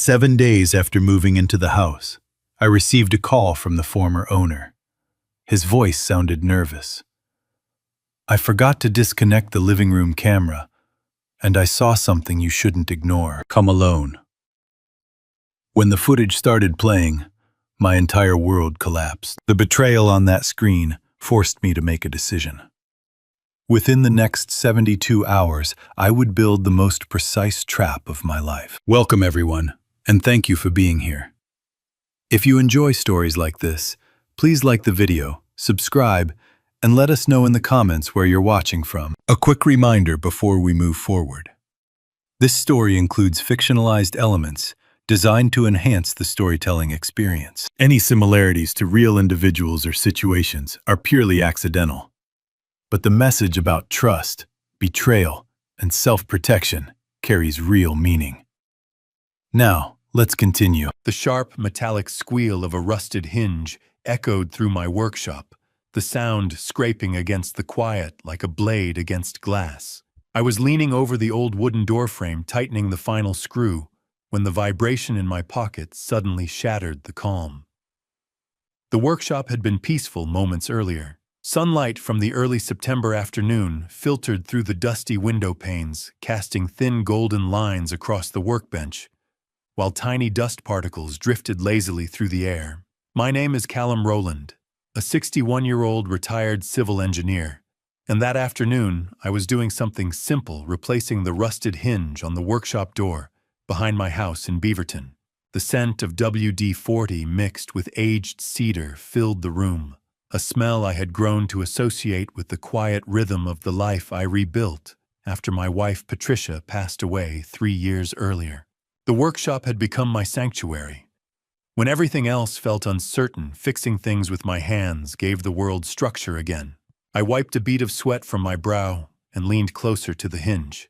7 days after moving into the house, I received a call from the former owner. His voice sounded nervous. I forgot to disconnect the living room camera, and I saw something you shouldn't ignore. Come alone. When the footage started playing, my entire world collapsed. The betrayal on that screen forced me to make a decision. Within the next 72 hours, I would build the most precise trap of my life. Welcome, everyone, and thank you for being here. If you enjoy stories like this, please like the video, subscribe, and let us know in the comments where you're watching from. A quick reminder before we move forward. This story includes fictionalized elements designed to enhance the storytelling experience. Any similarities to real individuals or situations are purely accidental. But the message about trust, betrayal, and self-protection carries real meaning. Now, let's continue. The sharp, metallic squeal of a rusted hinge echoed through my workshop, the sound scraping against the quiet like a blade against glass. I was leaning over the old wooden doorframe, tightening the final screw, when the vibration in my pocket suddenly shattered the calm. The workshop had been peaceful moments earlier. Sunlight from the early September afternoon filtered through the dusty window panes, casting thin golden lines across the workbench, while tiny dust particles drifted lazily through the air. My name is Callum Rowland, a 61-year-old retired civil engineer, and that afternoon I was doing something simple, replacing the rusted hinge on the workshop door behind my house in Beaverton. The scent of WD-40 mixed with aged cedar filled the room, a smell I had grown to associate with the quiet rhythm of the life I rebuilt after my wife Patricia passed away 3 years earlier. The workshop had become my sanctuary. When everything else felt uncertain, fixing things with my hands gave the world structure again. I wiped a bead of sweat from my brow and leaned closer to the hinge.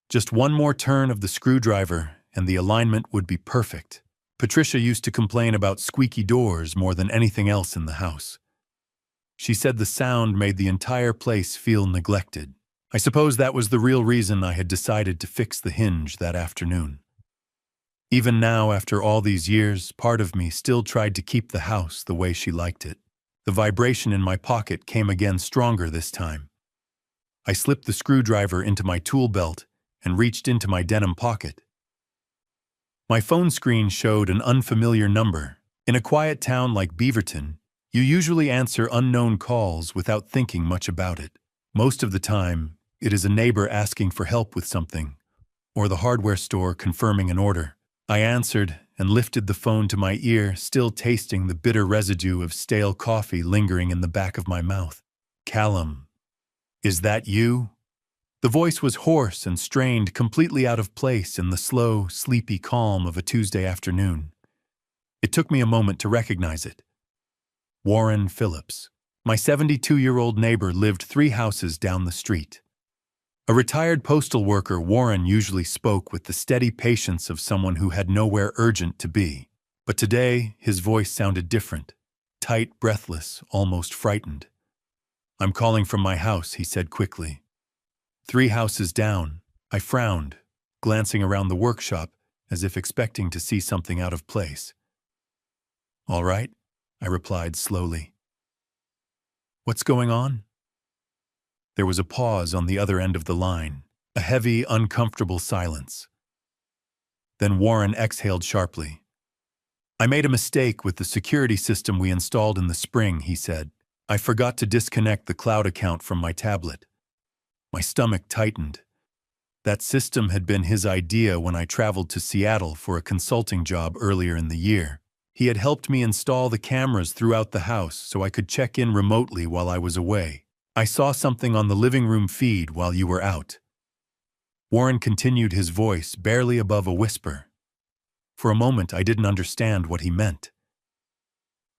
Just one more turn of the screwdriver and the alignment would be perfect. Patricia used to complain about squeaky doors more than anything else in the house. She said the sound made the entire place feel neglected. I suppose that was the real reason I had decided to fix the hinge that afternoon. Even now, after all these years, part of me still tried to keep the house the way she liked it. The vibration in my pocket came again stronger this time. I slipped the screwdriver into my tool belt and reached into my denim pocket. My phone screen showed an unfamiliar number. In a quiet town like Beaverton, you usually answer unknown calls without thinking much about it. Most of the time, it is a neighbor asking for help with something, or the hardware store confirming an order. I answered and lifted the phone to my ear, still tasting the bitter residue of stale coffee lingering in the back of my mouth. "Callum, is that you?" The voice was hoarse and strained, completely out of place in the slow, sleepy calm of a Tuesday afternoon. It took me a moment to recognize it. Warren Phillips. My 72-year-old neighbor lived 3 houses down the street. A retired postal worker, Warren usually spoke with the steady patience of someone who had nowhere urgent to be. But today, his voice sounded different, tight, breathless, almost frightened. "I'm calling from my house," he said quickly. 3 houses down. I frowned, glancing around the workshop as if expecting to see something out of place. "All right," I replied slowly. "What's going on?" There was a pause on the other end of the line, a heavy, uncomfortable silence. Then Warren exhaled sharply. "I made a mistake with the security system we installed in the spring," he said. "I forgot to disconnect the cloud account from my tablet." My stomach tightened. That system had been his idea when I traveled to Seattle for a consulting job earlier in the year. He had helped me install the cameras throughout the house so I could check in remotely while I was away. "I saw something on the living room feed while you were out." Warren continued, his voice barely above a whisper. For a moment, I didn't understand what he meant.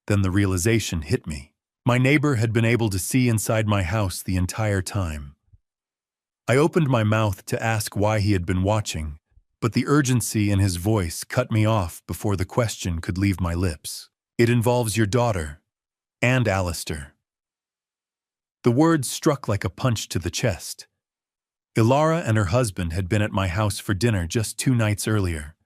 Then the realization hit me. My neighbor had been able to see inside my house the entire time. I opened my mouth to ask why he had been watching, but the urgency in his voice cut me off before the question could leave my lips. "It involves your daughter, and Alistair." The words struck like a punch to the chest. Ilara and her husband had been at my house for dinner just 2 nights earlier.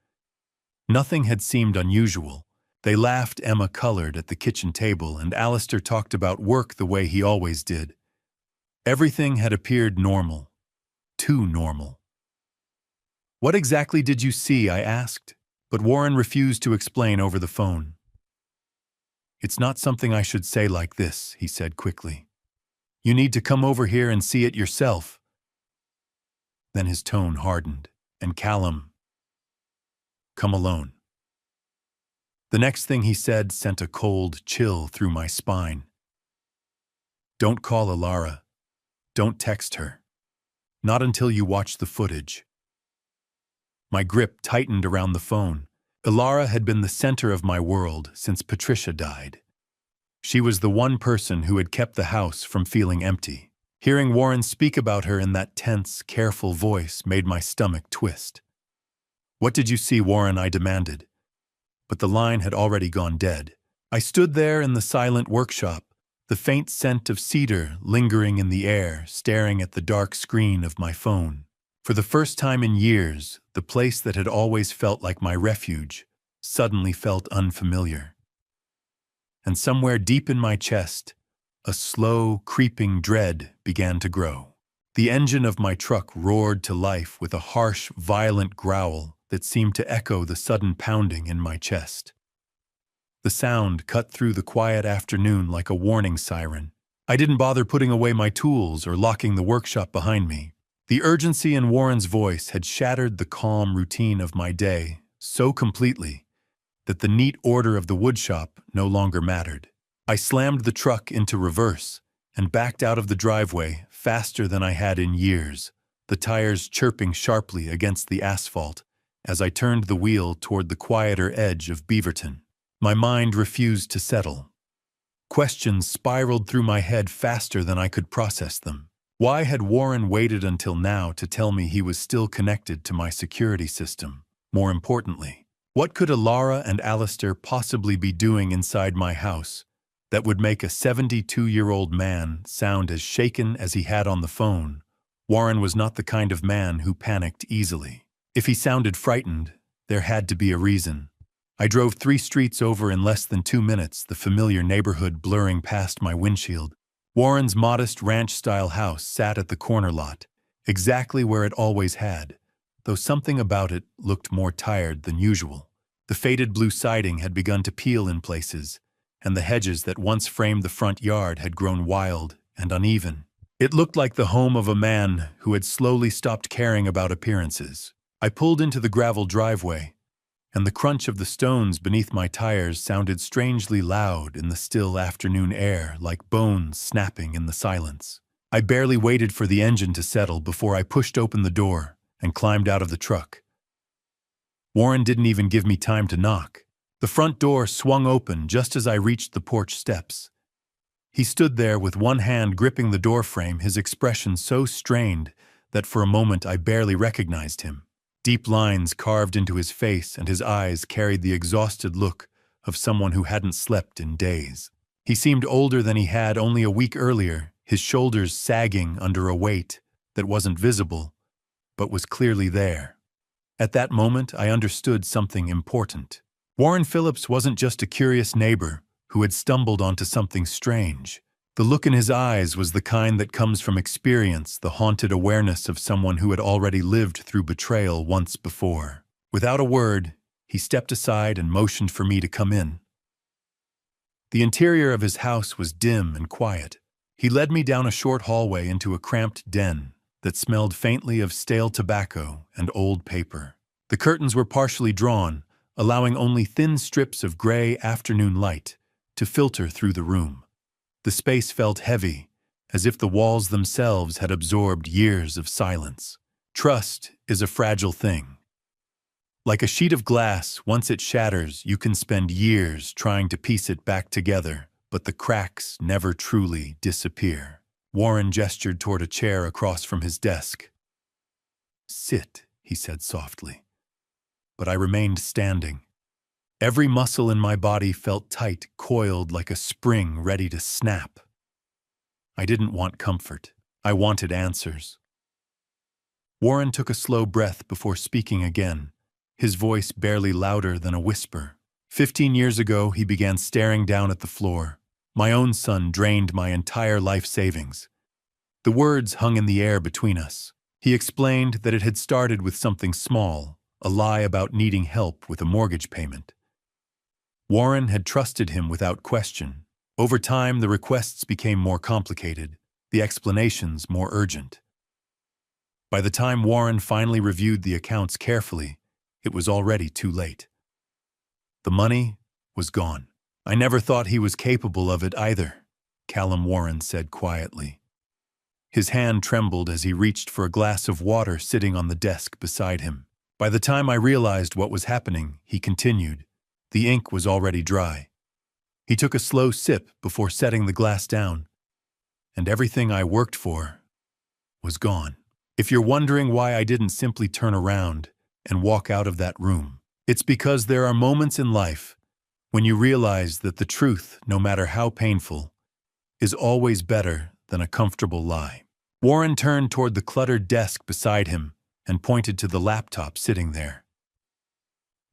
Nothing had seemed unusual. They laughed, Emma colored at the kitchen table, and Alistair talked about work the way he always did. Everything had appeared normal. Too normal. "What exactly did you see?" I asked, but Warren refused to explain over the phone. "It's not something I should say like this," he said quickly. "You need to come over here and see it yourself." Then his tone hardened. "And Callum, come alone." The next thing he said sent a cold chill through my spine. "Don't call Alara. Don't text her. Not until you watch the footage." My grip tightened around the phone. Alara had been the center of my world since Patricia died. She was the one person who had kept the house from feeling empty. Hearing Warren speak about her in that tense, careful voice made my stomach twist. "What did you see, Warren?" I demanded. But the line had already gone dead. I stood there in the silent workshop, the faint scent of cedar lingering in the air, staring at the dark screen of my phone. For the first time in years, the place that had always felt like my refuge suddenly felt unfamiliar. And somewhere deep in my chest, a slow, creeping dread began to grow. The engine of my truck roared to life with a harsh, violent growl that seemed to echo the sudden pounding in my chest. The sound cut through the quiet afternoon like a warning siren. I didn't bother putting away my tools or locking the workshop behind me. The urgency in Warren's voice had shattered the calm routine of my day so completely that the neat order of the woodshop no longer mattered. I slammed the truck into reverse and backed out of the driveway faster than I had in years, the tires chirping sharply against the asphalt as I turned the wheel toward the quieter edge of Beaverton. My mind refused to settle. Questions spiraled through my head faster than I could process them. Why had Warren waited until now to tell me he was still connected to my security system? More importantly, what could Alara and Alistair possibly be doing inside my house that would make a 72-year-old man sound as shaken as he had on the phone? Warren was not the kind of man who panicked easily. If he sounded frightened, there had to be a reason. I drove 3 streets over in less than 2 minutes, the familiar neighborhood blurring past my windshield. Warren's modest ranch-style house sat at the corner lot, exactly where it always had, though something about it looked more tired than usual. The faded blue siding had begun to peel in places, and the hedges that once framed the front yard had grown wild and uneven. It looked like the home of a man who had slowly stopped caring about appearances. I pulled into the gravel driveway, and the crunch of the stones beneath my tires sounded strangely loud in the still afternoon air, like bones snapping in the silence. I barely waited for the engine to settle before I pushed open the door and climbed out of the truck. Warren didn't even give me time to knock. The front door swung open just as I reached the porch steps. He stood there with one hand gripping the doorframe, his expression so strained that for a moment I barely recognized him. Deep lines carved into his face, and his eyes carried the exhausted look of someone who hadn't slept in days. He seemed older than he had only a week earlier, his shoulders sagging under a weight that wasn't visible, but was clearly there. At that moment, I understood something important. Warren Phillips wasn't just a curious neighbor who had stumbled onto something strange. The look in his eyes was the kind that comes from experience, the haunted awareness of someone who had already lived through betrayal once before. Without a word, he stepped aside and motioned for me to come in. The interior of his house was dim and quiet. He led me down a short hallway into a cramped den that smelled faintly of stale tobacco and old paper. The curtains were partially drawn, allowing only thin strips of gray afternoon light to filter through the room. The space felt heavy, as if the walls themselves had absorbed years of silence. Trust is a fragile thing. Like a sheet of glass, once it shatters, you can spend years trying to piece it back together, but the cracks never truly disappear. Warren gestured toward a chair across from his desk. "Sit," he said softly. But I remained standing. Every muscle in my body felt tight, coiled like a spring ready to snap. I didn't want comfort. I wanted answers. Warren took a slow breath before speaking again, his voice barely louder than a whisper. 15 years ago, he began staring down at the floor. My own son drained my entire life savings. The words hung in the air between us. He explained that it had started with something small, a lie about needing help with a mortgage payment. Warren had trusted him without question. Over time, the requests became more complicated, the explanations more urgent. By the time Warren finally reviewed the accounts carefully, it was already too late. The money was gone. I never thought he was capable of it either, Callum Warren said quietly. His hand trembled as he reached for a glass of water sitting on the desk beside him. By the time I realized what was happening, he continued. The ink was already dry. He took a slow sip before setting the glass down, and everything I worked for was gone. If you're wondering why I didn't simply turn around and walk out of that room, it's because there are moments in life when you realize that the truth, no matter how painful, is always better than a comfortable lie. Warren turned toward the cluttered desk beside him and pointed to the laptop sitting there.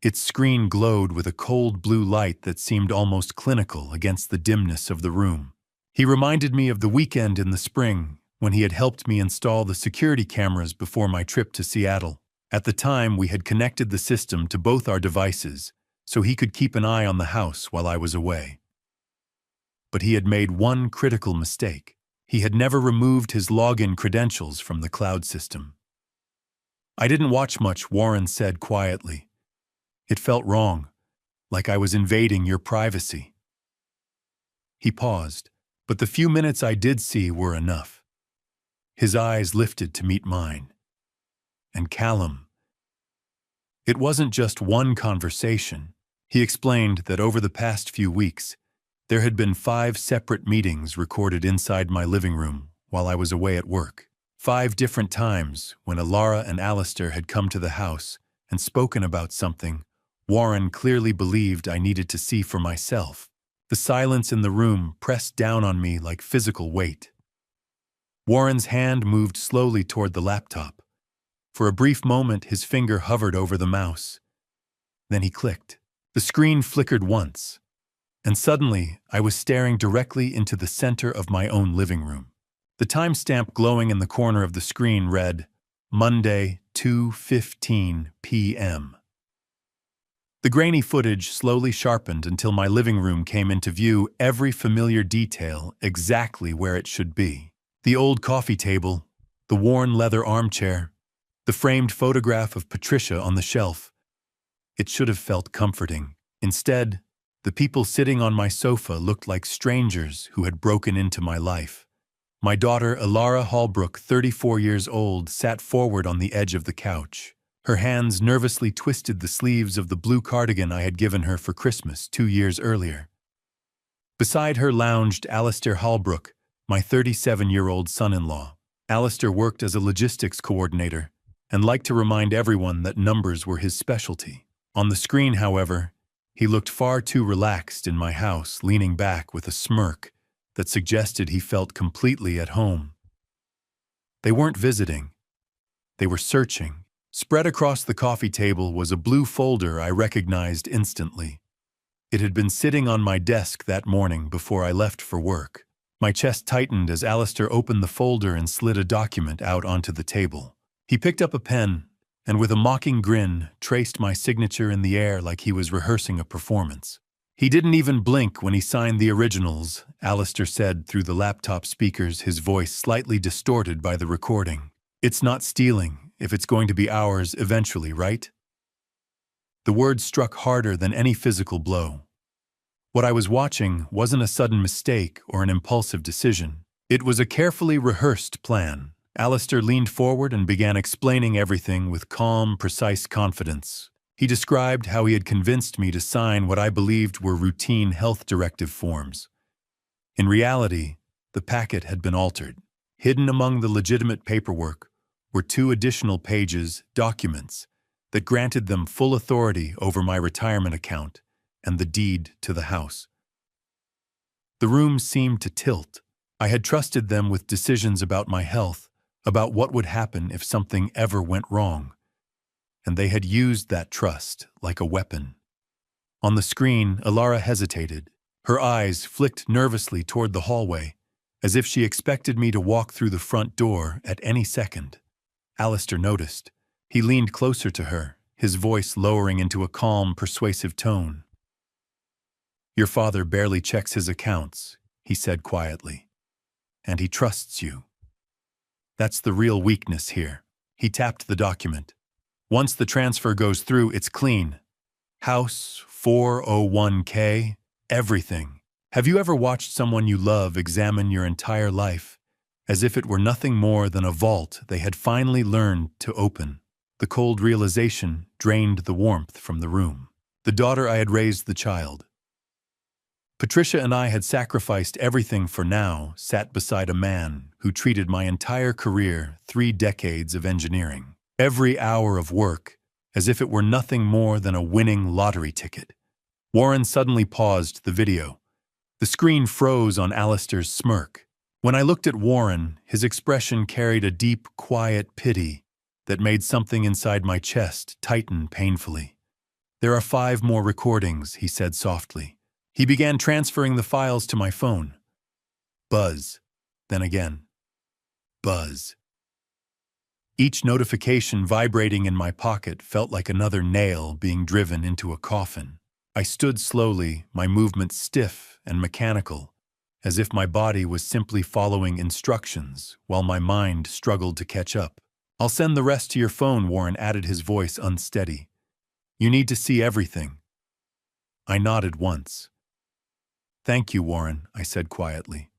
Its screen glowed with a cold blue light that seemed almost clinical against the dimness of the room. He reminded me of the weekend in the spring when he had helped me install the security cameras before my trip to Seattle. At the time, we had connected the system to both our devices so he could keep an eye on the house while I was away. But he had made one critical mistake. He had never removed his login credentials from the cloud system. I didn't watch much, Warren said quietly. It felt wrong, like I was invading your privacy. He paused, but the few minutes I did see were enough. His eyes lifted to meet mine. And Callum. It wasn't just one conversation. He explained that over the past few weeks, there had been 5 separate meetings recorded inside my living room while I was away at work. 5 different times when Alara and Alistair had come to the house and spoken about something Warren clearly believed I needed to see for myself. The silence in the room pressed down on me like physical weight. Warren's hand moved slowly toward the laptop. For a brief moment, his finger hovered over the mouse. Then he clicked. The screen flickered once, and suddenly I was staring directly into the center of my own living room. The timestamp glowing in the corner of the screen read, Monday, 2:15 p.m. The grainy footage slowly sharpened until my living room came into view, every familiar detail exactly where it should be. The old coffee table, the worn leather armchair, the framed photograph of Patricia on the shelf. It should have felt comforting. Instead, the people sitting on my sofa looked like strangers who had broken into my life. My daughter, Alara Hallbrook, 34 years old, sat forward on the edge of the couch. Her hands nervously twisted the sleeves of the blue cardigan I had given her for Christmas 2 years earlier. Beside her lounged Alistair Hallbrook, my 37-year-old son-in-law. Alistair worked as a logistics coordinator and liked to remind everyone that numbers were his specialty. On the screen, however, he looked far too relaxed in my house, leaning back with a smirk that suggested he felt completely at home. They weren't visiting. They were searching. Spread across the coffee table was a blue folder I recognized instantly. It had been sitting on my desk that morning before I left for work. My chest tightened as Alistair opened the folder and slid a document out onto the table. He picked up a pen and with a mocking grin traced my signature in the air like he was rehearsing a performance. He didn't even blink when he signed the originals, Alistair said through the laptop speakers, his voice slightly distorted by the recording. It's not stealing, if it's going to be ours eventually, right? The words struck harder than any physical blow. What I was watching wasn't a sudden mistake or an impulsive decision. It was a carefully rehearsed plan. Alistair leaned forward and began explaining everything with calm, precise confidence. He described how he had convinced me to sign what I believed were routine health directive forms. In reality, the packet had been altered. Hidden among the legitimate paperwork were 2 additional pages, documents, that granted them full authority over my retirement account and the deed to the house. The room seemed to tilt. I had trusted them with decisions about my health, about what would happen if something ever went wrong. and they had used that trust like a weapon. On the screen, Ilara hesitated. Her eyes flicked nervously toward the hallway, as if she expected me to walk through the front door at any second. Alistair noticed. He leaned closer to her, his voice lowering into a calm, persuasive tone. "Your father barely checks his accounts," he said quietly. "And he trusts you. That's the real weakness here." He tapped the document. "Once the transfer goes through, it's clean. House 401k, everything. Have you ever watched someone you love examine your entire life, as if it were nothing more than a vault they had finally learned to open?" The cold realization drained the warmth from the room. The daughter I had raised the child. Patricia and I had sacrificed everything for now, sat beside a man who treated my entire career, 3 decades of engineering, every hour of work, as if it were nothing more than a winning lottery ticket. Warren suddenly paused the video. The screen froze on Alistair's smirk. When I looked at Warren, his expression carried a deep, quiet pity that made something inside my chest tighten painfully. "There are 5 more recordings," he said softly. He began transferring the files to my phone. Buzz. Then again. Buzz. Each notification vibrating in my pocket felt like another nail being driven into a coffin. I stood slowly, my movements stiff and mechanical, as if my body was simply following instructions while my mind struggled to catch up. "I'll send the rest to your phone," Warren added, his voice unsteady. "You need to see everything." I nodded once. "Thank you, Warren," I said quietly.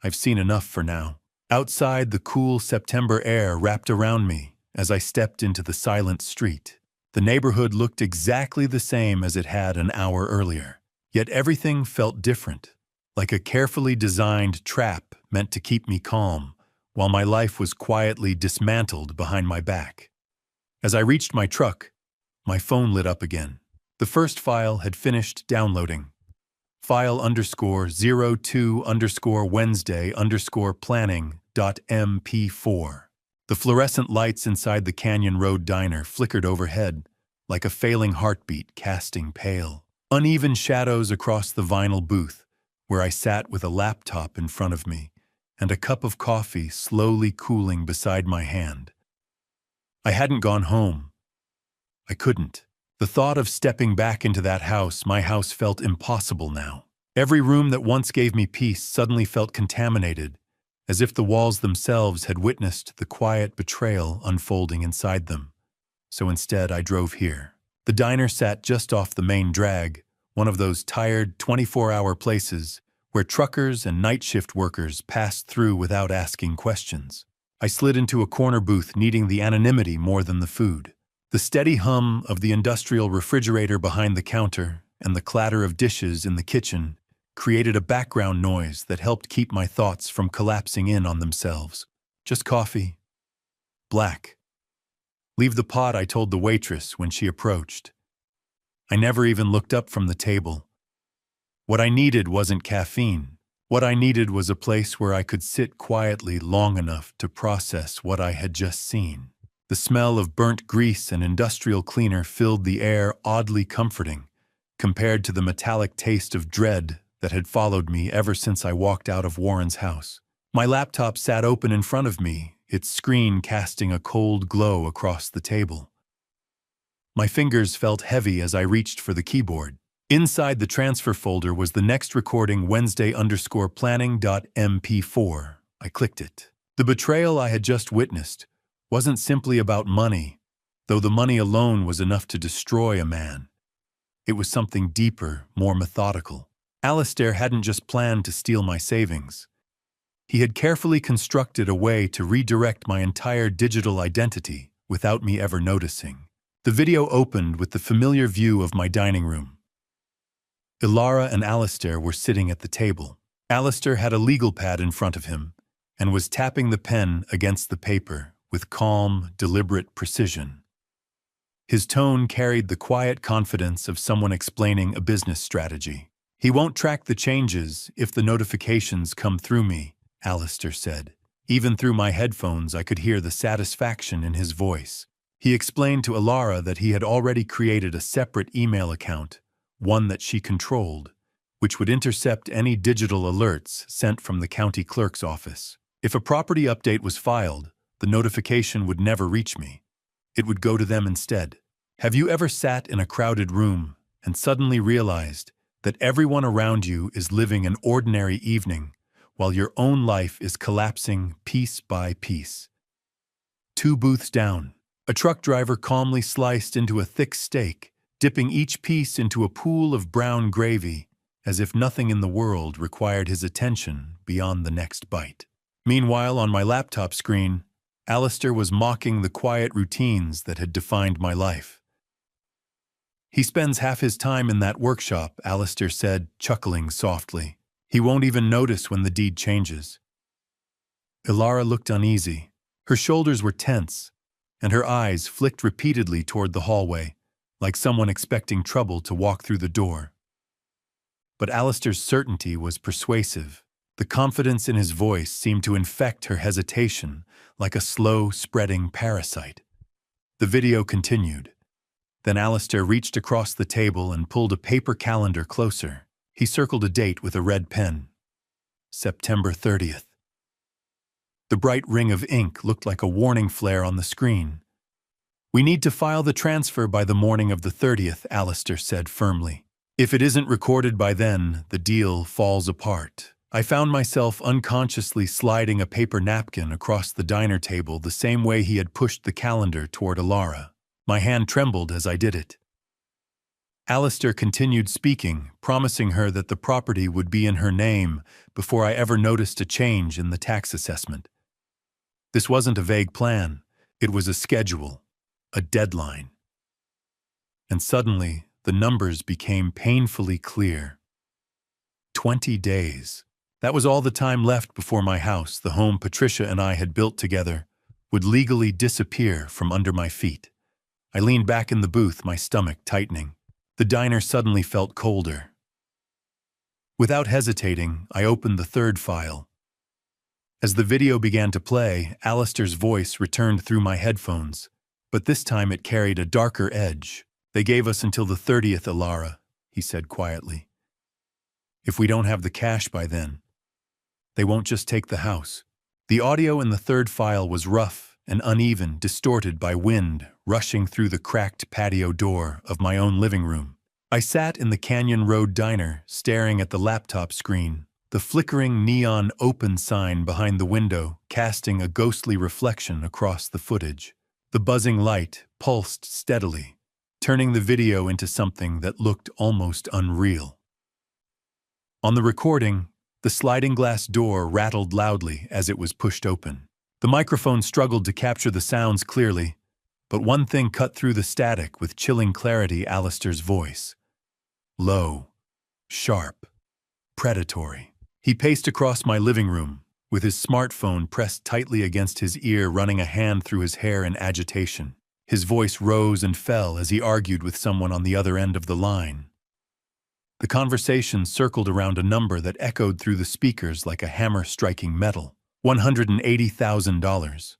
"I've seen enough for now." Outside, the cool September air wrapped around me as I stepped into the silent street. The neighborhood looked exactly the same as it had an hour earlier, yet everything felt different, like a carefully designed trap meant to keep me calm, while my life was quietly dismantled behind my back. As I reached my truck, my phone lit up again. The first file had finished downloading. File _02_Wednesday_planning.mp4. The fluorescent lights inside the Canyon Road diner flickered overhead, like a failing heartbeat casting pale, uneven shadows across the vinyl booth, where I sat with a laptop in front of me and a cup of coffee slowly cooling beside my hand. I hadn't gone home. I couldn't. The thought of stepping back into that house, my house, felt impossible now. Every room that once gave me peace suddenly felt contaminated, as if the walls themselves had witnessed the quiet betrayal unfolding inside them. So instead, I drove here. The diner sat just off the main drag, one of those tired 24-hour places where truckers and night shift workers passed through without asking questions. I slid into a corner booth, needing the anonymity more than the food. The steady hum of the industrial refrigerator behind the counter and the clatter of dishes in the kitchen created a background noise that helped keep my thoughts from collapsing in on themselves. "Just coffee. Black." "Leave the pot," I told the waitress when she approached. I never even looked up from the table. What I needed wasn't caffeine. What I needed was a place where I could sit quietly long enough to process what I had just seen. The smell of burnt grease and industrial cleaner filled the air, oddly comforting, compared to the metallic taste of dread that had followed me ever since I walked out of Warren's house. My laptop sat open in front of me, its screen casting a cold glow across the table. My fingers felt heavy as I reached for the keyboard. Inside the transfer folder was the next recording, Wednesday_planning.mp4. I clicked it. The betrayal I had just witnessed wasn't simply about money, though the money alone was enough to destroy a man. It was something deeper, more methodical. Alistair hadn't just planned to steal my savings. He had carefully constructed a way to redirect my entire digital identity without me ever noticing. The video opened with the familiar view of my dining room. Ilara and Alistair were sitting at the table. Alistair had a legal pad in front of him and was tapping the pen against the paper with calm, deliberate precision. His tone carried the quiet confidence of someone explaining a business strategy. "He won't track the changes if the notifications come through me," Alistair said. Even through my headphones, I could hear the satisfaction in his voice. He explained to Ilara that he had already created a separate email account, one that she controlled, which would intercept any digital alerts sent from the county clerk's office. If a property update was filed, the notification would never reach me. It would go to them instead. Have you ever sat in a crowded room and suddenly realized that everyone around you is living an ordinary evening while your own life is collapsing piece by piece? 2 booths down, a truck driver calmly sliced into a thick steak, dipping each piece into a pool of brown gravy, as if nothing in the world required his attention beyond the next bite. Meanwhile, on my laptop screen, Alistair was mocking the quiet routines that had defined my life. He spends half his time in that workshop, Alistair said, chuckling softly. He won't even notice when the deed changes. Ilara looked uneasy. Her shoulders were tense, and her eyes flicked repeatedly toward the hallway, like someone expecting trouble to walk through the door. But Alistair's certainty was persuasive. The confidence in his voice seemed to infect her hesitation like a slow-spreading parasite. The video continued. Then Alistair reached across the table and pulled a paper calendar closer. He circled a date with a red pen. September 30th. The bright ring of ink looked like a warning flare on the screen. "We need to file the transfer by the morning of the 30th, Alistair said firmly. "If it isn't recorded by then, the deal falls apart." I found myself unconsciously sliding a paper napkin across the diner table the same way he had pushed the calendar toward Ilara. My hand trembled as I did it. Alistair continued speaking, promising her that the property would be in her name before I ever noticed a change in the tax assessment. This wasn't a vague plan. It was a schedule, a deadline. And suddenly, the numbers became painfully clear. 20 days. That was all the time left before my house, the home Patricia and I had built together, would legally disappear from under my feet. I leaned back in the booth, my stomach tightening. The diner suddenly felt colder. Without hesitating, I opened the third file. As the video began to play, Alistair's voice returned through my headphones, but this time it carried a darker edge. "They gave us until the 30th, Ilara," he said quietly. "If we don't have the cash by then, they won't just take the house." The audio in the third file was rough and uneven, distorted by wind rushing through the cracked patio door of my own living room. I sat in the Canyon Road diner, staring at the laptop screen, the flickering neon open sign behind the window casting a ghostly reflection across the footage. The buzzing light pulsed steadily, turning the video into something that looked almost unreal. On the recording, the sliding glass door rattled loudly as it was pushed open. The microphone struggled to capture the sounds clearly, but one thing cut through the static with chilling clarity: Alistair's voice. Low, sharp, predatory. He paced across my living room, with his smartphone pressed tightly against his ear, running a hand through his hair in agitation. His voice rose and fell as he argued with someone on the other end of the line. The conversation circled around a number that echoed through the speakers like a hammer striking metal. $180,000.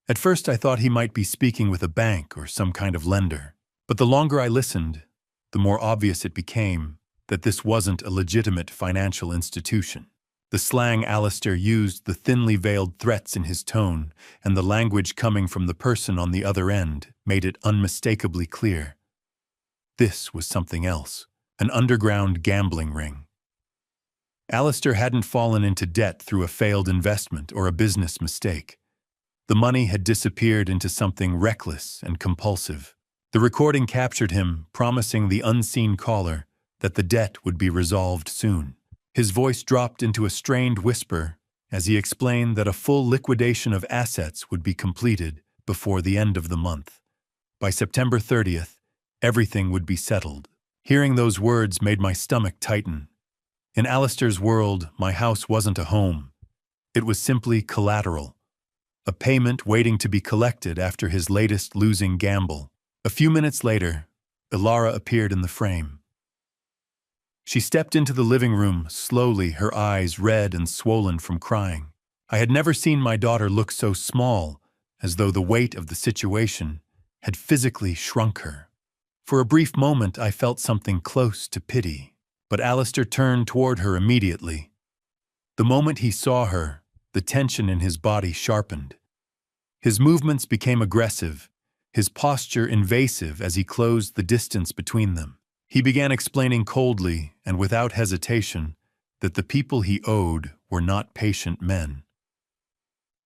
At first I thought he might be speaking with a bank or some kind of lender, but the longer I listened, the more obvious it became that this wasn't a legitimate financial institution. The slang Alistair used, the thinly veiled threats in his tone, and the language coming from the person on the other end made it unmistakably clear. This was something else, an underground gambling ring. Alistair hadn't fallen into debt through a failed investment or a business mistake. The money had disappeared into something reckless and compulsive. The recording captured him, promising the unseen caller that the debt would be resolved soon. His voice dropped into a strained whisper as he explained that a full liquidation of assets would be completed before the end of the month. By September 30th, everything would be settled. Hearing those words made my stomach tighten. In Alistair's world, my house wasn't a home. It was simply collateral, a payment waiting to be collected after his latest losing gamble. A few minutes later, Ilara appeared in the frame. She stepped into the living room, slowly, her eyes red and swollen from crying. I had never seen my daughter look so small, as though the weight of the situation had physically shrunk her. For a brief moment I felt something close to pity, but Alistair turned toward her immediately. The moment he saw her, the tension in his body sharpened. His movements became aggressive, his posture invasive as he closed the distance between them. He began explaining coldly and without hesitation that the people he owed were not patient men.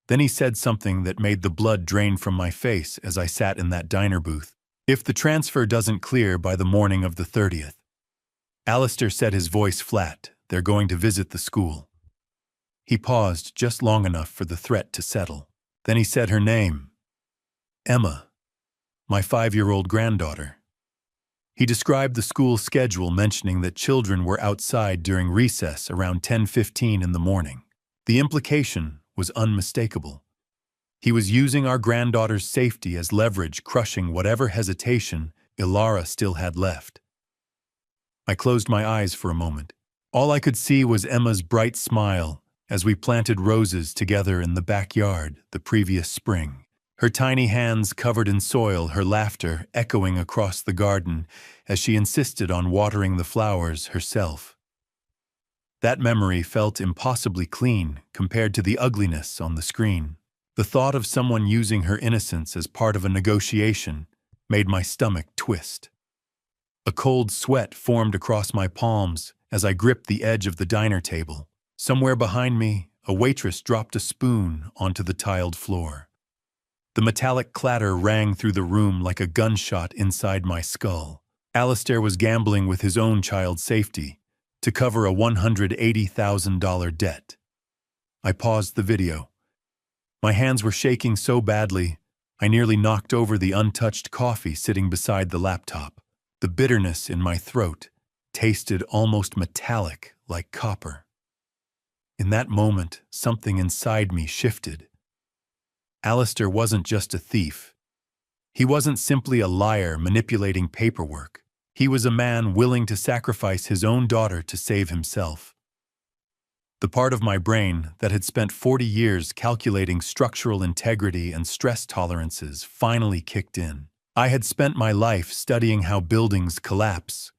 Then he said something that made the blood drain from my face as I sat in that diner booth. If the transfer doesn't clear by the morning of the 30th. Alistair said, his voice flat, they're going to visit the school. He paused just long enough for the threat to settle. Then he said her name. Emma, my 5-year-old granddaughter. He described the school schedule, mentioning that children were outside during recess around 10:15 in the morning. The implication was unmistakable. He was using our granddaughter's safety as leverage, crushing whatever hesitation Ilara still had left. I closed my eyes for a moment. All I could see was Emma's bright smile as we planted roses together in the backyard the previous spring. Her tiny hands covered in soil, her laughter echoing across the garden as she insisted on watering the flowers herself. That memory felt impossibly clean compared to the ugliness on the screen. The thought of someone using her innocence as part of a negotiation made my stomach twist. A cold sweat formed across my palms as I gripped the edge of the diner table. Somewhere behind me, a waitress dropped a spoon onto the tiled floor. The metallic clatter rang through the room like a gunshot inside my skull. Alistair was gambling with his own child's safety to cover a $180,000 debt. I paused the video. My hands were shaking so badly, I nearly knocked over the untouched coffee sitting beside the laptop. The bitterness in my throat tasted almost metallic, like copper. In that moment, something inside me shifted. Alistair wasn't just a thief. He wasn't simply a liar manipulating paperwork. He was a man willing to sacrifice his own daughter to save himself. The part of my brain that had spent 40 years calculating structural integrity and stress tolerances finally kicked in. I had spent my life studying how buildings collapse,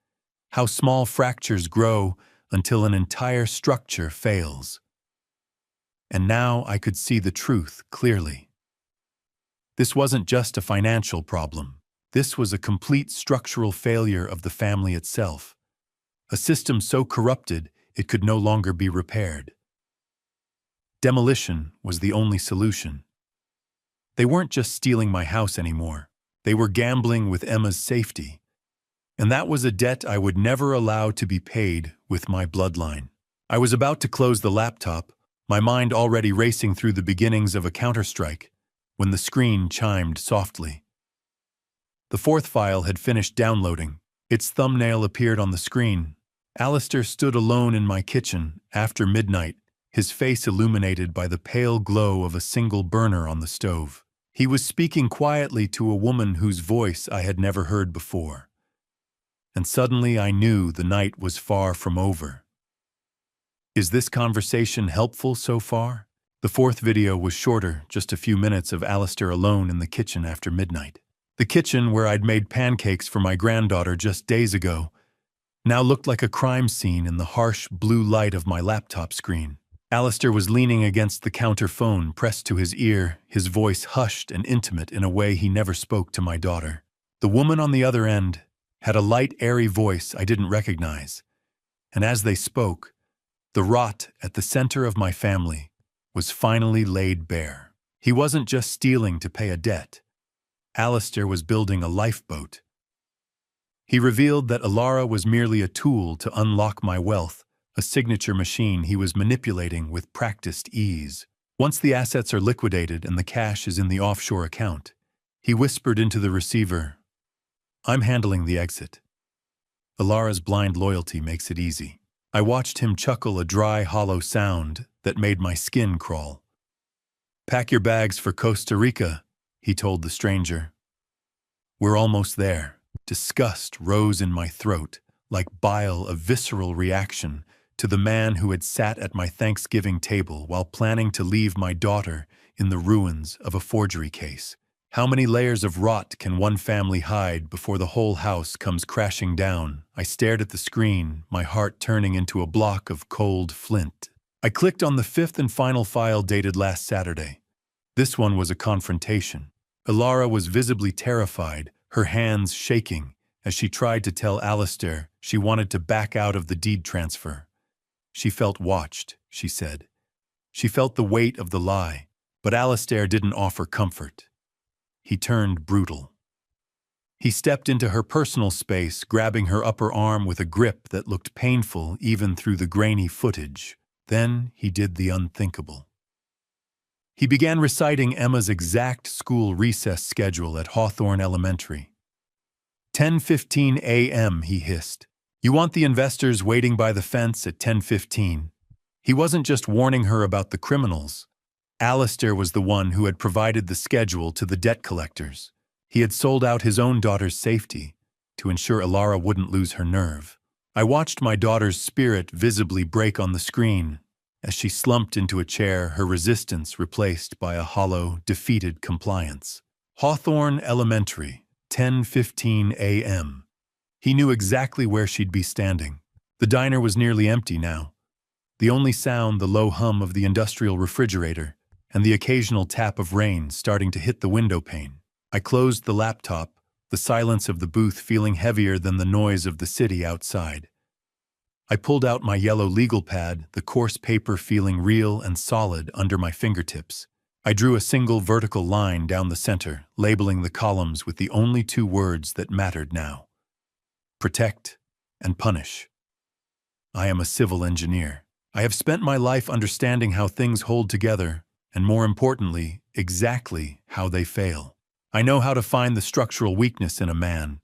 how small fractures grow until an entire structure fails. And now I could see the truth clearly. This wasn't just a financial problem. This was a complete structural failure of the family itself. A system so corrupted it could no longer be repaired. Demolition was the only solution. They weren't just stealing my house anymore. They were gambling with Emma's safety. And that was a debt I would never allow to be paid with my bloodline. I was about to close the laptop, my mind already racing through the beginnings of a counterstrike, when the screen chimed softly. The fourth file had finished downloading. Its thumbnail appeared on the screen. Alistair stood alone in my kitchen after midnight, his face illuminated by the pale glow of a single burner on the stove. He was speaking quietly to a woman whose voice I had never heard before. And suddenly I knew the night was far from over. Is this conversation helpful so far? The fourth video was shorter, just a few minutes of Alistair alone in the kitchen after midnight. The kitchen where I'd made pancakes for my granddaughter just days ago now looked like a crime scene in the harsh blue light of my laptop screen. Alistair was leaning against the counter phone pressed to his ear, his voice hushed and intimate in a way he never spoke to my daughter. The woman on the other end had a light, airy voice I didn't recognize, and as they spoke, the rot at the center of my family was finally laid bare. He wasn't just stealing to pay a debt. Alistair was building a lifeboat. He revealed that Ilara was merely a tool to unlock my wealth, a signature machine he was manipulating with practiced ease. Once the assets are liquidated and the cash is in the offshore account, he whispered into the receiver, "I'm handling the exit. Ilara's blind loyalty makes it easy." I watched him chuckle a dry, hollow sound that made my skin crawl. "Pack your bags for Costa Rica," he told the stranger. "We're almost there." Disgust rose in my throat, like bile, a visceral reaction to the man who had sat at my Thanksgiving table while planning to leave my daughter in the ruins of a forgery case. How many layers of rot can one family hide before the whole house comes crashing down? I stared at the screen, my heart turning into a block of cold flint. I clicked on the fifth and final file dated last Saturday. This one was a confrontation. Ilara was visibly terrified, her hands shaking, as she tried to tell Alistair she wanted to back out of the deed transfer. She felt watched, she said. She felt the weight of the lie, but Alistair didn't offer comfort. He turned brutal. He stepped into her personal space, grabbing her upper arm with a grip that looked painful even through the grainy footage. Then he did the unthinkable. He began reciting Emma's exact school recess schedule at Hawthorne Elementary. 10:15 a.m., he hissed. You want the investors waiting by the fence at 10:15. He wasn't just warning her about the criminals. Alistair was the one who had provided the schedule to the debt collectors. He had sold out his own daughter's safety to ensure Ilara wouldn't lose her nerve. I watched my daughter's spirit visibly break on the screen as she slumped into a chair, her resistance replaced by a hollow, defeated compliance. Hawthorne Elementary, 10:15 a.m. He knew exactly where she'd be standing. The diner was nearly empty now. The only sound, the low hum of the industrial refrigerator, and the occasional tap of rain starting to hit the window pane. I closed the laptop, the silence of the booth feeling heavier than the noise of the city outside. I pulled out my yellow legal pad, the coarse paper feeling real and solid under my fingertips. I drew a single vertical line down the center, labeling the columns with the only two words that mattered now. Protect and punish. I am a civil engineer. I have spent my life understanding how things hold together, and more importantly, exactly how they fail. I know how to find the structural weakness in a man,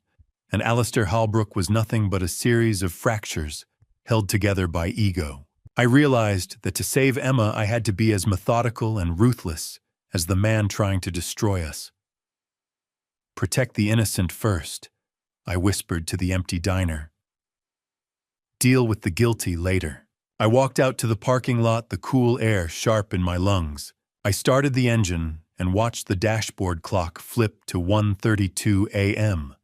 and Alistair Holbrook was nothing but a series of fractures held together by ego. I realized that to save Emma, I had to be as methodical and ruthless as the man trying to destroy us. Protect the innocent first, I whispered to the empty diner. Deal with the guilty later. I walked out to the parking lot, the cool air sharp in my lungs. I started the engine and watched the dashboard clock flip to 1:32 a.m.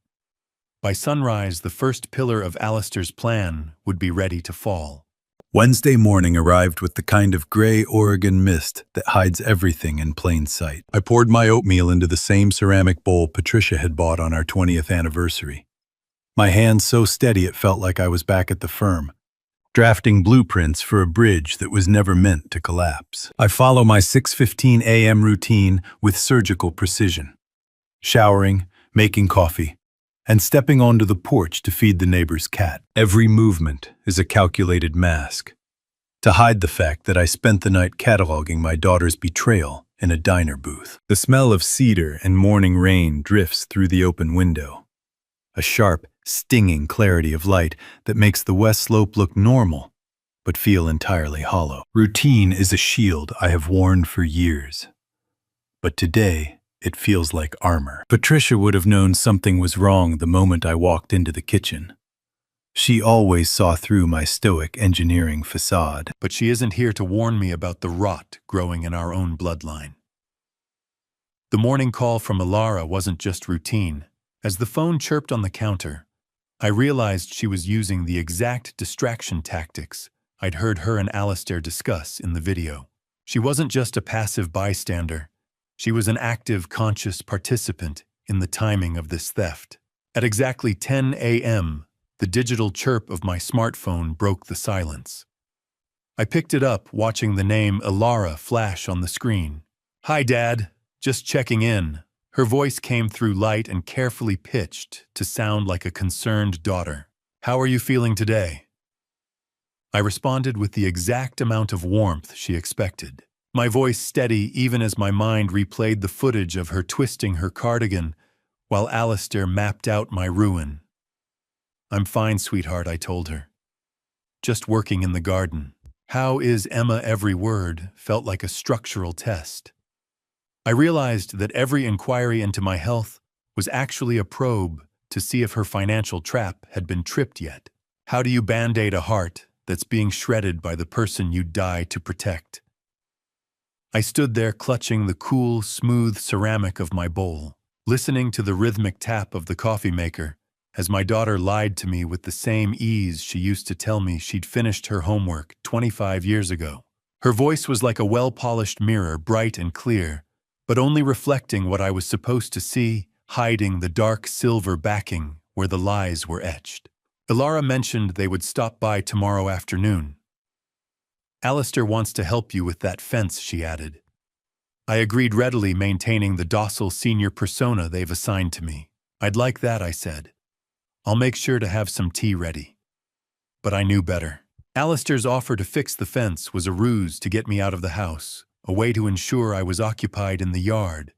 By sunrise, the first pillar of Alistair's plan would be ready to fall. Wednesday morning arrived with the kind of gray Oregon mist that hides everything in plain sight. I poured my oatmeal into the same ceramic bowl Patricia had bought on our 20th anniversary. My hands so steady it felt like I was back at the firm, drafting blueprints for a bridge that was never meant to collapse. I follow my 6:15 a.m. routine with surgical precision, showering, making coffee, and stepping onto the porch to feed the neighbor's cat. Every movement is a calculated mask, to hide the fact that I spent the night cataloging my daughter's betrayal in a diner booth. The smell of cedar and morning rain drifts through the open window, a sharp, stinging clarity of light that makes the west slope look normal, but feel entirely hollow. Routine is a shield I have worn for years, but today it feels like armor. Patricia would have known something was wrong the moment I walked into the kitchen. She always saw through my stoic engineering facade. But she isn't here to warn me about the rot growing in our own bloodline. The morning call from Ilara wasn't just routine. As the phone chirped on the counter, I realized she was using the exact distraction tactics I'd heard her and Alistair discuss in the video. She wasn't just a passive bystander. She was an active, conscious participant in the timing of this theft. At exactly 10 a.m., the digital chirp of my smartphone broke the silence. I picked it up, watching the name Ilara flash on the screen. "Hi, Dad. Just checking in." Her voice came through light and carefully pitched to sound like a concerned daughter. "How are you feeling today?" I responded with the exact amount of warmth she expected. My voice steady even as my mind replayed the footage of her twisting her cardigan while Alistair mapped out my ruin. "I'm fine, sweetheart," I told her. "Just working in the garden." "How is Emma?" Every word felt like a structural test. I realized that every inquiry into my health was actually a probe to see if her financial trap had been tripped yet. How do you band-aid a heart that's being shredded by the person you die to protect? I stood there clutching the cool, smooth ceramic of my bowl. listening to the rhythmic tap of the coffee maker, as my daughter lied to me with the same ease she used to tell me she'd finished her homework 25 years ago. Her voice was like a well-polished mirror, bright and clear, but only reflecting what I was supposed to see, hiding the dark silver backing where the lies were etched. Ilara mentioned they would stop by tomorrow afternoon. Alistair wants to help you with that fence, she added. I agreed readily, maintaining the docile senior persona they've assigned to me. I'd like that, I said. I'll make sure to have some tea ready. But I knew better. Alistair's offer to fix the fence was a ruse to get me out of the house, a way to ensure I was occupied in the yard,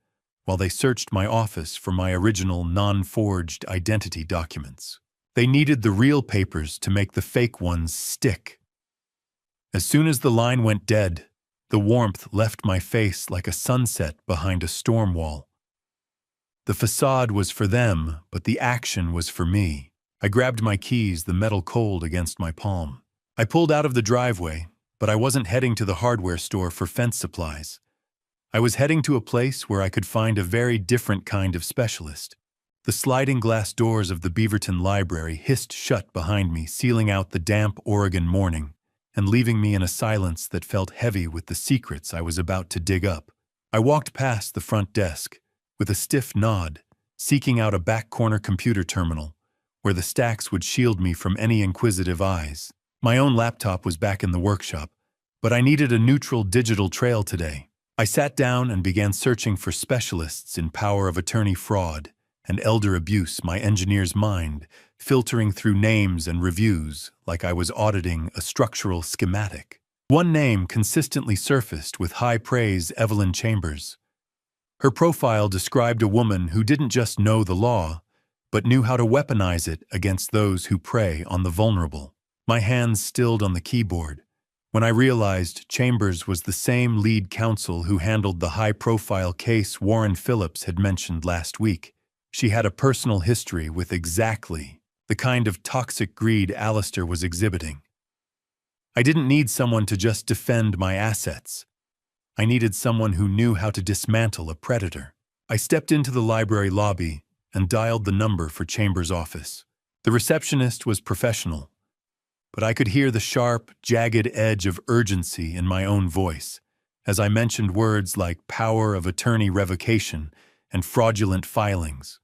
while they searched my office for my original non-forged identity documents. They needed the real papers to make the fake ones stick. As soon as the line went dead, the warmth left my face like a sunset behind a storm wall. The facade was for them, but the action was for me. I grabbed my keys, the metal cold against my palm. I pulled out of the driveway, but I wasn't heading to the hardware store for fence supplies. I was heading to a place where I could find a very different kind of specialist. The sliding glass doors of the Beaverton Library hissed shut behind me, sealing out the damp Oregon morning and leaving me in a silence that felt heavy with the secrets I was about to dig up. I walked past the front desk, with a stiff nod, seeking out a back corner computer terminal, where the stacks would shield me from any inquisitive eyes. My own laptop was back in the workshop, but I needed a neutral digital trail today. I sat down and began searching for specialists in power of attorney fraud and elder abuse, my engineer's mind filtering through names and reviews like I was auditing a structural schematic. One name consistently surfaced with high praise: Evelyn Chambers. Her profile described a woman who didn't just know the law, but knew how to weaponize it against those who prey on the vulnerable. My hands stilled on the keyboard when I realized Chambers was the same lead counsel who handled the high-profile case Warren Phillips had mentioned last week. She had a personal history with exactly the kind of toxic greed Alistair was exhibiting. I didn't need someone to just defend my assets. I needed someone who knew how to dismantle a predator. I stepped into the library lobby and dialed the number for Chambers' office. The receptionist was professional, but I could hear the sharp, jagged edge of urgency in my own voice as I mentioned words like power of attorney revocation and fraudulent filings.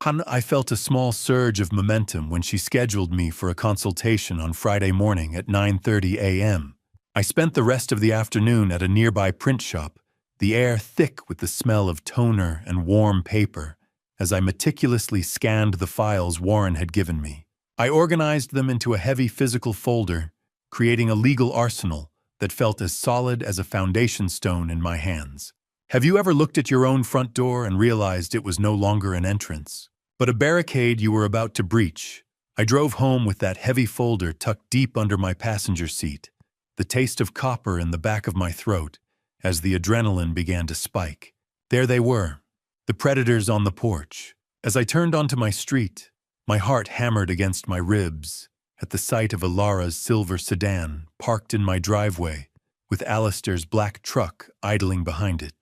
I felt a small surge of momentum when she scheduled me for a consultation on Friday morning at 9:30 a.m. I spent the rest of the afternoon at a nearby print shop, the air thick with the smell of toner and warm paper, as I meticulously scanned the files Warren had given me. I organized them into a heavy physical folder, creating a legal arsenal that felt as solid as a foundation stone in my hands. Have you ever looked at your own front door and realized it was no longer an entrance, but a barricade you were about to breach? I drove home with that heavy folder tucked deep under my passenger seat, the taste of copper in the back of my throat as the adrenaline began to spike. There they were, the predators on the porch. As I turned onto my street, my heart hammered against my ribs at the sight of Ilara's silver sedan parked in my driveway with Alistair's black truck idling behind it.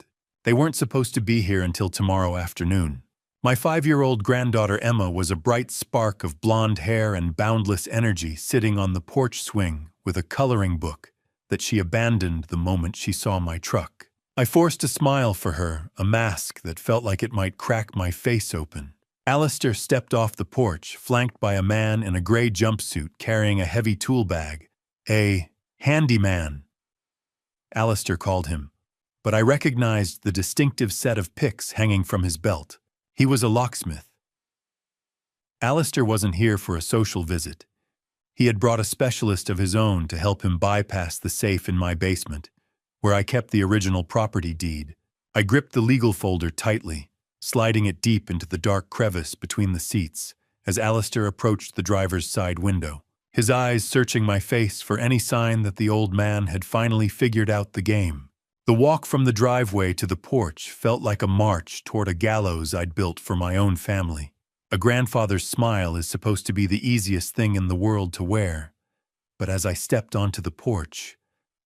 They weren't supposed to be here until tomorrow afternoon. My 5-year-old granddaughter Emma was a bright spark of blonde hair and boundless energy sitting on the porch swing with a coloring book that she abandoned the moment she saw my truck. I forced a smile for her, a mask that felt like it might crack my face open. Alistair stepped off the porch, flanked by a man in a gray jumpsuit carrying a heavy tool bag. A handyman, Alistair called him, but I recognized the distinctive set of picks hanging from his belt. He was a locksmith. Alistair wasn't here for a social visit. He had brought a specialist of his own to help him bypass the safe in my basement, where I kept the original property deed. I gripped the legal folder tightly, sliding it deep into the dark crevice between the seats as Alistair approached the driver's side window, his eyes searching my face for any sign that the old man had finally figured out the game. The walk from the driveway to the porch felt like a march toward a gallows I'd built for my own family. A grandfather's smile is supposed to be the easiest thing in the world to wear, but as I stepped onto the porch,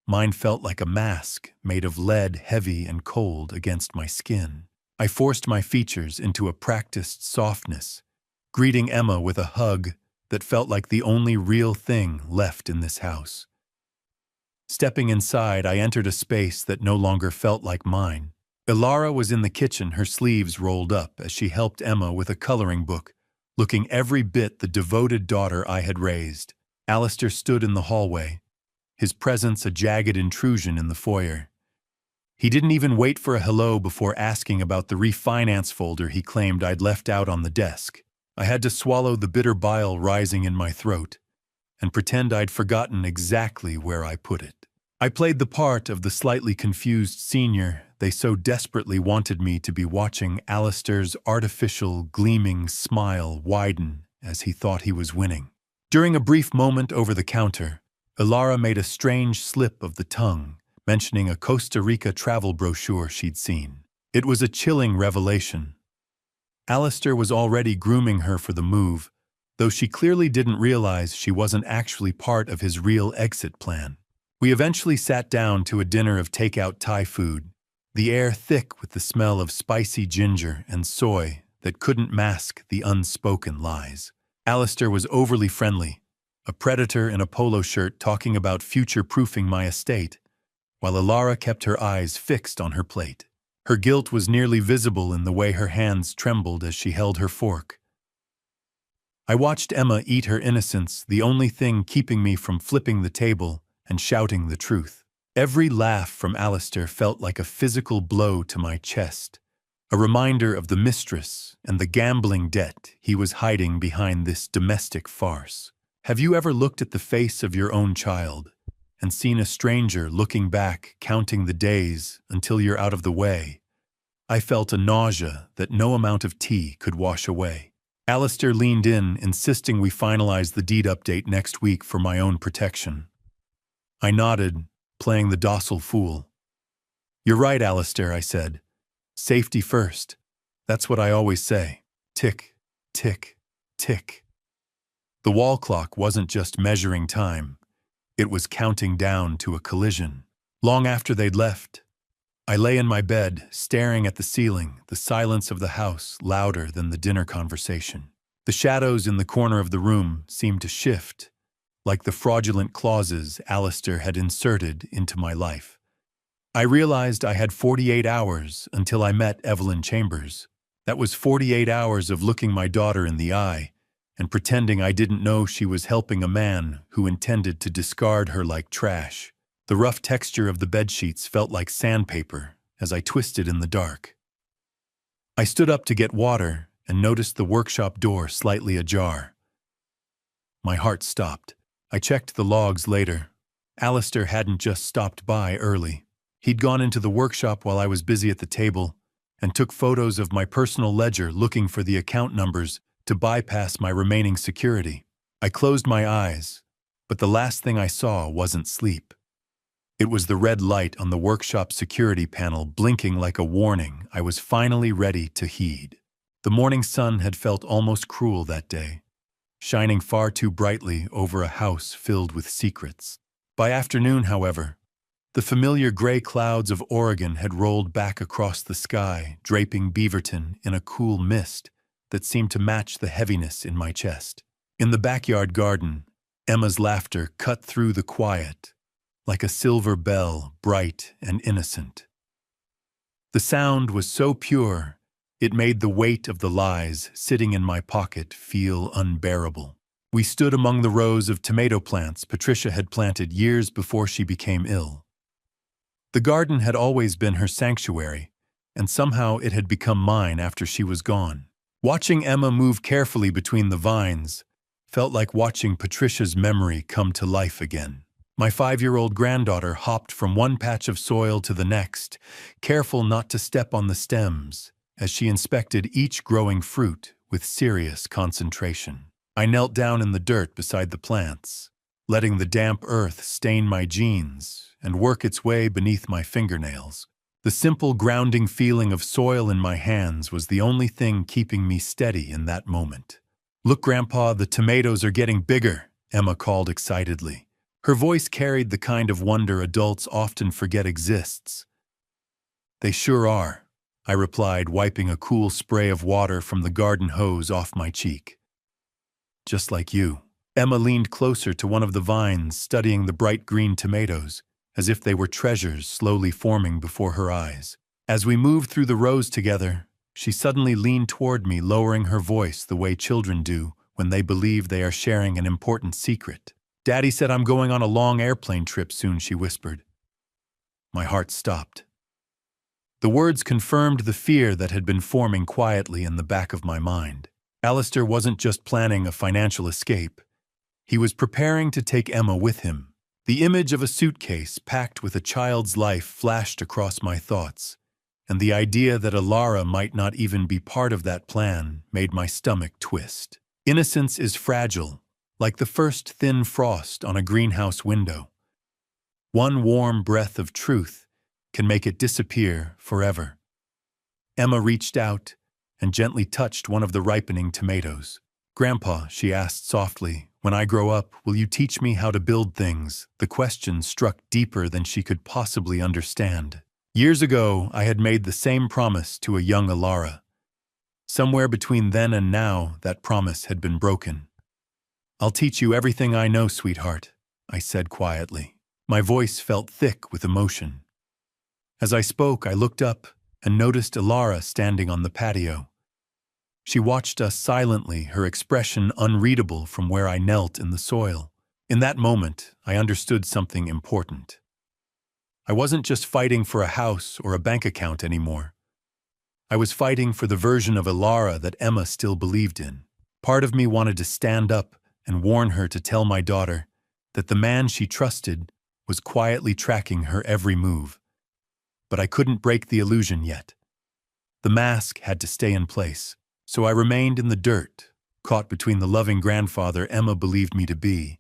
mine felt like a mask made of lead, heavy and cold against my skin. I forced my features into a practiced softness, greeting Emma with a hug that felt like the only real thing left in this house. Stepping inside, I entered a space that no longer felt like mine. Ilara was in the kitchen, her sleeves rolled up as she helped Emma with a coloring book, looking every bit the devoted daughter I had raised. Alistair stood in the hallway, his presence a jagged intrusion in the foyer. He didn't even wait for a hello before asking about the refinance folder he claimed I'd left out on the desk. I had to swallow the bitter bile rising in my throat and pretend I'd forgotten exactly where I put it. I played the part of the slightly confused senior they so desperately wanted me to be, watching Alistair's artificial, gleaming smile widen as he thought he was winning. During a brief moment over the counter, Ilara made a strange slip of the tongue, mentioning a Costa Rica travel brochure she'd seen. It was a chilling revelation. Alistair was already grooming her for the move, though she clearly didn't realize she wasn't actually part of his real exit plan. We eventually sat down to a dinner of takeout Thai food, the air thick with the smell of spicy ginger and soy that couldn't mask the unspoken lies. Alistair was overly friendly, a predator in a polo shirt talking about future-proofing my estate, while Ilara kept her eyes fixed on her plate. Her guilt was nearly visible in the way her hands trembled as she held her fork. I watched Emma eat her innocence, the only thing keeping me from flipping the table and shouting the truth. Every laugh from Alistair felt like a physical blow to my chest, a reminder of the mistress and the gambling debt he was hiding behind this domestic farce. Have you ever looked at the face of your own child and seen a stranger looking back, counting the days until you're out of the way? I felt a nausea that no amount of tea could wash away. Alistair leaned in, insisting we finalize the deed update next week for my own protection. I nodded, playing the docile fool. "You're right, Alistair," I said. "Safety first. That's what I always say." Tick, tick, tick. The wall clock wasn't just measuring time. It was counting down to a collision. Long after they'd left, I lay in my bed, staring at the ceiling, the silence of the house louder than the dinner conversation. The shadows in the corner of the room seemed to shift, like the fraudulent clauses Alistair had inserted into my life. I realized I had 48 hours until I met Evelyn Chambers. That was 48 hours of looking my daughter in the eye and pretending I didn't know she was helping a man who intended to discard her like trash. The rough texture of the bedsheets felt like sandpaper as I twisted in the dark. I stood up to get water and noticed the workshop door slightly ajar. My heart stopped. I checked the logs later. Alistair hadn't just stopped by early. He'd gone into the workshop while I was busy at the table and took photos of my personal ledger, looking for the account numbers to bypass my remaining security. I closed my eyes, but the last thing I saw wasn't sleep. It was the red light on the workshop security panel blinking like a warning I was finally ready to heed. The morning sun had felt almost cruel that day, shining far too brightly over a house filled with secrets. By afternoon, however, the familiar gray clouds of Oregon had rolled back across the sky, draping Beaverton in a cool mist that seemed to match the heaviness in my chest. In the backyard garden, Emma's laughter cut through the quiet, like a silver bell, bright and innocent. The sound was so pure, it made the weight of the lies sitting in my pocket feel unbearable. We stood among the rows of tomato plants Patricia had planted years before she became ill. The garden had always been her sanctuary, and somehow it had become mine after she was gone. Watching Emma move carefully between the vines felt like watching Patricia's memory come to life again. My 5-year-old granddaughter hopped from one patch of soil to the next, careful not to step on the stems, as she inspected each growing fruit with serious concentration. I knelt down in the dirt beside the plants, letting the damp earth stain my jeans and work its way beneath my fingernails. The simple grounding feeling of soil in my hands was the only thing keeping me steady in that moment. "Look, Grandpa, the tomatoes are getting bigger," Emma called excitedly. Her voice carried the kind of wonder adults often forget exists. "They sure are," I replied, wiping a cool spray of water from the garden hose off my cheek. Just like you. Emma leaned closer to one of the vines, studying the bright green tomatoes, as if they were treasures slowly forming before her eyes. As we moved through the rows together, she suddenly leaned toward me, lowering her voice the way children do when they believe they are sharing an important secret. "Daddy said I'm going on a long airplane trip soon," she whispered. My heart stopped. The words confirmed the fear that had been forming quietly in the back of my mind. Alistair wasn't just planning a financial escape. He was preparing to take Emma with him. The image of a suitcase packed with a child's life flashed across my thoughts, and the idea that Alara might not even be part of that plan made my stomach twist. Innocence is fragile, like the first thin frost on a greenhouse window. One warm breath of truth can make it disappear forever. Emma reached out and gently touched one of the ripening tomatoes. "Grandpa," she asked softly, "when I grow up, will you teach me how to build things?" The question struck deeper than she could possibly understand. Years ago, I had made the same promise to a young Alara. Somewhere between then and now, that promise had been broken. "I'll teach you everything I know, sweetheart," I said quietly. My voice felt thick with emotion. As I spoke, I looked up and noticed Alara standing on the patio. She watched us silently, her expression unreadable from where I knelt in the soil. In that moment, I understood something important. I wasn't just fighting for a house or a bank account anymore. I was fighting for the version of Alara that Emma still believed in. Part of me wanted to stand up and warn her to tell my daughter that the man she trusted was quietly tracking her every move. But I couldn't break the illusion yet. The mask had to stay in place. So I remained in the dirt, caught between the loving grandfather Emma believed me to be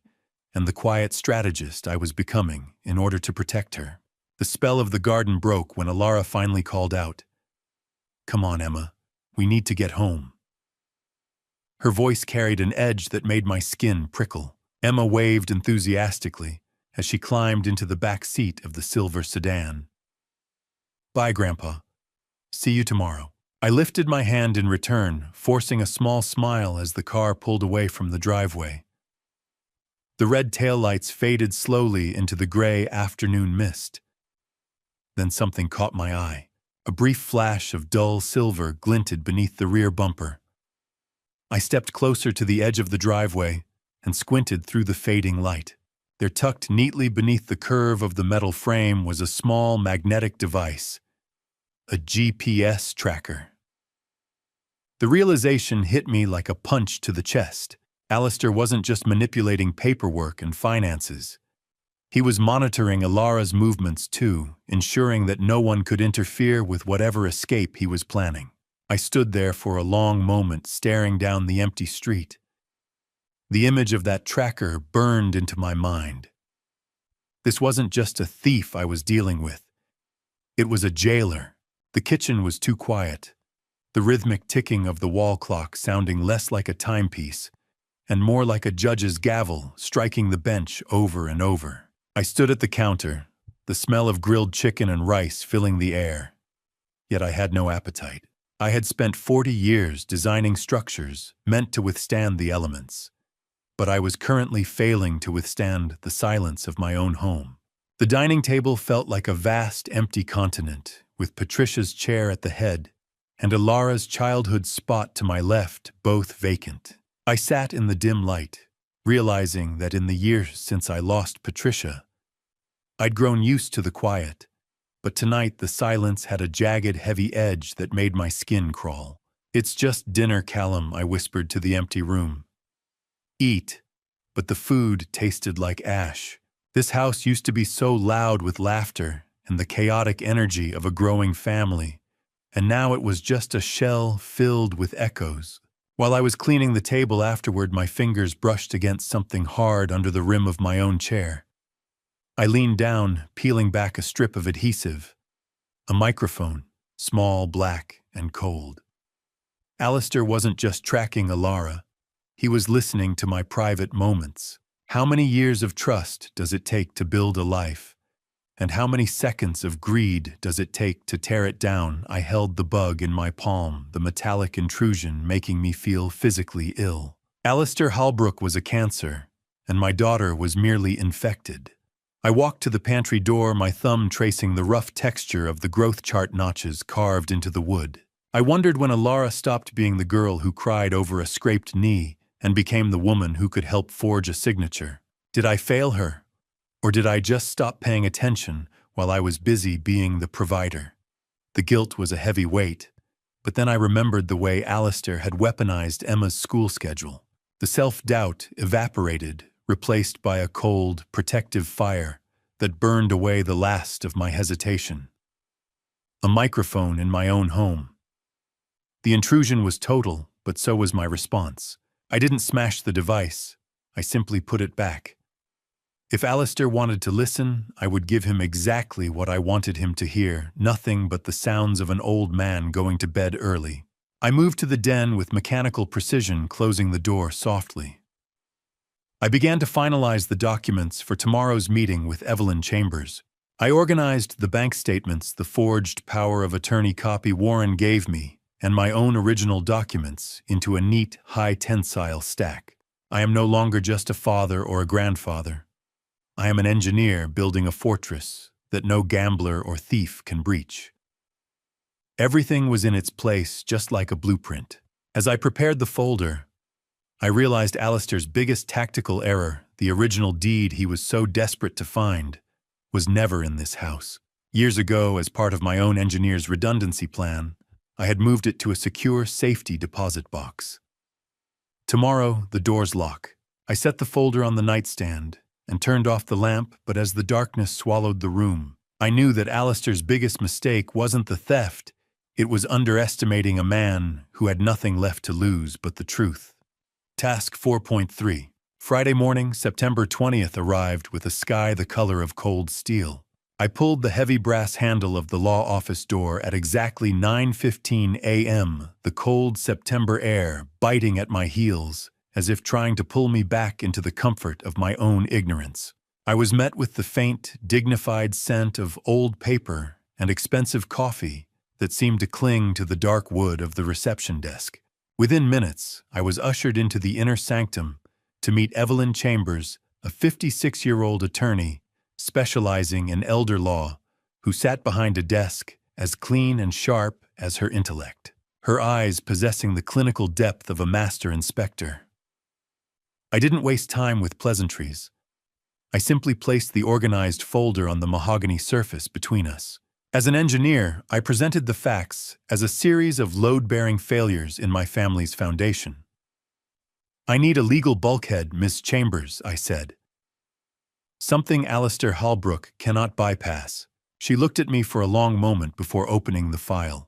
and the quiet strategist I was becoming in order to protect her. The spell of the garden broke when Alara finally called out, "Come on, Emma, we need to get home." Her voice carried an edge that made my skin prickle. Emma waved enthusiastically as she climbed into the back seat of the silver sedan. "Bye, Grandpa. See you tomorrow." I lifted my hand in return, forcing a small smile as the car pulled away from the driveway. The red taillights faded slowly into the gray afternoon mist. Then something caught my eye. A brief flash of dull silver glinted beneath the rear bumper. I stepped closer to the edge of the driveway and squinted through the fading light. There, tucked neatly beneath the curve of the metal frame, was a small magnetic device. A GPS tracker. The realization hit me like a punch to the chest. Alistair wasn't just manipulating paperwork and finances. He was monitoring Alara's movements too, ensuring that no one could interfere with whatever escape he was planning. I stood there for a long moment, staring down the empty street. The image of that tracker burned into my mind. This wasn't just a thief I was dealing with. It was a jailer. The kitchen was too quiet, the rhythmic ticking of the wall clock sounding less like a timepiece and more like a judge's gavel striking the bench over and over. I stood at the counter, the smell of grilled chicken and rice filling the air. Yet I had no appetite. I had spent 40 years designing structures meant to withstand the elements, but I was currently failing to withstand the silence of my own home. The dining table felt like a vast, empty continent, with Patricia's chair at the head and Alara's childhood spot to my left, both vacant. I sat in the dim light, realizing that in the years since I lost Patricia, I'd grown used to the quiet, but tonight the silence had a jagged, heavy edge that made my skin crawl. "It's just dinner, Callum," I whispered to the empty room. "Eat," but the food tasted like ash. This house used to be so loud with laughter and the chaotic energy of a growing family, and now it was just a shell filled with echoes. While I was cleaning the table afterward, my fingers brushed against something hard under the rim of my own chair. I leaned down, peeling back a strip of adhesive. A microphone, small, black, and cold. Alistair wasn't just tracking Alara. He was listening to my private moments. How many years of trust does it take to build a life? And how many seconds of greed does it take to tear it down? I held the bug in my palm, the metallic intrusion making me feel physically ill. Alistair Halbrook was a cancer, and my daughter was merely infected. I walked to the pantry door, my thumb tracing the rough texture of the growth chart notches carved into the wood. I wondered when Alara stopped being the girl who cried over a scraped knee and became the woman who could help forge a signature. Did I fail her? Or did I just stop paying attention while I was busy being the provider? The guilt was a heavy weight, but then I remembered the way Alistair had weaponized Emma's school schedule. The self-doubt evaporated, replaced by a cold, protective fire that burned away the last of my hesitation. A microphone in my own home. The intrusion was total, but so was my response. I didn't smash the device. I simply put it back. If Alistair wanted to listen, I would give him exactly what I wanted him to hear, nothing but the sounds of an old man going to bed early. I moved to the den with mechanical precision, closing the door softly. I began to finalize the documents for tomorrow's meeting with Evelyn Chambers. I organized the bank statements, the forged power of attorney copy Warren gave me, and my own original documents into a neat, high-tensile stack. I am no longer just a father or a grandfather. I am an engineer building a fortress that no gambler or thief can breach. Everything was in its place, just like a blueprint. As I prepared the folder, I realized Alistair's biggest tactical error, the original deed he was so desperate to find, was never in this house. Years ago, as part of my own engineer's redundancy plan, I had moved it to a secure safety deposit box. Tomorrow, the doors lock. I set the folder on the nightstand and turned off the lamp, but as the darkness swallowed the room, I knew that Alistair's biggest mistake wasn't the theft, it was underestimating a man who had nothing left to lose but the truth. Task 4.3. Friday morning, September 20th arrived with a sky the color of cold steel. I pulled the heavy brass handle of the law office door at exactly 9:15 a.m., the cold September air biting at my heels, as if trying to pull me back into the comfort of my own ignorance. I was met with the faint, dignified scent of old paper and expensive coffee that seemed to cling to the dark wood of the reception desk. Within minutes, I was ushered into the inner sanctum to meet Evelyn Chambers, a 56-year-old attorney specializing in elder law, who sat behind a desk as clean and sharp as her intellect, her eyes possessing the clinical depth of a master inspector. I didn't waste time with pleasantries. I simply placed the organized folder on the mahogany surface between us. As an engineer, I presented the facts as a series of load-bearing failures in my family's foundation. "I need a legal bulkhead, Miss Chambers," I said. "Something Alistair Halbrook cannot bypass." She looked at me for a long moment before opening the file.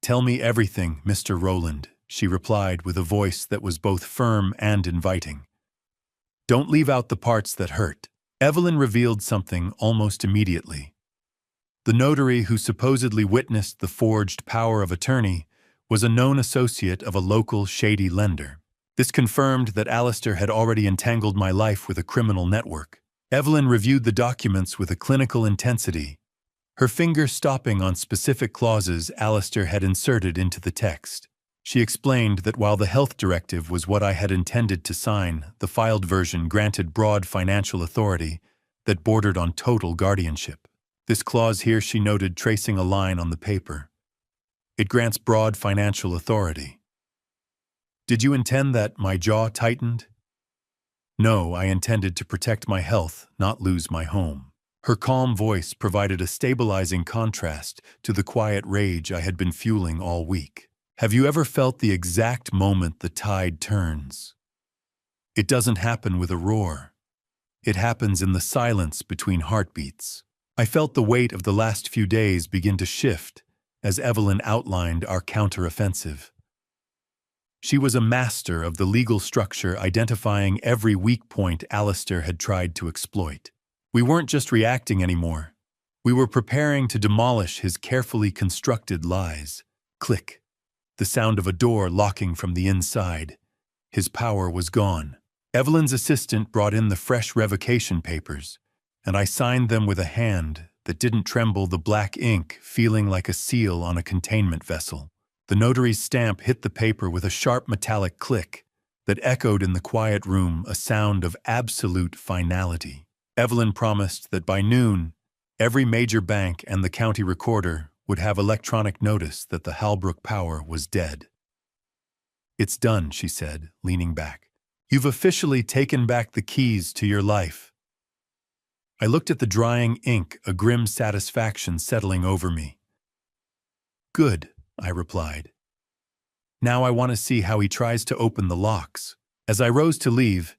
"Tell me everything, Mr. Rowland," she replied with a voice that was both firm and inviting. "Don't leave out the parts that hurt." Evelyn revealed something almost immediately. The notary who supposedly witnessed the forged power of attorney was a known associate of a local shady lender. This confirmed that Alistair had already entangled my life with a criminal network. Evelyn reviewed the documents with a clinical intensity, her finger stopping on specific clauses Alistair had inserted into the text. She explained that while the health directive was what I had intended to sign, the filed version granted broad financial authority that bordered on total guardianship. This clause here, she noted, tracing a line on the paper. "It grants broad financial authority." "Did you intend that?" My jaw tightened. "No, I intended to protect my health, not lose my home." Her calm voice provided a stabilizing contrast to the quiet rage I had been fueling all week. Have you ever felt the exact moment the tide turns? It doesn't happen with a roar. It happens in the silence between heartbeats. I felt the weight of the last few days begin to shift as Evelyn outlined our counteroffensive. She was a master of the legal structure, identifying every weak point Alistair had tried to exploit. We weren't just reacting anymore. We were preparing to demolish his carefully constructed lies. Click. The sound of a door locking from the inside. His power was gone. Evelyn's assistant brought in the fresh revocation papers, and I signed them with a hand that didn't tremble, the black ink feeling like a seal on a containment vessel. The notary's stamp hit the paper with a sharp metallic click that echoed in the quiet room, a sound of absolute finality. Evelyn promised that by noon, every major bank and the county recorder would have electronic notice that the Halbrook Power was dead. "It's done," she said, leaning back. "You've officially taken back the keys to your life." I looked at the drying ink, a grim satisfaction settling over me. "Good," I replied. "Now I want to see how he tries to open the locks." As I rose to leave,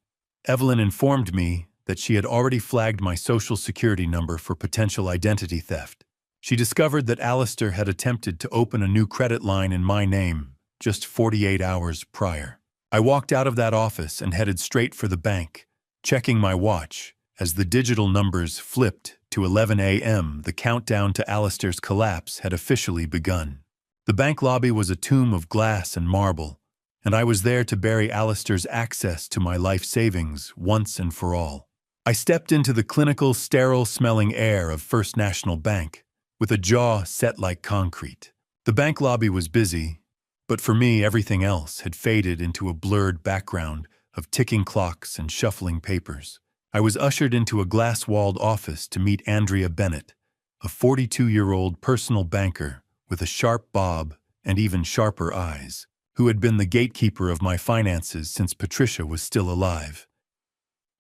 Evelyn informed me that she had already flagged my social security number for potential identity theft. She discovered that Alistair had attempted to open a new credit line in my name just 48 hours prior. I walked out of that office and headed straight for the bank, checking my watch. As the digital numbers flipped to 11 a.m., the countdown to Alistair's collapse had officially begun. The bank lobby was a tomb of glass and marble, and I was there to bury Alistair's access to my life savings once and for all. I stepped into the clinical, sterile-smelling air of First National Bank, with a jaw set like concrete. The bank lobby was busy, but for me everything else had faded into a blurred background of ticking clocks and shuffling papers. I was ushered into a glass-walled office to meet Andrea Bennett, a 42-year-old personal banker with a sharp bob and even sharper eyes, who had been the gatekeeper of my finances since Patricia was still alive.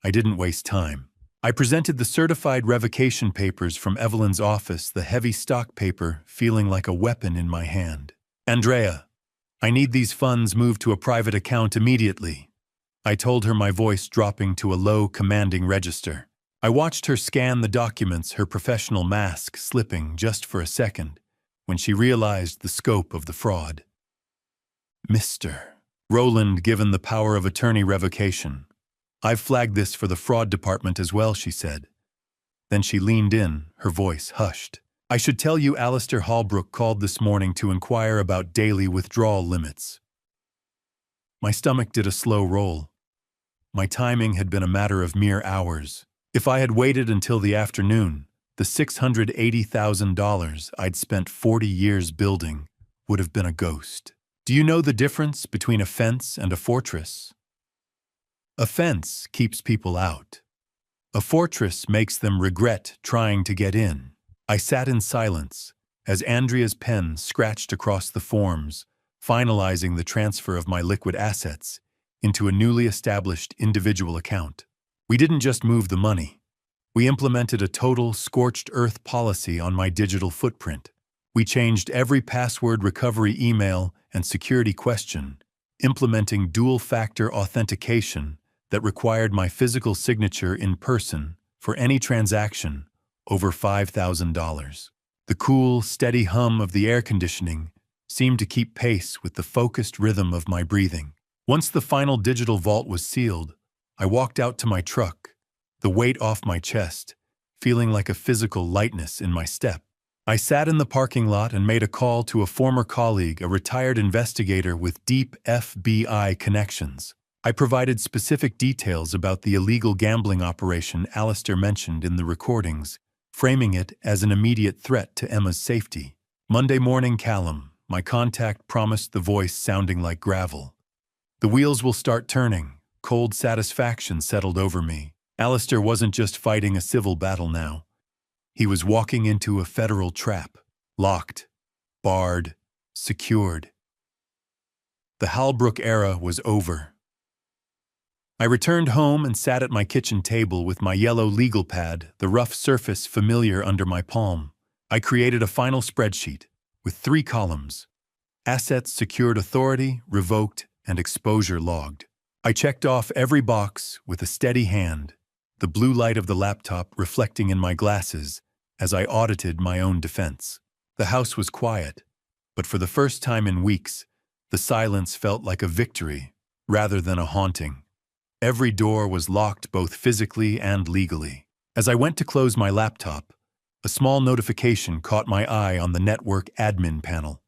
I didn't waste time. I presented the certified revocation papers from Evelyn's office, the heavy stock paper feeling like a weapon in my hand. "Andrea, I need these funds moved to a private account immediately," I told her, my voice dropping to a low, commanding register. I watched her scan the documents, her professional mask slipping just for a second, when she realized the scope of the fraud. "Mr. Roland, given the power of attorney revocation. I've flagged this for the fraud department as well," she said. Then she leaned in, her voice hushed. "I should tell you Alistair Halbrook called this morning to inquire about daily withdrawal limits." My stomach did a slow roll. My timing had been a matter of mere hours. If I had waited until the afternoon, the $680,000 I'd spent 40 years building would have been a ghost. "Do you know the difference between a fence and a fortress? A fence keeps people out. A fortress makes them regret trying to get in." I sat in silence as Andrea's pen scratched across the forms, finalizing the transfer of my liquid assets into a newly established individual account. We didn't just move the money. We implemented a total scorched earth policy on my digital footprint. We changed every password, recovery email, and security question, implementing dual-factor authentication that required my physical signature in person for any transaction over $5,000. The cool, steady hum of the air conditioning seemed to keep pace with the focused rhythm of my breathing. Once the final digital vault was sealed, I walked out to my truck, the weight off my chest, feeling like a physical lightness in my step. I sat in the parking lot and made a call to a former colleague, a retired investigator with deep FBI connections. I provided specific details about the illegal gambling operation Alistair mentioned in the recordings, framing it as an immediate threat to Emma's safety. "Monday morning, Callum," my contact promised, the voice sounding like gravel. "The wheels will start turning." Cold satisfaction settled over me. Alistair wasn't just fighting a civil battle now. He was walking into a federal trap, locked, barred, secured. The Halbrook era was over. I returned home and sat at my kitchen table with my yellow legal pad, the rough surface familiar under my palm. I created a final spreadsheet with 3 columns: assets secured, authority revoked, and exposure logged. I checked off every box with a steady hand, the blue light of the laptop reflecting in my glasses as I audited my own defense. The house was quiet, but for the first time in weeks, the silence felt like a victory rather than a haunting. Every door was locked both physically and legally. As I went to close my laptop, a small notification caught my eye on the network admin panel.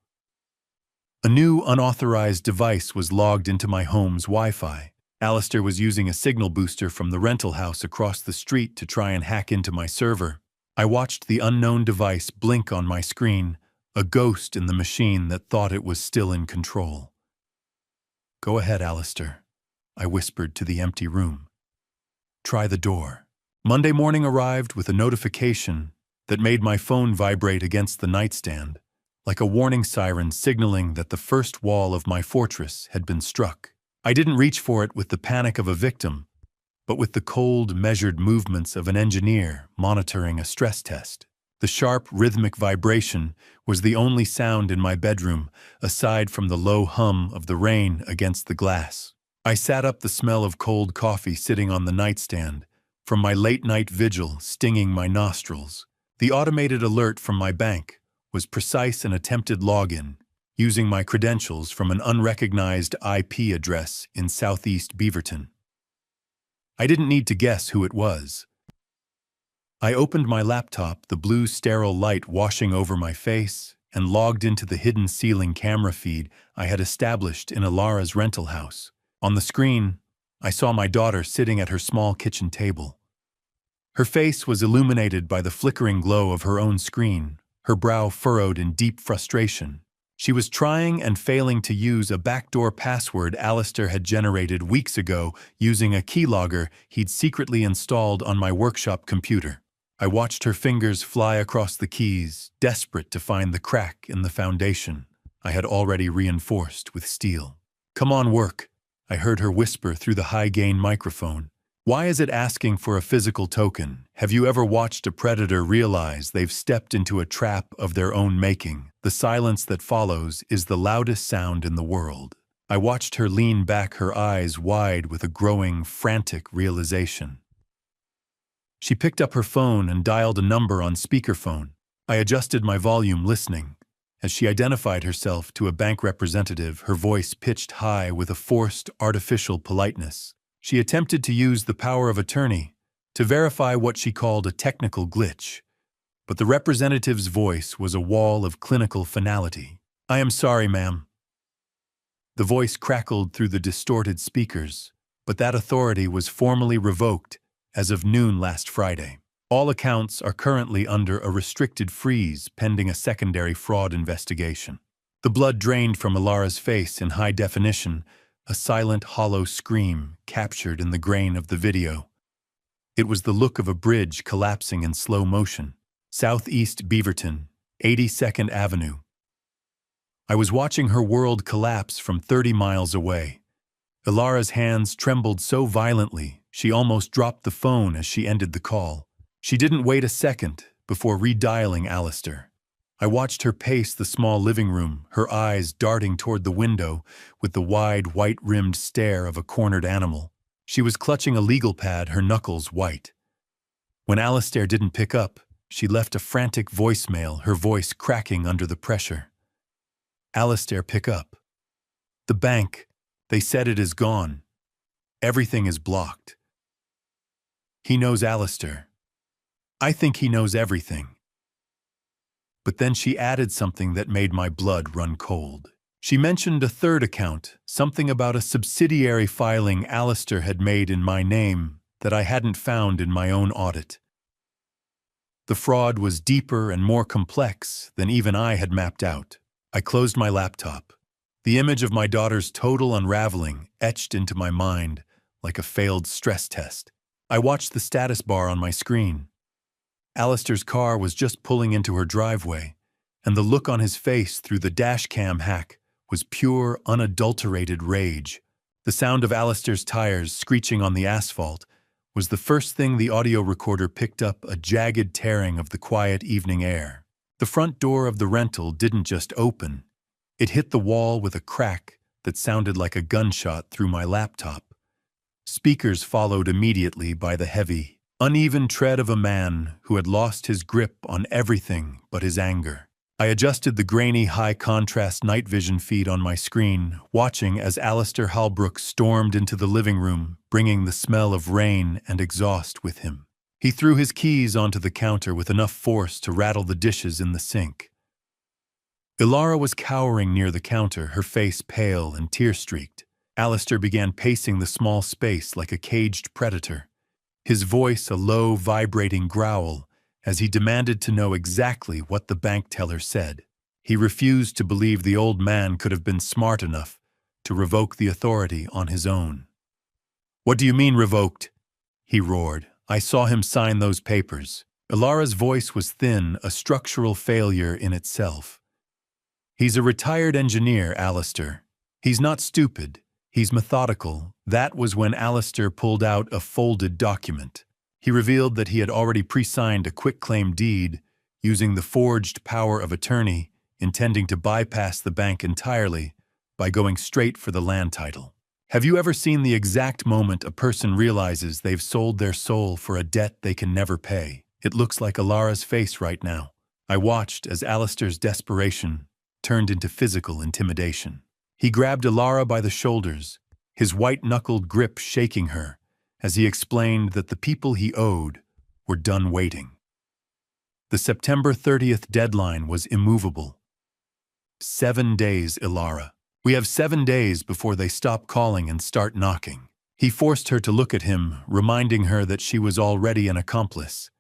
A new unauthorized device was logged into my home's Wi-Fi. Alistair was using a signal booster from the rental house across the street to try and hack into my server. I watched the unknown device blink on my screen, a ghost in the machine that thought it was still in control. "Go ahead, Alistair," I whispered to the empty room. "Try the door." Monday morning arrived with a notification that made my phone vibrate against the nightstand, like a warning siren signaling that the first wall of my fortress had been struck. I didn't reach for it with the panic of a victim, but with the cold, measured movements of an engineer monitoring a stress test. The sharp, rhythmic vibration was the only sound in my bedroom, aside from the low hum of the rain against the glass. I sat up, the smell of cold coffee sitting on the nightstand, from my late-night vigil stinging my nostrils. The automated alert from my bank was precise and attempted login, using my credentials from an unrecognized IP address in Southeast Beaverton. I didn't need to guess who it was. I opened my laptop, the blue sterile light washing over my face, and logged into the hidden ceiling camera feed I had established in Ilara's rental house. On the screen, I saw my daughter sitting at her small kitchen table. Her face was illuminated by the flickering glow of her own screen, her brow furrowed in deep frustration. She was trying and failing to use a backdoor password Alistair had generated weeks ago using a keylogger he'd secretly installed on my workshop computer. I watched her fingers fly across the keys, desperate to find the crack in the foundation I had already reinforced with steel. "Come on, work," I heard her whisper through the high-gain microphone. "Why is it asking for a physical token? Have you ever watched a predator realize they've stepped into a trap of their own making? The silence that follows is the loudest sound in the world." I watched her lean back, her eyes wide with a growing, frantic realization. She picked up her phone and dialed a number on speakerphone. I adjusted my volume, listening. As she identified herself to a bank representative, her voice pitched high with a forced, artificial politeness. She attempted to use the power of attorney to verify what she called a technical glitch, but the representative's voice was a wall of clinical finality. "I am sorry, ma'am." The voice crackled through the distorted speakers, but that authority was formally revoked as of noon last Friday. All accounts are currently under a restricted freeze pending a secondary fraud investigation. The blood drained from Ilara's face in high definition, a silent, hollow scream captured in the grain of the video. It was the look of a bridge collapsing in slow motion. Southeast Beaverton, 82nd Avenue. I was watching her world collapse from 30 miles away. Ilara's hands trembled so violently she almost dropped the phone as she ended the call. She didn't wait a second before redialing Alistair. I watched her pace the small living room, her eyes darting toward the window with the wide, white-rimmed stare of a cornered animal. She was clutching a legal pad, her knuckles white. When Alistair didn't pick up, she left a frantic voicemail, her voice cracking under the pressure. "Alistair, pick up. The bank, they said it is gone. Everything is blocked." He knows Alistair. I think he knows everything. But then she added something that made my blood run cold. She mentioned a third account, something about a subsidiary filing Alistair had made in my name that I hadn't found in my own audit. The fraud was deeper and more complex than even I had mapped out. I closed my laptop. The image of my daughter's total unraveling etched into my mind like a failed stress test. I watched the status bar on my screen. Alistair's car was just pulling into her driveway, and the look on his face through the dashcam hack was pure, unadulterated rage. The sound of Alistair's tires screeching on the asphalt was the first thing the audio recorder picked up, a jagged tearing of the quiet evening air. The front door of the rental didn't just open. It hit the wall with a crack that sounded like a gunshot through my laptop. Speakers followed immediately by the heavy, uneven tread of a man who had lost his grip on everything but his anger. I adjusted the grainy, high-contrast night vision feed on my screen, watching as Alistair Halbrook stormed into the living room, bringing the smell of rain and exhaust with him. He threw his keys onto the counter with enough force to rattle the dishes in the sink. Ilara was cowering near the counter, her face pale and tear-streaked. Alistair began pacing the small space like a caged predator, his voice a low, vibrating growl as he demanded to know exactly what the bank teller said. He refused to believe the old man could have been smart enough to revoke the authority on his own. "What do you mean revoked?" he roared. "I saw him sign those papers." Ilara's voice was thin, a structural failure in itself. "He's a retired engineer, Alistair. He's not stupid. He's methodical." That was when Alistair pulled out a folded document. He revealed that he had already pre-signed a quitclaim deed using the forged power of attorney, intending to bypass the bank entirely by going straight for the land title. Have you ever seen the exact moment a person realizes they've sold their soul for a debt they can never pay? It looks like Ilara's face right now. I watched as Alistair's desperation turned into physical intimidation. He grabbed Ilara by the shoulders, his white-knuckled grip shaking her, as he explained that the people he owed were done waiting. The September 30th deadline was immovable. 7 days, Ilara. We have 7 days before they stop calling and start knocking. He forced her to look at him, reminding her that she was already an accomplice,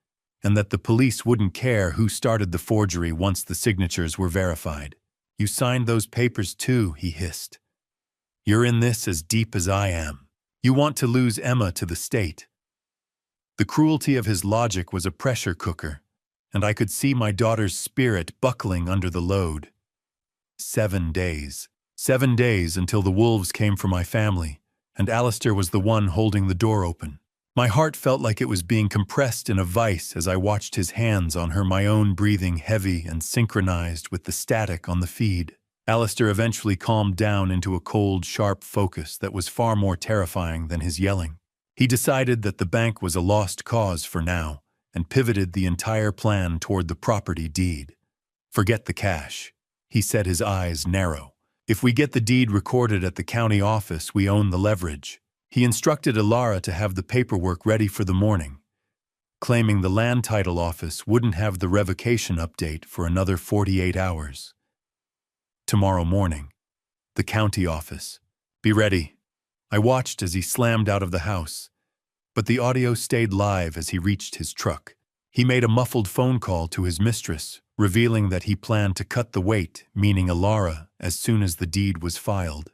and that the police wouldn't care who started the forgery once the signatures were verified. "You signed those papers too," he hissed. "You're in this as deep as I am. You want to lose Emma to the state." The cruelty of his logic was a pressure cooker, and I could see my daughter's spirit buckling under the load. 7 days. 7 days until the wolves came for my family, and Alistair was the one holding the door open. My heart felt like it was being compressed in a vice as I watched his hands on her, my own breathing heavy and synchronized with the static on the feed. Alistair eventually calmed down into a cold, sharp focus that was far more terrifying than his yelling. He decided that the bank was a lost cause for now and pivoted the entire plan toward the property deed. "Forget the cash," he said, his eyes narrow. "If we get the deed recorded at the county office, we own the leverage." He instructed Ilara to have the paperwork ready for the morning, claiming the land title office wouldn't have the revocation update for another 48 hours. Tomorrow morning, the county office. "Be ready." I watched as he slammed out of the house, but the audio stayed live as he reached his truck. He made a muffled phone call to his mistress, revealing that he planned to cut the wait, meaning Ilara, as soon as the deed was filed.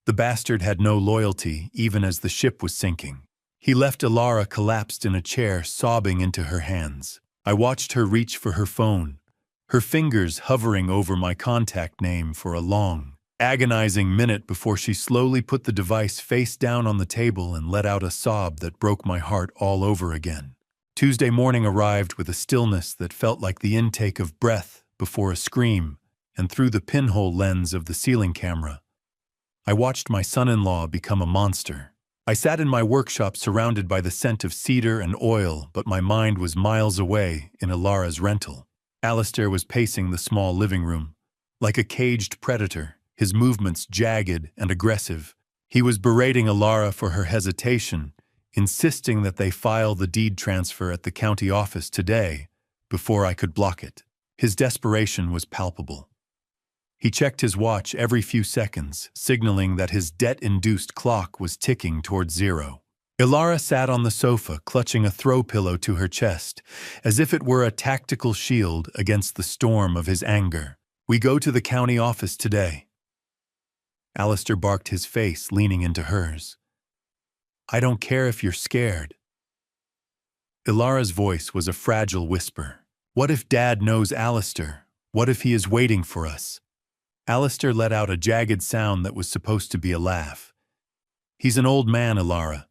The bastard had no loyalty, even as the ship was sinking. He left Ilara collapsed in a chair, sobbing into her hands. I watched her reach for her phone, her fingers hovering over my contact name for a long, agonizing minute before she slowly put the device face down on the table and let out a sob that broke my heart all over again. Tuesday morning arrived with a stillness that felt like the intake of breath before a scream, and through the pinhole lens of the ceiling camera, I watched my son-in-law become a monster. I sat in my workshop surrounded by the scent of cedar and oil, but my mind was miles away in Ilara's rental. Alistair was pacing the small living room, like a caged predator, his movements jagged and aggressive. He was berating Ilara for her hesitation, insisting that they file the deed transfer at the county office today before I could block it. His desperation was palpable. He checked his watch every few seconds, signaling that his debt-induced clock was ticking toward zero. Ilara sat on the sofa, clutching a throw pillow to her chest, as if it were a tactical shield against the storm of his anger. "We go to the county office today." Alistair barked, his face leaning into hers. "I don't care if you're scared." Ilara's voice was a fragile whisper. "What if Dad knows Alistair? What if he is waiting for us?" Alistair let out a jagged sound that was supposed to be a laugh. "He's an old man, Ilara.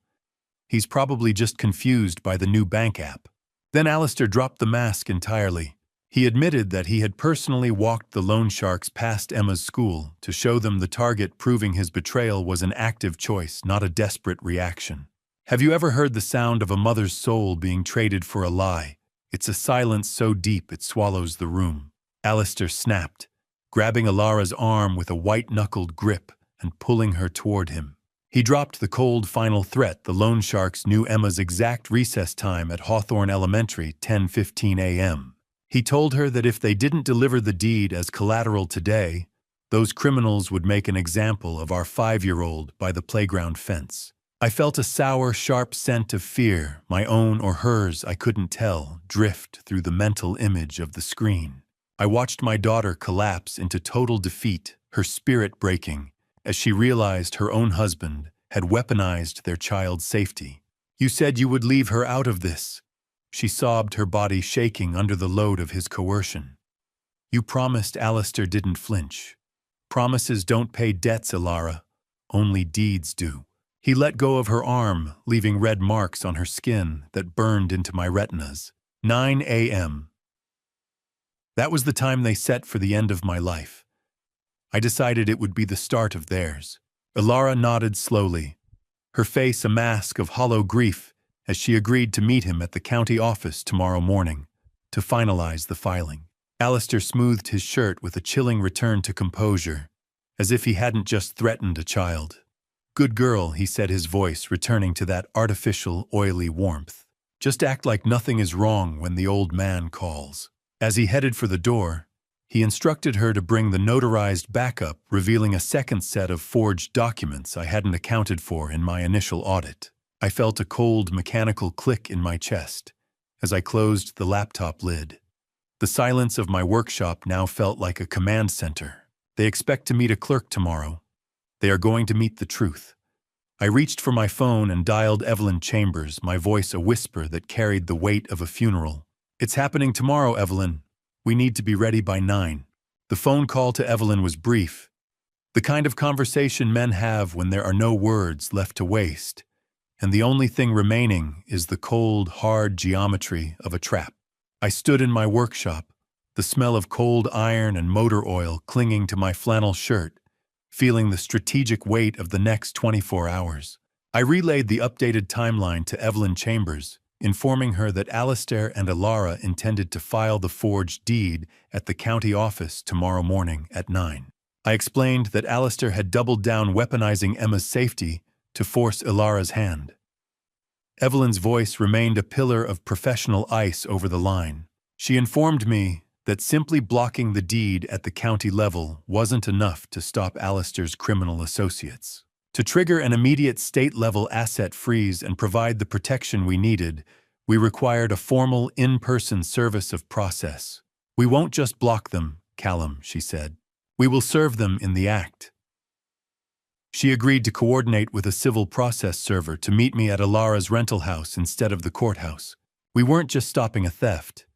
He's probably just confused by the new bank app." Then Alistair dropped the mask entirely. He admitted that he had personally walked the loan sharks past Emma's school to show them the target, proving his betrayal was an active choice, not a desperate reaction. Have you ever heard the sound of a mother's soul being traded for a lie? It's a silence so deep it swallows the room. Alistair snapped, grabbing Ilara's arm with a white-knuckled grip and pulling her toward him. He dropped the cold final threat. The loan sharks knew Emma's exact recess time at Hawthorne Elementary, 10:15 a.m. He told her that if they didn't deliver the deed as collateral today, Those criminals would make an example of our 5-year-old by the playground fence. I felt a sour, sharp scent of fear, my own or hers, I couldn't tell, drift through the mental image of the screen. I watched my daughter collapse into total defeat, her spirit breaking, as she realized her own husband had weaponized their child's safety. "You said you would leave her out of this," she sobbed, her body shaking under the load of his coercion. "You promised." Alistair didn't flinch. "Promises don't pay debts, Ilara. Only deeds do." He let go of her arm, leaving red marks on her skin that burned into my retinas. 9 a.m. That was the time they set for the end of my life. I decided it would be the start of theirs. Ilara nodded slowly, her face a mask of hollow grief as she agreed to meet him at the county office tomorrow morning to finalize the filing. Alistair smoothed his shirt with a chilling return to composure, as if he hadn't just threatened a child. "Good girl," he said, his voice returning to that artificial, oily warmth. "Just act like nothing is wrong when the old man calls." As he headed for the door, he instructed her to bring the notarized backup, revealing a second set of forged documents I hadn't accounted for in my initial audit. I felt a cold, mechanical click in my chest as I closed the laptop lid. The silence of my workshop now felt like a command center. They expect to meet a clerk tomorrow. They are going to meet the truth. I reached for my phone and dialed Evelyn Chambers, my voice a whisper that carried the weight of a funeral. "It's happening tomorrow, Evelyn. We need to be ready by 9. The phone call to Evelyn was brief, the kind of conversation men have when there are no words left to waste, and the only thing remaining is the cold, hard geometry of a trap. I stood in my workshop, the smell of cold iron and motor oil clinging to my flannel shirt, feeling the strategic weight of the next 24 hours. I relayed the updated timeline to Evelyn Chambers, informing her that Alistair and Ilara intended to file the forged deed at the county office tomorrow morning at 9. I explained that Alistair had doubled down, weaponizing Emma's safety to force Ilara's hand. Evelyn's voice remained a pillar of professional ice over the line. She informed me that simply blocking the deed at the county level wasn't enough to stop Alistair's criminal associates. To trigger an immediate state-level asset freeze and provide the protection we needed, we required a formal in-person service of process. "We won't just block them, Callum," she said. "We will serve them in the act." She agreed to coordinate with a civil process server to meet me at Ilara's rental house instead of the courthouse. We weren't just stopping a theft.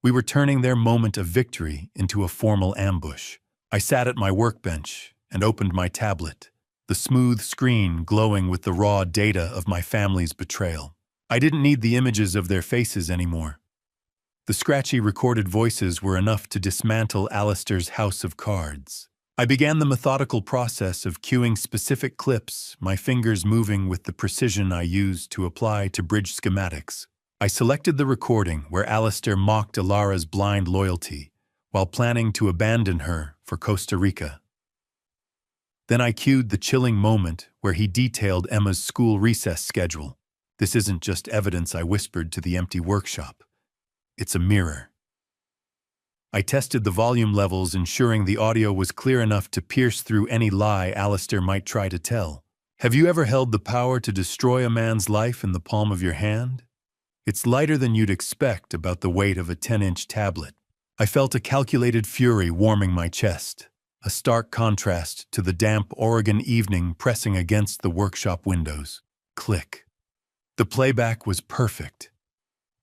We were turning their moment of victory into a formal ambush. I sat at my workbench and opened my tablet, the smooth screen glowing with the raw data of my family's betrayal. I didn't need the images of their faces anymore. The scratchy recorded voices were enough to dismantle Alistair's house of cards. I began the methodical process of cueing specific clips, my fingers moving with the precision I used to apply to bridge schematics. I selected the recording where Alistair mocked Ilara's blind loyalty while planning to abandon her for Costa Rica. Then I cued the chilling moment where he detailed Emma's school recess schedule. "This isn't just evidence," I whispered to the empty workshop. "It's a mirror." I tested the volume levels, ensuring the audio was clear enough to pierce through any lie Alistair might try to tell. "Have you ever held the power to destroy a man's life in the palm of your hand? It's lighter than you'd expect, about the weight of a 10-inch tablet." I felt a calculated fury warming my chest, a stark contrast to the damp Oregon evening pressing against the workshop windows. Click. The playback was perfect.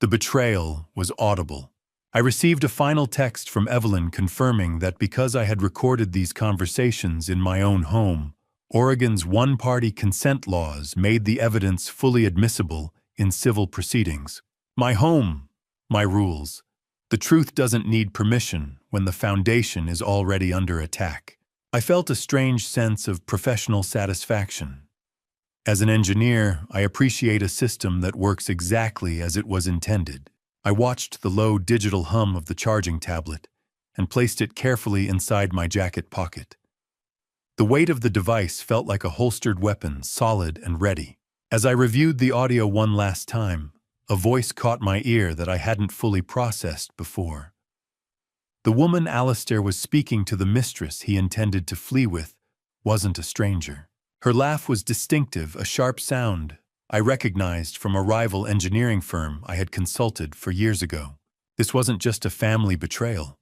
The betrayal was audible. I received a final text from Evelyn confirming that because I had recorded these conversations in my own home, Oregon's one-party consent laws made the evidence fully admissible in civil proceedings. My home, my rules. The truth doesn't need permission when the foundation is already under attack. I felt a strange sense of professional satisfaction. As an engineer, I appreciate a system that works exactly as it was intended. I watched the low digital hum of the charging tablet and placed it carefully inside my jacket pocket. The weight of the device felt like a holstered weapon, solid and ready. As I reviewed the audio one last time, a voice caught my ear that I hadn't fully processed before. The woman Alistair was speaking to, the mistress he intended to flee with, wasn't a stranger. Her laugh was distinctive, a sharp sound I recognized from a rival engineering firm I had consulted for years ago. This wasn't just a family betrayal.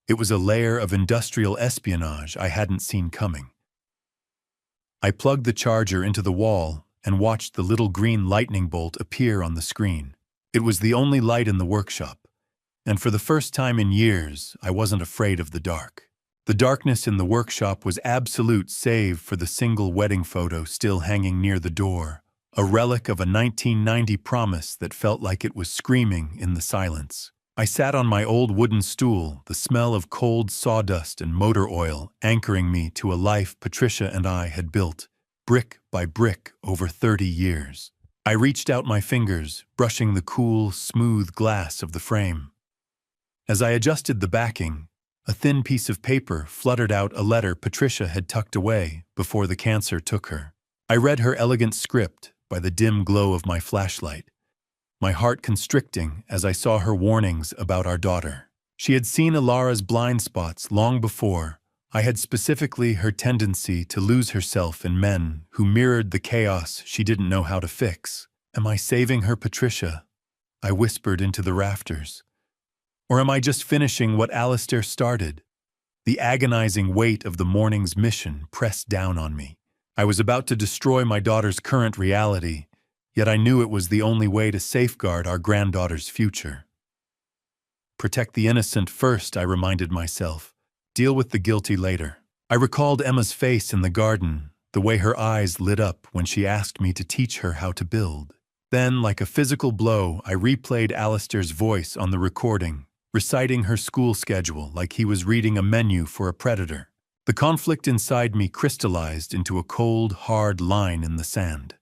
It was a layer of industrial espionage I hadn't seen coming. I plugged the charger into the wall and watched the little green lightning bolt appear on the screen. It was the only light in the workshop, and for the first time in years, I wasn't afraid of the dark. The darkness in the workshop was absolute save for the single wedding photo still hanging near the door, a relic of a 1990 promise that felt like it was screaming in the silence. I sat on my old wooden stool, the smell of cold sawdust and motor oil anchoring me to a life Patricia and I had built, brick by brick, over 30 years. I reached out my fingers, brushing the cool, smooth glass of the frame. As I adjusted the backing, a thin piece of paper fluttered out, a letter Patricia had tucked away before the cancer took her. I read her elegant script by the dim glow of my flashlight, my heart constricting as I saw her warnings about our daughter. She had seen Ilara's blind spots long before. I had specifically her tendency to lose herself in men who mirrored the chaos she didn't know how to fix. Am I saving her, Patricia? I whispered into the rafters. Or am I just finishing what Alistair started? The agonizing weight of the morning's mission pressed down on me. I was about to destroy my daughter's current reality, yet I knew it was the only way to safeguard our granddaughter's future. Protect the innocent first, I reminded myself. Deal with the guilty later. I recalled Emma's face in the garden, the way her eyes lit up when she asked me to teach her how to build. Then, like a physical blow, I replayed Alistair's voice on the recording, reciting her school schedule like he was reading a menu for a predator. The conflict inside me crystallized into a cold, hard line in the sand.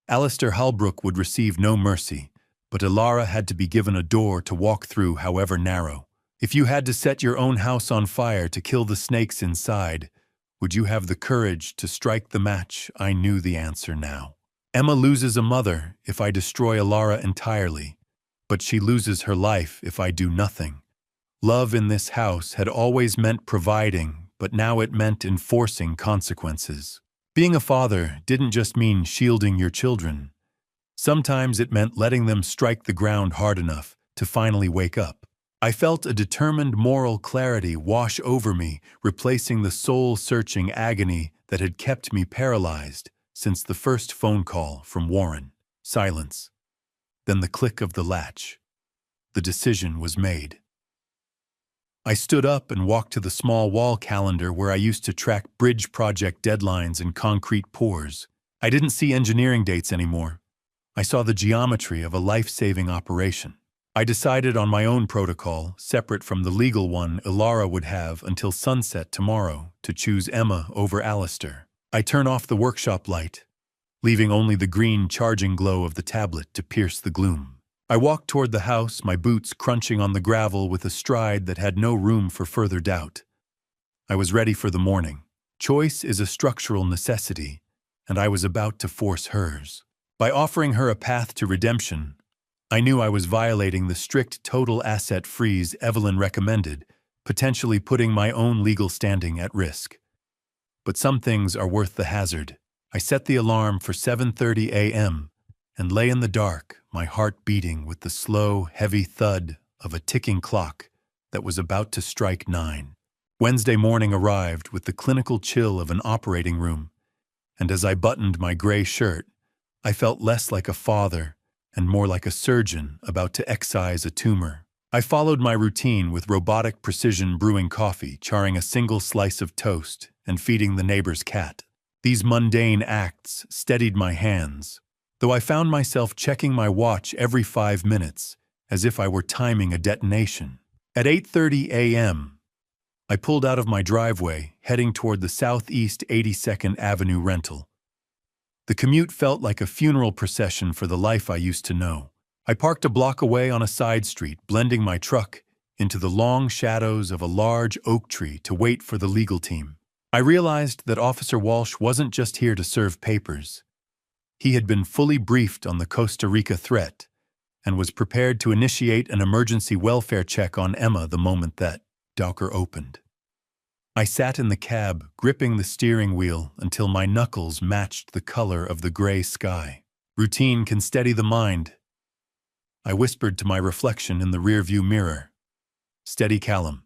Alistair Halbrook would receive no mercy, but Ilara had to be given a door to walk through, however narrow. If you had to set your own house on fire to kill the snakes inside, would you have the courage to strike the match? I knew the answer now. Emma loses a mother if I destroy Ilara entirely, but she loses her life if I do nothing. Love in this house had always meant providing, but now it meant enforcing consequences. Being a father didn't just mean shielding your children. Sometimes it meant letting them strike the ground hard enough to finally wake up. I felt a determined moral clarity wash over me, replacing the soul-searching agony that had kept me paralyzed since the first phone call from Warren. Silence. Then the click of the latch. The decision was made. I stood up and walked to the small wall calendar where I used to track bridge project deadlines and concrete pours. I didn't see engineering dates anymore. I saw the geometry of a life-saving operation. I decided on my own protocol, separate from the legal one Ilara would have until sunset tomorrow, to choose Emma over Alistair. I turn off the workshop light, leaving only the green charging glow of the tablet to pierce the gloom. I walked toward the house, my boots crunching on the gravel with a stride that had no room for further doubt. I was ready for the morning. Choice is a structural necessity, and I was about to force hers. By offering her a path to redemption, I knew I was violating the strict total asset freeze Evelyn recommended, potentially putting my own legal standing at risk. But some things are worth the hazard. I set the alarm for 7:30 a.m. and lay in the dark, my heart beating with the slow, heavy thud of a ticking clock that was about to strike 9. Wednesday morning arrived with the clinical chill of an operating room, and as I buttoned my gray shirt, I felt less like a father and more like a surgeon about to excise a tumor. I followed my routine with robotic precision, brewing coffee, charring a single slice of toast, and feeding the neighbor's cat. These mundane acts steadied my hands, though I found myself checking my watch every 5 minutes, as if I were timing a detonation. At 8:30 a.m., I pulled out of my driveway, heading toward the Southeast 82nd Avenue rental. The commute felt like a funeral procession for the life I used to know. I parked a block away on a side street, blending my truck into the long shadows of a large oak tree to wait for the legal team. I realized that Officer Walsh wasn't just here to serve papers. He had been fully briefed on the Costa Rica threat, and was prepared to initiate an emergency welfare check on Emma the moment that door opened. I sat in the cab, gripping the steering wheel until my knuckles matched the color of the gray sky. Routine can steady the mind, I whispered to my reflection in the rearview mirror. Steady, Callum.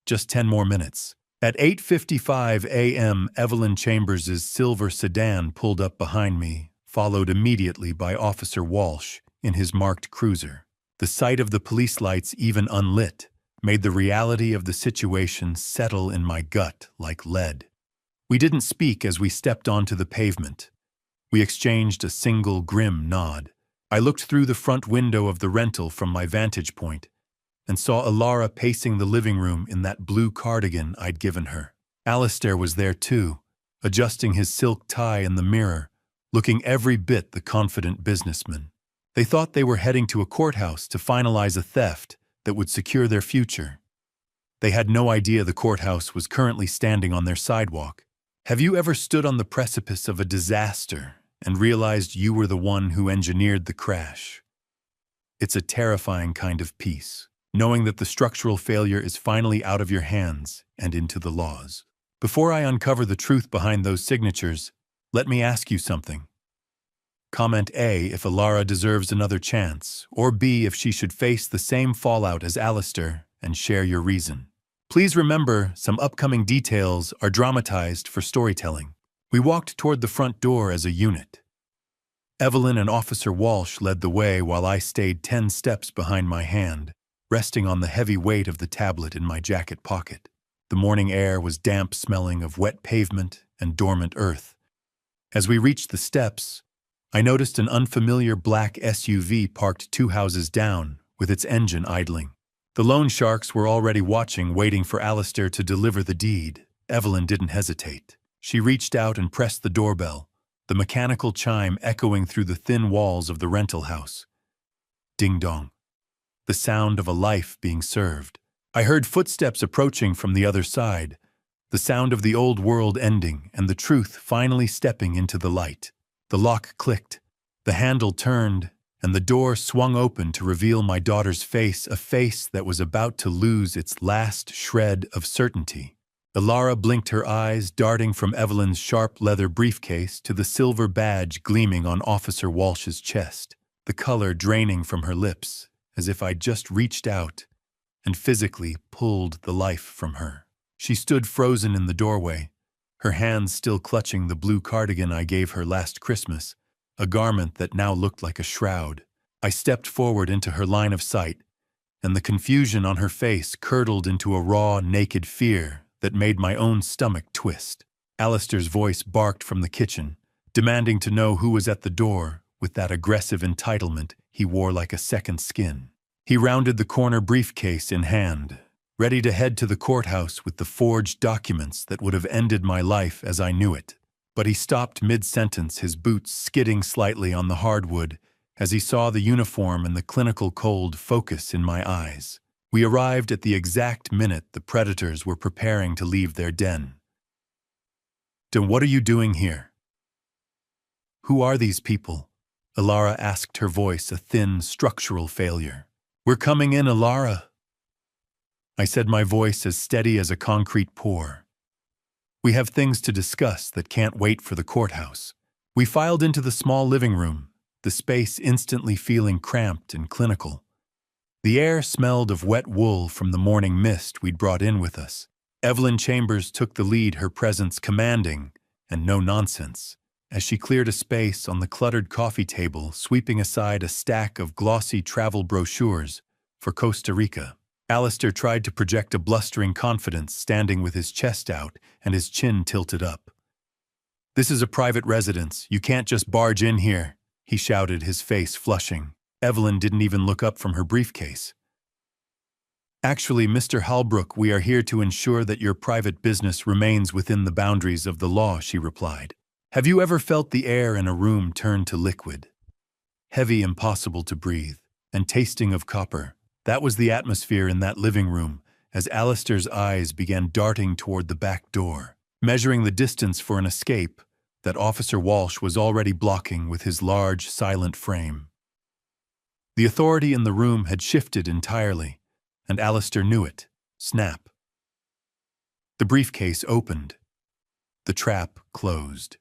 Just 10 more minutes. At 8:55 a.m., Evelyn Chambers' silver sedan pulled up behind me, followed immediately by Officer Walsh in his marked cruiser. The sight of the police lights, even unlit, made the reality of the situation settle in my gut like lead. We didn't speak as we stepped onto the pavement. We exchanged a single grim nod. I looked through the front window of the rental from my vantage point and saw Alara pacing the living room in that blue cardigan I'd given her. Alistair was there too, adjusting his silk tie in the mirror, looking every bit the confident businessman. They thought they were heading to a courthouse to finalize a theft that would secure their future. They had no idea the courthouse was currently standing on their sidewalk. Have you ever stood on the precipice of a disaster and realized you were the one who engineered the crash? It's a terrifying kind of peace, knowing that the structural failure is finally out of your hands and into the laws. Before I uncover the truth behind those signatures, let me ask you something. Comment A if Alara deserves another chance, or B if she should face the same fallout as Alistair, and share your reason. Please remember, some upcoming details are dramatized for storytelling. We walked toward the front door as a unit. Evelyn and Officer Walsh led the way while I stayed 10 steps behind my hand, resting on the heavy weight of the tablet in my jacket pocket. The morning air was damp, smelling of wet pavement and dormant earth. As we reached the steps, I noticed an unfamiliar black SUV parked 2 houses down, with its engine idling. The loan sharks were already watching, waiting for Alistair to deliver the deed. Evelyn didn't hesitate. She reached out and pressed the doorbell, the mechanical chime echoing through the thin walls of the rental house. Ding-dong. The sound of a life being served. I heard footsteps approaching from the other side, the sound of the old world ending and the truth finally stepping into the light. The lock clicked, the handle turned, and the door swung open to reveal my daughter's face, a face that was about to lose its last shred of certainty. Alara blinked her eyes, darting from Evelyn's sharp leather briefcase to the silver badge gleaming on Officer Walsh's chest, the color draining from her lips, as if I'd just reached out and physically pulled the life from her. She stood frozen in the doorway, her hands still clutching the blue cardigan I gave her last Christmas, a garment that now looked like a shroud. I stepped forward into her line of sight, and the confusion on her face curdled into a raw, naked fear that made my own stomach twist. Alistair's voice barked from the kitchen, demanding to know who was at the door with that aggressive entitlement he wore like a second skin. He rounded the corner, briefcase in hand, ready to head to the courthouse with the forged documents that would have ended my life as I knew it. But he stopped mid-sentence, his boots skidding slightly on the hardwood as he saw the uniform and the clinical cold focus in my eyes. We arrived at the exact minute the predators were preparing to leave their den. "Then what are you doing here?" "Who are these people?" Alara asked, her voice a thin, structural failure. "We're coming in, Alara," I said, my voice as steady as a concrete pour. "We have things to discuss that can't wait for the courthouse." We filed into the small living room, the space instantly feeling cramped and clinical. The air smelled of wet wool from the morning mist we'd brought in with us. Evelyn Chambers took the lead, her presence commanding and no nonsense, as she cleared a space on the cluttered coffee table, sweeping aside a stack of glossy travel brochures for Costa Rica. Alistair tried to project a blustering confidence, standing with his chest out and his chin tilted up. "This is a private residence. You can't just barge in here," he shouted, his face flushing. Evelyn didn't even look up from her briefcase. "Actually, Mr. Halbrook, we are here to ensure that your private business remains within the boundaries of the law," she replied. Have you ever felt the air in a room turn to liquid? Heavy, impossible to breathe, and tasting of copper. That was the atmosphere in that living room as Alistair's eyes began darting toward the back door, measuring the distance for an escape that Officer Walsh was already blocking with his large, silent frame. The authority in the room had shifted entirely, and Alistair knew it. Snap. The briefcase opened. The trap closed.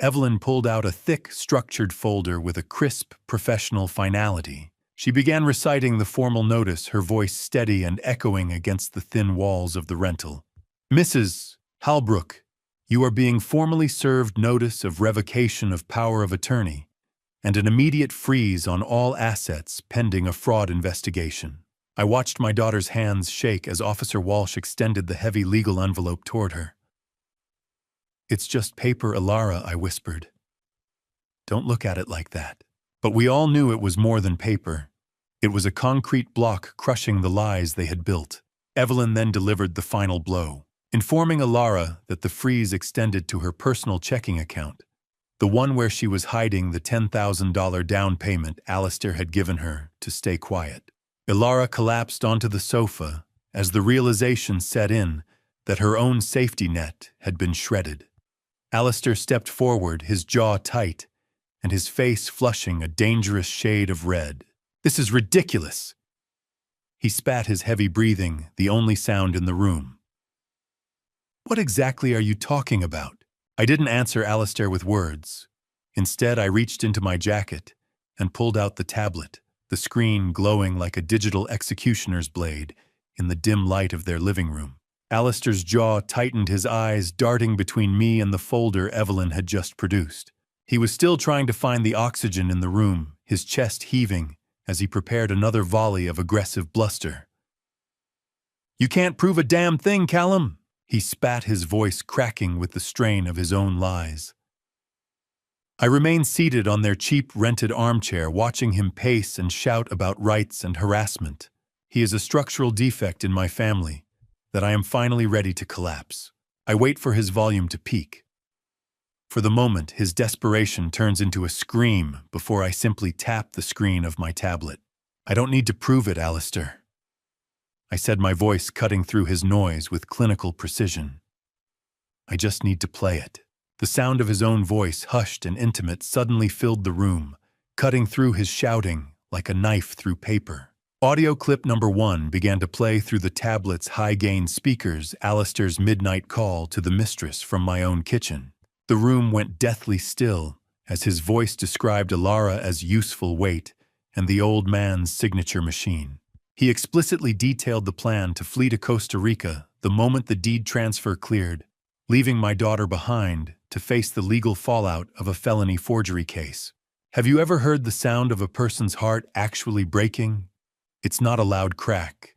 Evelyn pulled out a thick, structured folder with a crisp, professional finality. She began reciting the formal notice, her voice steady and echoing against the thin walls of the rental. Mrs. Halbrook, you are being formally served notice of revocation of power of attorney and an immediate freeze on all assets pending a fraud investigation. I watched my daughter's hands shake as Officer Walsh extended the heavy legal envelope toward her. It's just paper, Alara, I whispered. Don't look at it like that. But we all knew it was more than paper. It was a concrete block crushing the lies they had built. Evelyn then delivered the final blow, informing Alara that the freeze extended to her personal checking account, the one where she was hiding the $10,000 down payment Alistair had given her to stay quiet. Alara collapsed onto the sofa as the realization set in that her own safety net had been shredded. Alistair stepped forward, his jaw tight, and his face flushing a dangerous shade of red. This is ridiculous. He spat, his heavy breathing the only sound in the room. What exactly are you talking about? I didn't answer Alistair with words. Instead, I reached into my jacket and pulled out the tablet, the screen glowing like a digital executioner's blade in the dim light of their living room. Alistair's jaw tightened, his eyes darting between me and the folder Evelyn had just produced. He was still trying to find the oxygen in the room, his chest heaving as he prepared another volley of aggressive bluster. You can't prove a damn thing, Callum, he spat, his voice cracking with the strain of his own lies. I remained seated on their cheap rented armchair, watching him pace and shout about rights and harassment. He is a structural defect in my family that I am finally ready to collapse. I wait for his volume to peak. For the moment, his desperation turns into a scream before I simply tap the screen of my tablet. I don't need to prove it, Alistair, I said, my voice cutting through his noise with clinical precision. I just need to play it. The sound of his own voice, hushed and intimate, suddenly filled the room, cutting through his shouting like a knife through paper. Audio clip number 1 began to play through the tablet's high-gain speakers, Alistair's midnight call to the mistress from my own kitchen. The room went deathly still as his voice described Alara as useful weight and the old man's signature machine. He explicitly detailed the plan to flee to Costa Rica the moment the deed transfer cleared, leaving my daughter behind to face the legal fallout of a felony forgery case. Have you ever heard the sound of a person's heart actually breaking? It's not a loud crack.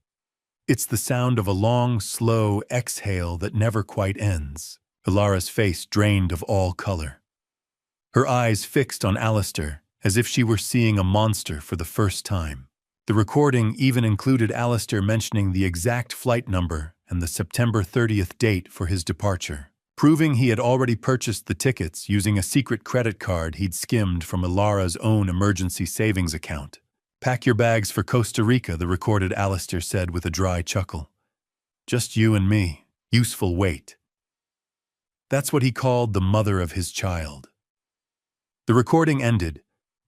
It's the sound of a long, slow exhale that never quite ends. Alara's face drained of all color. Her eyes fixed on Alistair as if she were seeing a monster for the first time. The recording even included Alistair mentioning the exact flight number and the September 30th date for his departure, proving he had already purchased the tickets using a secret credit card he'd skimmed from Alara's own emergency savings account. Pack your bags for Costa Rica, the recorded Alistair said with a dry chuckle. Just you and me. Useful weight. That's what he called the mother of his child. The recording ended,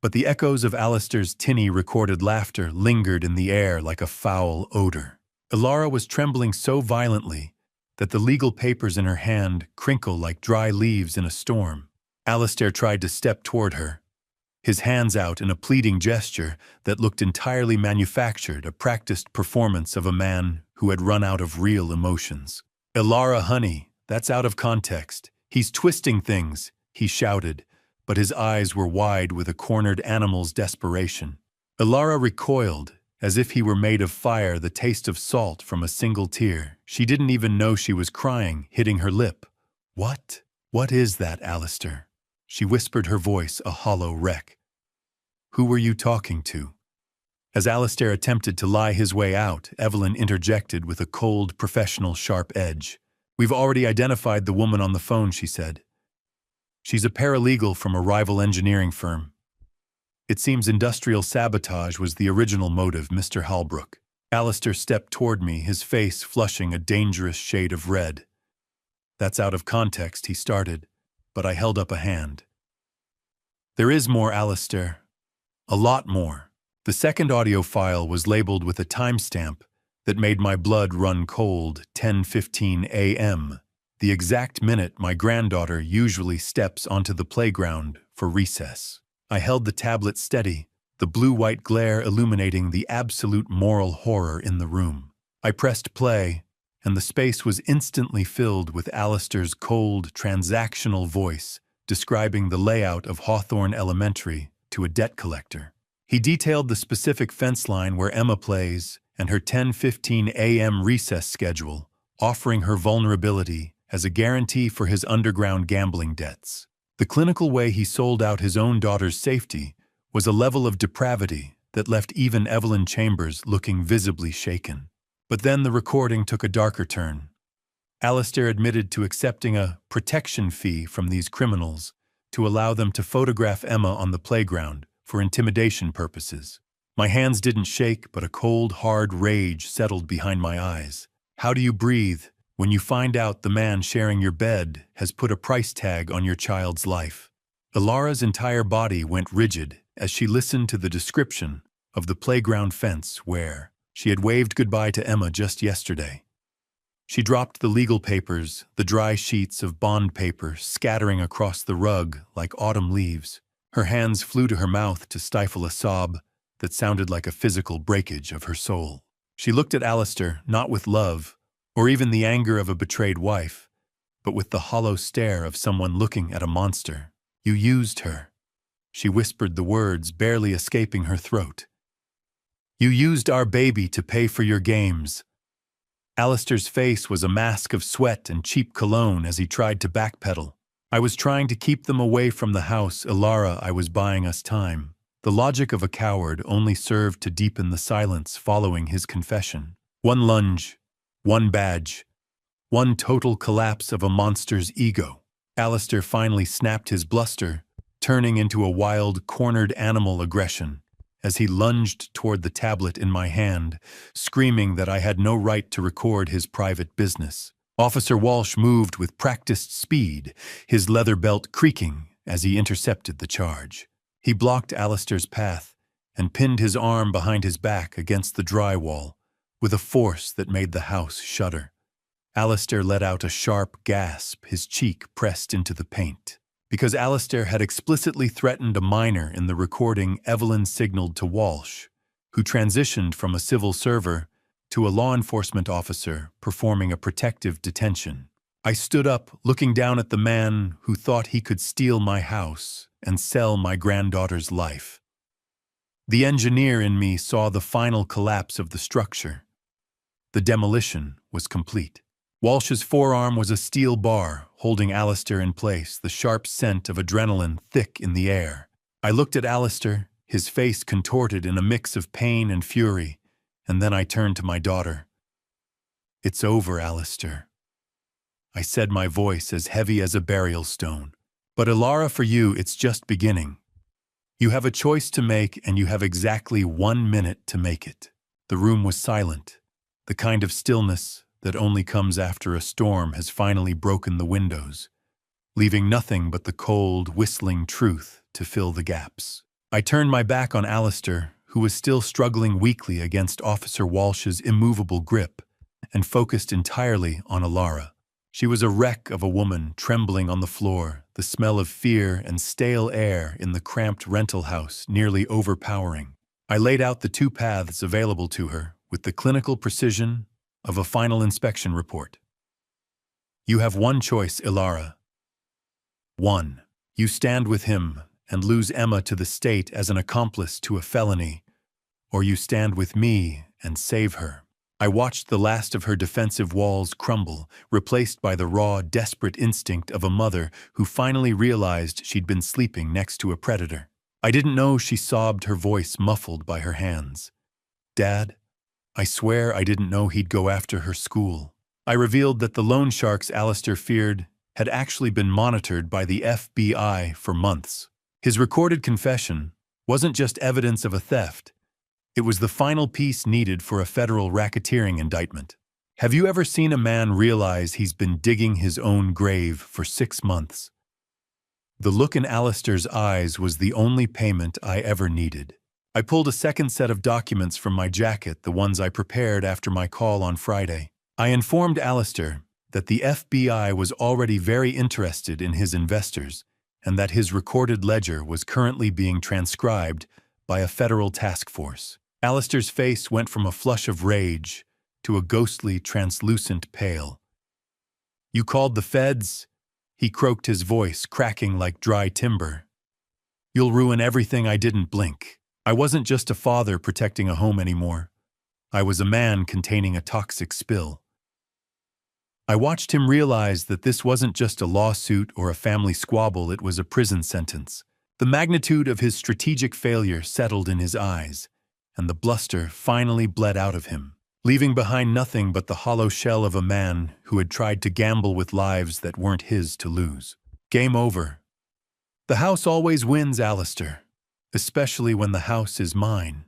but the echoes of Alistair's tinny recorded laughter lingered in the air like a foul odor. Alara was trembling so violently that the legal papers in her hand crinkled like dry leaves in a storm. Alistair tried to step toward her, his hands out in a pleading gesture that looked entirely manufactured, a practiced performance of a man who had run out of real emotions. Alara, honey, that's out of context. He's twisting things, he shouted, but his eyes were wide with a cornered animal's desperation. Alara recoiled, as if he were made of fire, the taste of salt from a single tear. She didn't even know she was crying, hitting her lip. What? What is that, Alistair? She whispered, her voice a hollow wreck. Who were you talking to? As Alistair attempted to lie his way out, Evelyn interjected with a cold, professional, sharp edge. We've already identified the woman on the phone, she said. She's a paralegal from a rival engineering firm. It seems industrial sabotage was the original motive, Mr. Halbrook. Alistair stepped toward me, his face flushing a dangerous shade of red. That's out of context, he started, but I held up a hand. There is more, Alistair. A lot more. The second audio file was labeled with a timestamp that made my blood run cold, 10:15 a.m., the exact minute my granddaughter usually steps onto the playground for recess. I held the tablet steady, the blue-white glare illuminating the absolute moral horror in the room. I pressed play, and the space was instantly filled with Alistair's cold, transactional voice describing the layout of Hawthorne Elementary to a debt collector. He detailed the specific fence line where Emma plays and her 10:15 a.m. recess schedule, offering her vulnerability as a guarantee for his underground gambling debts. The clinical way he sold out his own daughter's safety was a level of depravity that left even Evelyn Chambers looking visibly shaken. But then the recording took a darker turn. Alistair admitted to accepting a protection fee from these criminals to allow them to photograph Emma on the playground for intimidation purposes. My hands didn't shake, but a cold, hard rage settled behind my eyes. How do you breathe when you find out the man sharing your bed has put a price tag on your child's life? Ilara's entire body went rigid as she listened to the description of the playground fence where she had waved goodbye to Emma just yesterday. She dropped the legal papers, the dry sheets of bond paper scattering across the rug like autumn leaves. Her hands flew to her mouth to stifle a sob that sounded like a physical breakage of her soul. She looked at Alistair not with love or even the anger of a betrayed wife, but with the hollow stare of someone looking at a monster. You used her. She whispered the words barely escaping her throat. You used our baby to pay for your games. Alistair's face was a mask of sweat and cheap cologne as he tried to backpedal. I was trying to keep them away from the house, Ilara. I was buying us time. The logic of a coward only served to deepen the silence following his confession. One lunge, one badge, one total collapse of a monster's ego. Alistair finally snapped his bluster, turning into a wild, cornered animal aggression as he lunged toward the tablet in my hand, screaming that I had no right to record his private business. Officer Walsh moved with practiced speed, his leather belt creaking as he intercepted the charge. He blocked Alistair's path and pinned his arm behind his back against the drywall with a force that made the house shudder. Alistair let out a sharp gasp, his cheek pressed into the paint. Because Alistair had explicitly threatened a minor in the recording, Evelyn signaled to Walsh, who transitioned from a civil server to a law enforcement officer performing a protective detention. I stood up, looking down at the man who thought he could steal my house and sell my granddaughter's life. The engineer in me saw the final collapse of the structure. The demolition was complete. Walsh's forearm was a steel bar, holding Alistair in place, the sharp scent of adrenaline thick in the air. I looked at Alistair, his face contorted in a mix of pain and fury, and then I turned to my daughter. It's over, Alistair. I said, my voice as heavy as a burial stone. But Ilara, for you, it's just beginning. You have a choice to make, and you have exactly 1 minute to make it. The room was silent. The kind of stillness that only comes after a storm has finally broken the windows, leaving nothing but the cold, whistling truth to fill the gaps. I turned my back on Alistair, who was still struggling weakly against Officer Walsh's immovable grip, and focused entirely on Ilara. She was a wreck of a woman trembling on the floor, the smell of fear and stale air in the cramped rental house nearly overpowering. I laid out the 2 paths available to her with the clinical precision of a final inspection report. You have one choice, Ilara. 1. You stand with him and lose Emma to the state as an accomplice to a felony, or you stand with me and save her. I watched the last of her defensive walls crumble, replaced by the raw, desperate instinct of a mother who finally realized she'd been sleeping next to a predator. I didn't know she sobbed, her voice muffled by her hands. Dad, I swear I didn't know he'd go after her school. I revealed that the loan sharks Alistair feared had actually been monitored by the FBI for months. His recorded confession wasn't just evidence of a theft. It was the final piece needed for a federal racketeering indictment. Have you ever seen a man realize he's been digging his own grave for 6 months? The look in Alistair's eyes was the only payment I ever needed. I pulled a second set of documents from my jacket, the ones I prepared after my call on Friday. I informed Alistair that the FBI was already very interested in his investors and that his recorded ledger was currently being transcribed by a federal task force. Alistair's face went from a flush of rage to a ghostly, translucent pale. "You called the feds?" He croaked, his voice cracking like dry timber. "You'll ruin everything." I didn't blink. I wasn't just a father protecting a home anymore. I was a man containing a toxic spill. I watched him realize that this wasn't just a lawsuit or a family squabble, it was a prison sentence. The magnitude of his strategic failure settled in his eyes, and the bluster finally bled out of him, leaving behind nothing but the hollow shell of a man who had tried to gamble with lives that weren't his to lose. Game over. The house always wins, Alistair, especially when the house is mine.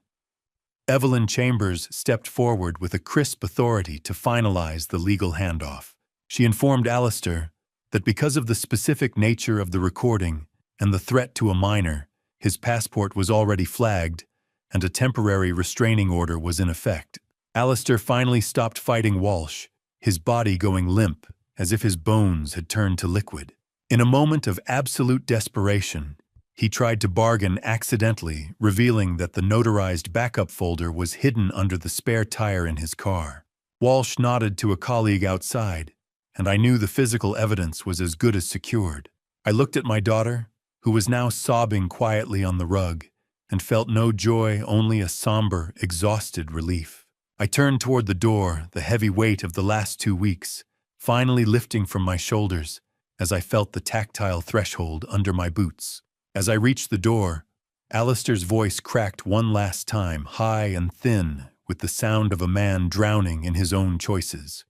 Evelyn Chambers stepped forward with a crisp authority to finalize the legal handoff. She informed Alistair that because of the specific nature of the recording and the threat to a minor, his passport was already flagged and a temporary restraining order was in effect. Alistair finally stopped fighting Walsh, his body going limp as if his bones had turned to liquid. In a moment of absolute desperation, he tried to bargain, accidentally revealing that the notarized backup folder was hidden under the spare tire in his car. Walsh nodded to a colleague outside, and I knew the physical evidence was as good as secured. I looked at my daughter, who was now sobbing quietly on the rug, and felt no joy, only a somber, exhausted relief. I turned toward the door, the heavy weight of the last 2 weeks, finally lifting from my shoulders as I felt the tactile threshold under my boots. As I reached the door, Alistair's voice cracked one last time, high and thin, with the sound of a man drowning in his own choices.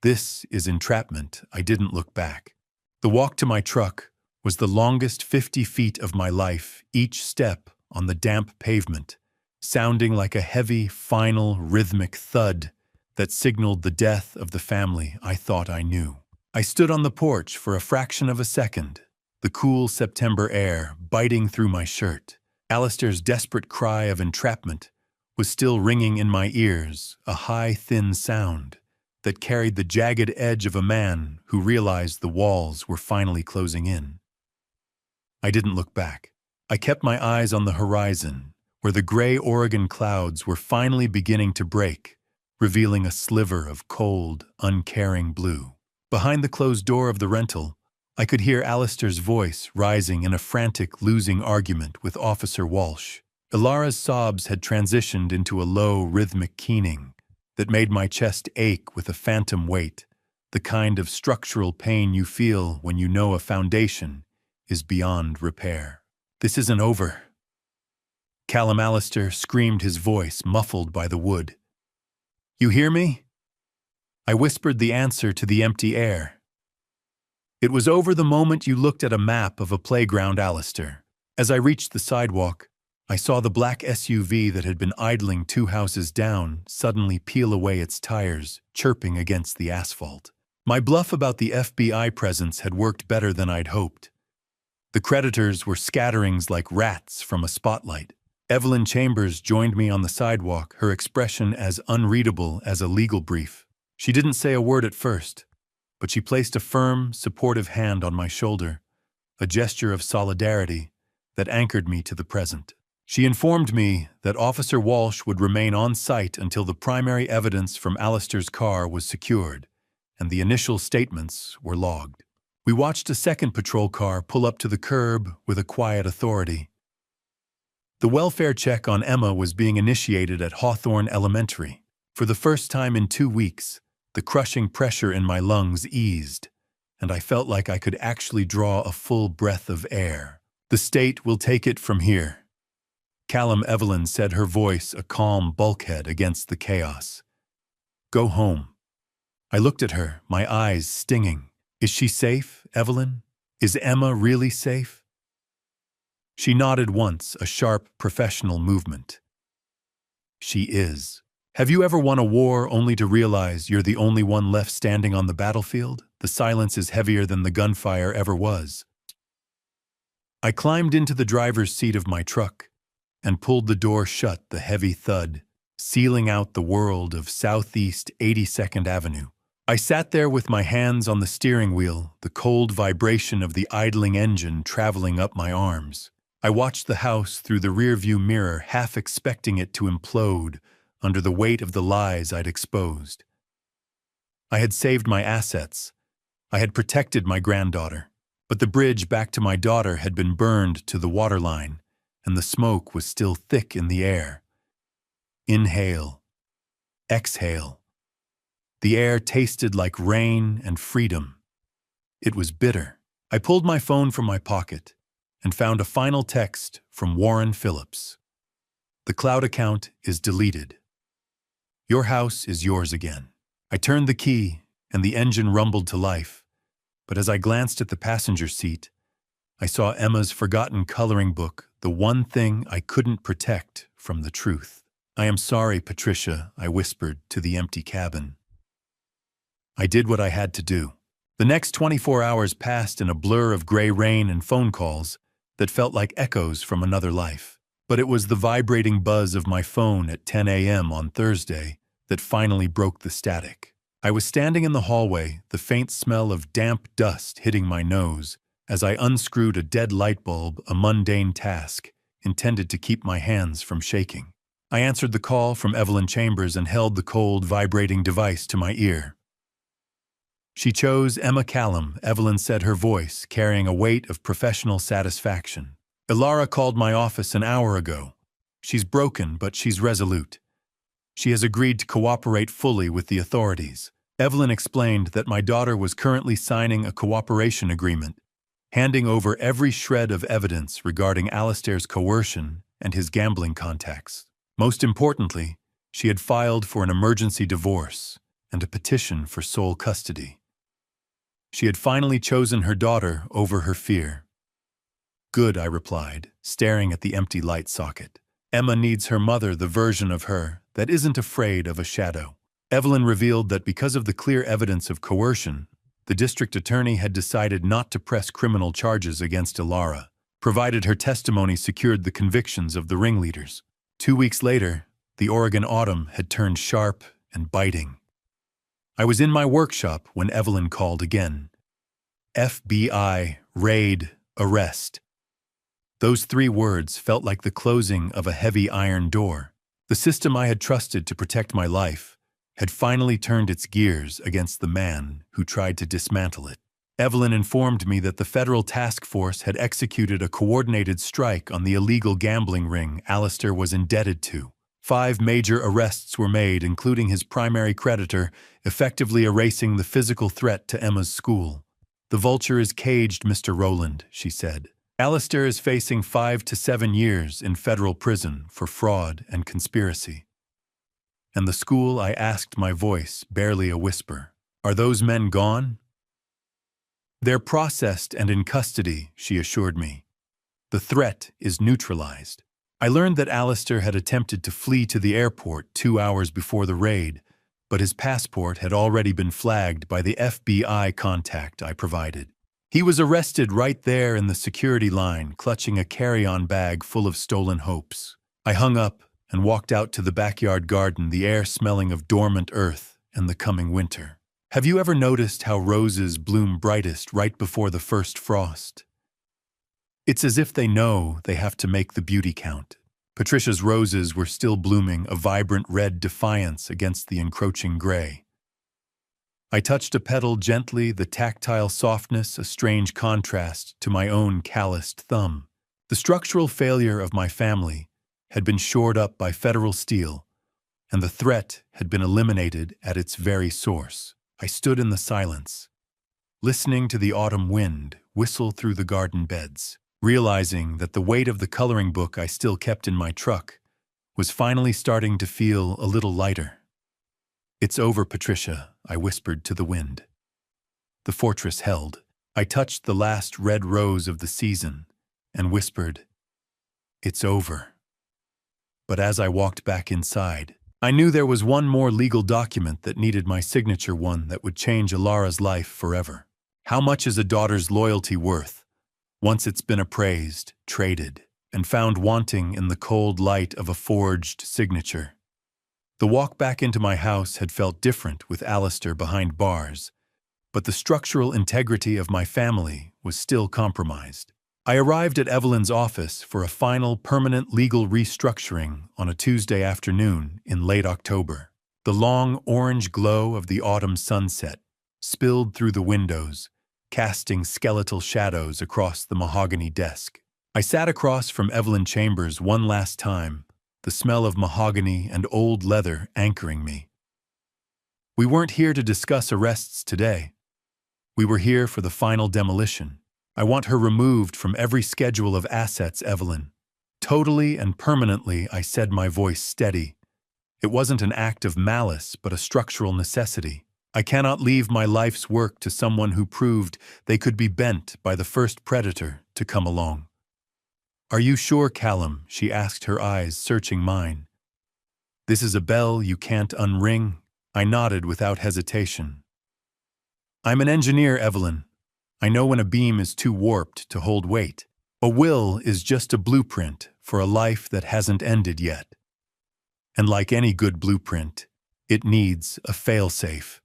"This is entrapment." I didn't look back. The walk to my truck was the longest 50 feet of my life, each step on the damp pavement, sounding like a heavy, final, rhythmic thud that signaled the death of the family I thought I knew. I stood on the porch for a fraction of a second, the cool September air biting through my shirt. Alistair's desperate cry of entrapment was still ringing in my ears, a high, thin sound that carried the jagged edge of a man who realized the walls were finally closing in. I didn't look back. I kept my eyes on the horizon, where the gray Oregon clouds were finally beginning to break, revealing a sliver of cold, uncaring blue. Behind the closed door of the rental, I could hear Alistair's voice rising in a frantic, losing argument with Officer Walsh. Ilara's sobs had transitioned into a low, rhythmic keening that made my chest ache with a phantom weight, the kind of structural pain you feel when you know a foundation is beyond repair. "This isn't over." Callum Alistair screamed, his voice muffled by the wood. "You hear me?" I whispered the answer to the empty air. "It was over the moment you looked at a map of a playground, Alistair." As I reached the sidewalk, I saw the black SUV that had been idling 2 houses down suddenly peel away its tires, chirping against the asphalt. My bluff about the FBI presence had worked better than I'd hoped. The creditors were scatterings like rats from a spotlight. Evelyn Chambers joined me on the sidewalk, her expression as unreadable as a legal brief. She didn't say a word at first, but she placed a firm, supportive hand on my shoulder, a gesture of solidarity that anchored me to the present. She informed me that Officer Walsh would remain on site until the primary evidence from Alistair's car was secured, and the initial statements were logged. We watched a second patrol car pull up to the curb with a quiet authority. The welfare check on Emma was being initiated at Hawthorne Elementary. For the first time in 2 weeks, the crushing pressure in my lungs eased, and I felt like I could actually draw a full breath of air. "The state will take it from here," Callum Evelyn said, her voice a calm bulkhead against the chaos. "Go home." I looked at her, my eyes stinging. "Is she safe, Evelyn? Is Emma really safe?" She nodded once, a sharp, professional movement. "She is." Have you ever won a war only to realize you're the only one left standing on the battlefield? The silence is heavier than the gunfire ever was. I climbed into the driver's seat of my truck and pulled the door shut, the heavy thud, sealing out the world of Southeast 82nd Avenue. I sat there with my hands on the steering wheel, the cold vibration of the idling engine traveling up my arms. I watched the house through the rearview mirror, half expecting it to implode under the weight of the lies I'd exposed. I had saved my assets. I had protected my granddaughter. But the bridge back to my daughter had been burned to the waterline, and the smoke was still thick in the air. Inhale. Exhale. The air tasted like rain and freedom. It was bitter. I pulled my phone from my pocket and found a final text from Warren Phillips. The cloud account is deleted. Your house is yours again. I turned the key, and the engine rumbled to life. But as I glanced at the passenger seat, I saw Emma's forgotten coloring book, the one thing I couldn't protect from the truth. I am sorry, Patricia, I whispered to the empty cabin. I did what I had to do. The next 24 hours passed in a blur of gray rain and phone calls that felt like echoes from another life. But it was the vibrating buzz of my phone at 10 a.m. on Thursday that finally broke the static. I was standing in the hallway, the faint smell of damp dust hitting my nose, as I unscrewed a dead light bulb, a mundane task intended to keep my hands from shaking. I answered the call from Evelyn Chambers and held the cold, vibrating device to my ear. She chose Emma Callum, Evelyn said, her voice carrying a weight of professional satisfaction. Ilara called my office an hour ago. She's broken, but she's resolute. She has agreed to cooperate fully with the authorities. Evelyn explained that my daughter was currently signing a cooperation agreement, handing over every shred of evidence regarding Alistair's coercion and his gambling contacts. Most importantly, she had filed for an emergency divorce and a petition for sole custody. She had finally chosen her daughter over her fear. Good, I replied, staring at the empty light socket. Emma needs her mother, the version of her that isn't afraid of a shadow. Evelyn revealed that because of the clear evidence of coercion, the district attorney had decided not to press criminal charges against Ilara, provided her testimony secured the convictions of the ringleaders. 2 weeks later, the Oregon autumn had turned sharp and biting. I was in my workshop when Evelyn called again. FBI, raid, arrest. Those 3 words felt like the closing of a heavy iron door. The system I had trusted to protect my life had finally turned its gears against the man who tried to dismantle it. Evelyn informed me that the federal task force had executed a coordinated strike on the illegal gambling ring Alistair was indebted to. 5 major arrests were made, including his primary creditor, effectively erasing the physical threat to Emma's school. The vulture is caged, Mr. Rowland, she said. Alistair is facing 5 to 7 years in federal prison for fraud and conspiracy. And the school, I asked, my voice barely a whisper. Are those men gone? They're processed and in custody, she assured me. The threat is neutralized. I learned that Alistair had attempted to flee to the airport 2 hours before the raid, but his passport had already been flagged by the FBI contact I provided. He was arrested right there in the security line, clutching a carry-on bag full of stolen hopes. I hung up and walked out to the backyard garden, the air smelling of dormant earth and the coming winter. Have you ever noticed how roses bloom brightest right before the first frost? It's as if they know they have to make the beauty count. Patricia's roses were still blooming, a vibrant red defiance against the encroaching gray. I touched a petal gently, the tactile softness a strange contrast to my own calloused thumb. The structural failure of my family had been shored up by federal steel, and the threat had been eliminated at its very source. I stood in the silence, listening to the autumn wind whistle through the garden beds, realizing that the weight of the coloring book I still kept in my truck was finally starting to feel a little lighter. It's over, Patricia, I whispered to the wind. The fortress held. I touched the last red rose of the season and whispered, it's over. But as I walked back inside, I knew there was one more legal document that needed my signature, one that would change Ilara's life forever. How much is a daughter's loyalty worth Once it's been appraised, traded, and found wanting in the cold light of a forged signature. The walk back into my house had felt different with Alistair behind bars, but the structural integrity of my family was still compromised. I arrived at Evelyn's office for a final permanent legal restructuring on a Tuesday afternoon in late October. The long orange glow of the autumn sunset spilled through the windows, casting skeletal shadows across the mahogany desk. I sat across from Evelyn Chambers one last time, the smell of mahogany and old leather anchoring me. We weren't here to discuss arrests today. We were here for the final demolition. I want her removed from every schedule of assets, Evelyn. Totally and permanently, I said, my voice steady. It wasn't an act of malice, but a structural necessity. I cannot leave my life's work to someone who proved they could be bent by the first predator to come along. Are you sure, Callum? She asked, her eyes searching mine. This is a bell you can't unring. I nodded without hesitation. I'm an engineer, Evelyn. I know when a beam is too warped to hold weight. A will is just a blueprint for a life that hasn't ended yet. And like any good blueprint, it needs a fail-safe.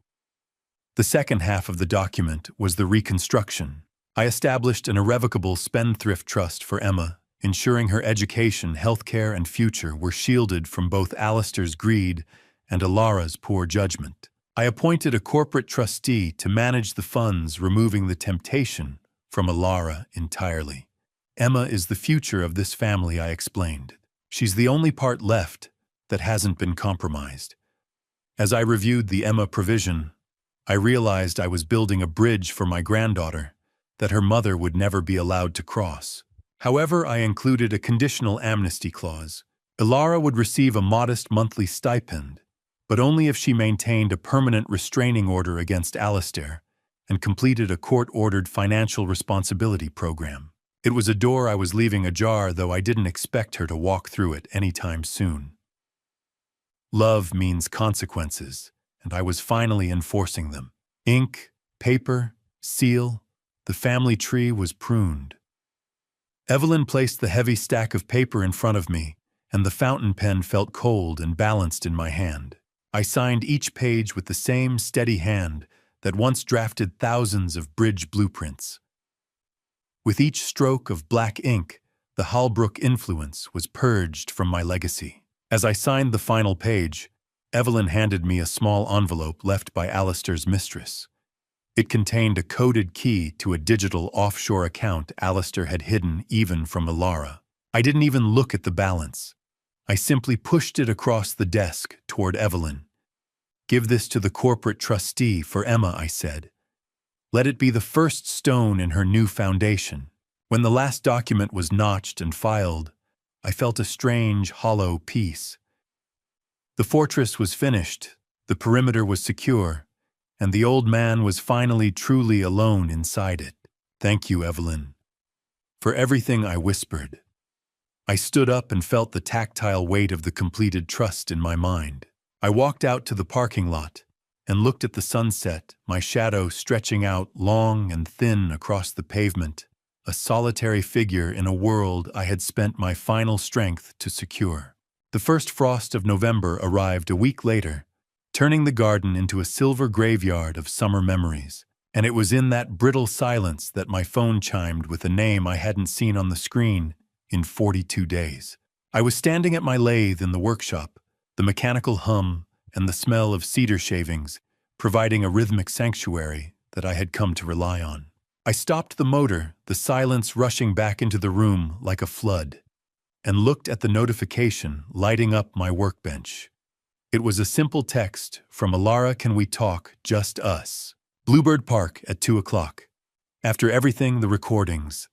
The second half of the document was the reconstruction. I established an irrevocable spendthrift trust for Emma, ensuring her education, healthcare, and future were shielded from both Alistair's greed and Alara's poor judgment. I appointed a corporate trustee to manage the funds, removing the temptation from Alara entirely. Emma is the future of this family, I explained. She's the only part left that hasn't been compromised. As I reviewed the Emma provision, I realized I was building a bridge for my granddaughter that her mother would never be allowed to cross. However, I included a conditional amnesty clause. Alara would receive a modest monthly stipend, but only if she maintained a permanent restraining order against Alistair and completed a court-ordered financial responsibility program. It was a door I was leaving ajar, though I didn't expect her to walk through it anytime soon. Love means consequences, and I was finally enforcing them. Ink, paper, seal, the family tree was pruned. Evelyn placed the heavy stack of paper in front of me, and the fountain pen felt cold and balanced in my hand. I signed each page with the same steady hand that once drafted thousands of bridge blueprints. With each stroke of black ink, the Hallbrook influence was purged from my legacy. As I signed the final page, Evelyn handed me a small envelope left by Alistair's mistress. It contained a coded key to a digital offshore account Alistair had hidden even from Alara. I didn't even look at the balance. I simply pushed it across the desk toward Evelyn. Give this to the corporate trustee for Emma, I said. Let it be the first stone in her new foundation. When the last document was notched and filed, I felt a strange, hollow peace. The fortress was finished, the perimeter was secure, and the old man was finally truly alone inside it. Thank you, Evelyn, for everything, I whispered. I stood up and felt the tactile weight of the completed trust in my mind. I walked out to the parking lot and looked at the sunset, my shadow stretching out long and thin across the pavement, a solitary figure in a world I had spent my final strength to secure. The first frost of November arrived a week later, turning the garden into a silver graveyard of summer memories. And it was in that brittle silence that my phone chimed with a name I hadn't seen on the screen in 42 days. I was standing at my lathe in the workshop, the mechanical hum and the smell of cedar shavings providing a rhythmic sanctuary that I had come to rely on. I stopped the motor, the silence rushing back into the room like a flood, and looked at the notification lighting up my workbench. It was a simple text from Alara, can we talk, just us. Bluebird Park at 2 o'clock. After everything, the recordings,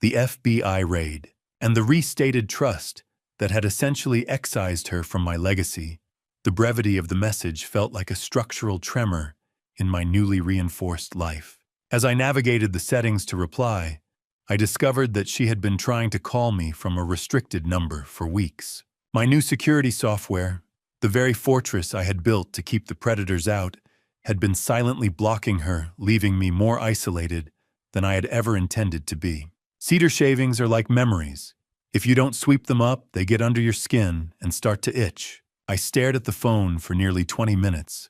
the FBI raid, and the restated trust that had essentially excised her from my legacy, the brevity of the message felt like a structural tremor in my newly reinforced life. As I navigated the settings to reply, I discovered that she had been trying to call me from a restricted number for weeks. My new security software, the very fortress I had built to keep the predators out, had been silently blocking her, leaving me more isolated than I had ever intended to be. Cedar shavings are like memories. If you don't sweep them up, they get under your skin and start to itch. I stared at the phone for nearly 20 minutes,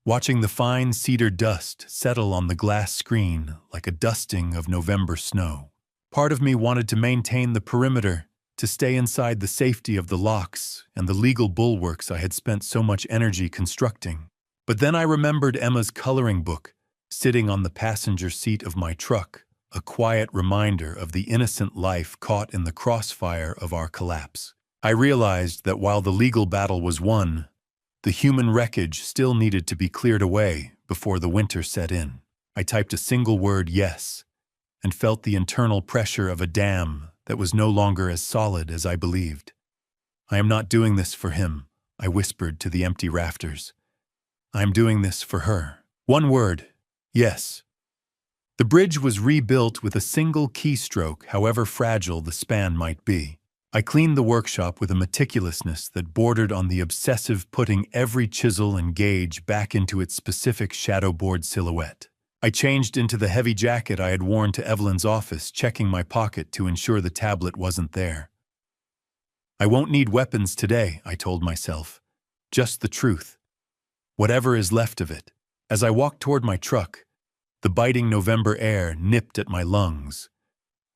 watching the fine cedar dust settle on the glass screen like a dusting of November snow. Part of me wanted to maintain the perimeter, to stay inside the safety of the locks and the legal bulwarks I had spent so much energy constructing. But then I remembered Emma's coloring book, sitting on the passenger seat of my truck, a quiet reminder of the innocent life caught in the crossfire of our collapse. I realized that while the legal battle was won, the human wreckage still needed to be cleared away before the winter set in. I typed a single word, yes, and felt the internal pressure of a dam that was no longer as solid as I believed. I am not doing this for him, I whispered to the empty rafters. I am doing this for her. One word, yes. The bridge was rebuilt with a single keystroke, however fragile the span might be. I cleaned the workshop with a meticulousness that bordered on the obsessive putting every chisel and gauge back into its specific shadowboard silhouette. I changed into the heavy jacket I had worn to Evelyn's office, checking my pocket to ensure the tablet wasn't there. I won't need weapons today, I told myself. Just the truth. Whatever is left of it. As I walked toward my truck, the biting November air nipped at my lungs,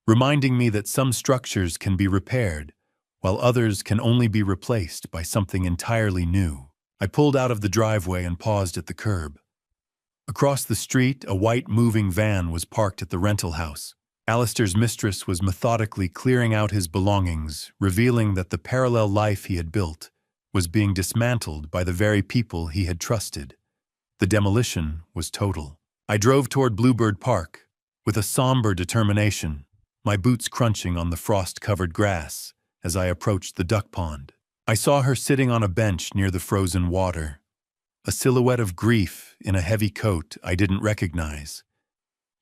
reminding me that some structures can be repaired, while others can only be replaced by something entirely new. I pulled out of the driveway and paused at the curb. Across the street, a white moving van was parked at the rental house. Alistair's mistress was methodically clearing out his belongings, revealing that the parallel life he had built was being dismantled by the very people he had trusted. The demolition was total. I drove toward Bluebird Park with a somber determination, my boots crunching on the frost-covered grass as I approached the duck pond. I saw her sitting on a bench near the frozen water, a silhouette of grief in a heavy coat I didn't recognize.